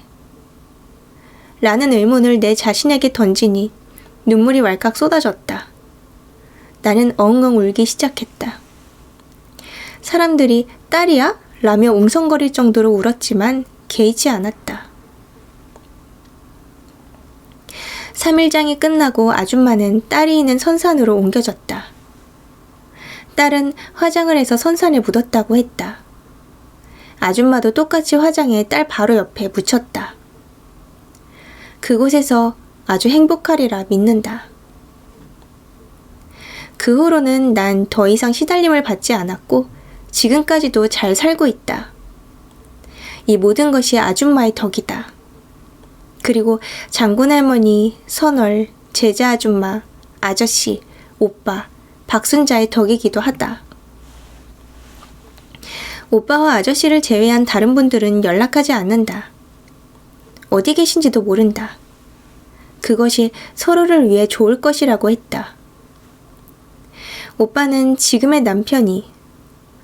라는 의문을 내 자신에게 던지니 눈물이 왈칵 쏟아졌다. 나는 엉엉 울기 시작했다. 사람들이 딸이야? 라며 웅성거릴 정도로 울었지만 개의치 않았다. 3일장이 끝나고 아줌마는 딸이 있는 선산으로 옮겨졌다. 딸은 화장을 해서 선산에 묻었다고 했다. 아줌마도 똑같이 화장해 딸 바로 옆에 묻혔다. 그곳에서 아주 행복하리라 믿는다. 그 후로는 난 더 이상 시달림을 받지 않았고 지금까지도 잘 살고 있다. 이 모든 것이 아줌마의 덕이다. 그리고 장군 할머니, 선월, 제자 아줌마, 아저씨, 오빠, 박순자의 덕이기도 하다. 오빠와 아저씨를 제외한 다른 분들은 연락하지 않는다. 어디 계신지도 모른다. 그것이 서로를 위해 좋을 것이라고 했다. 오빠는 지금의 남편이,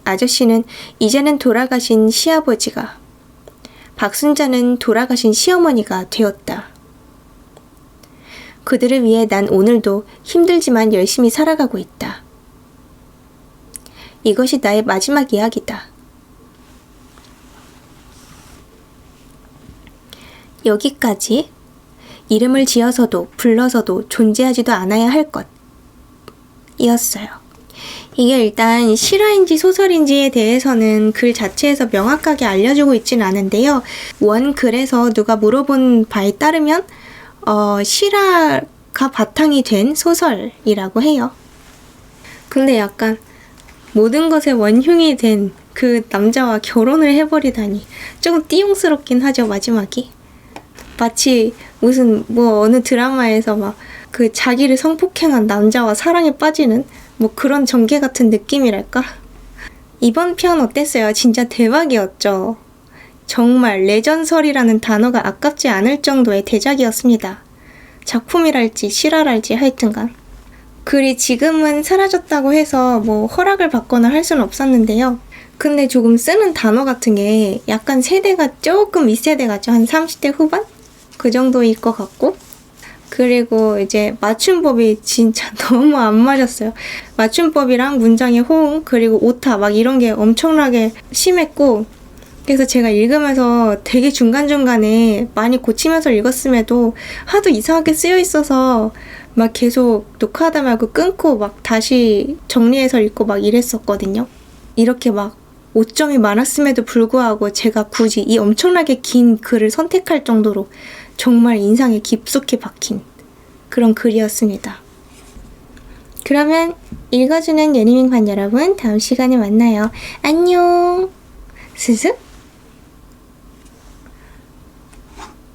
아저씨는 이제는 돌아가신 시아버지가, 박순자는 돌아가신 시어머니가 되었다. 그들을 위해 난 오늘도 힘들지만 열심히 살아가고 있다. 이것이 나의 마지막 이야기다. 여기까지 이름을 지어서도 불러서도 존재하지도 않아야 할 것 이었어요. 이게 일단 실화인지 소설인지에 대해서는 글 자체에서 명확하게 알려주고 있진 않은데요. 원 글에서 누가 물어본 바에 따르면 실화가 바탕이 된 소설이라고 해요. 근데 약간 모든 것의 원흉이 된 그 남자와 결혼을 해버리다니 조금 띠용스럽긴 하죠, 마지막이. 마치 무슨 어느 드라마에서 막 그 자기를 성폭행한 남자와 사랑에 빠지는 그런 전개 같은 느낌이랄까? 이번 편 어땠어요? 진짜 대박이었죠? 정말 레전설이라는 단어가 아깝지 않을 정도의 대작이었습니다. 작품이랄지 실화랄지 하여튼간. 글이 지금은 사라졌다고 해서 허락을 받거나 할 수는 없었는데요. 근데 조금 쓰는 단어 같은 게 약간 세대가 조금 윗세대 같죠? 한 30대 후반? 그 정도일 것 같고. 그리고 이제 맞춤법이 진짜 너무 안 맞았어요. 맞춤법이랑 문장의 호응, 그리고 오타 이런 게 엄청나게 심했고, 그래서 제가 읽으면서 되게 중간중간에 많이 고치면서 읽었음에도 하도 이상하게 쓰여 있어서 계속 녹화하다 말고 끊고 다시 정리해서 읽고 이랬었거든요. 이렇게 오점이 많았음에도 불구하고 제가 굳이 이 엄청나게 긴 글을 선택할 정도로 정말 인상에 깊숙이 박힌 그런 글이었습니다. 그러면 읽어주는 예니밍반 여러분, 다음 시간에 만나요. 안녕. 스스?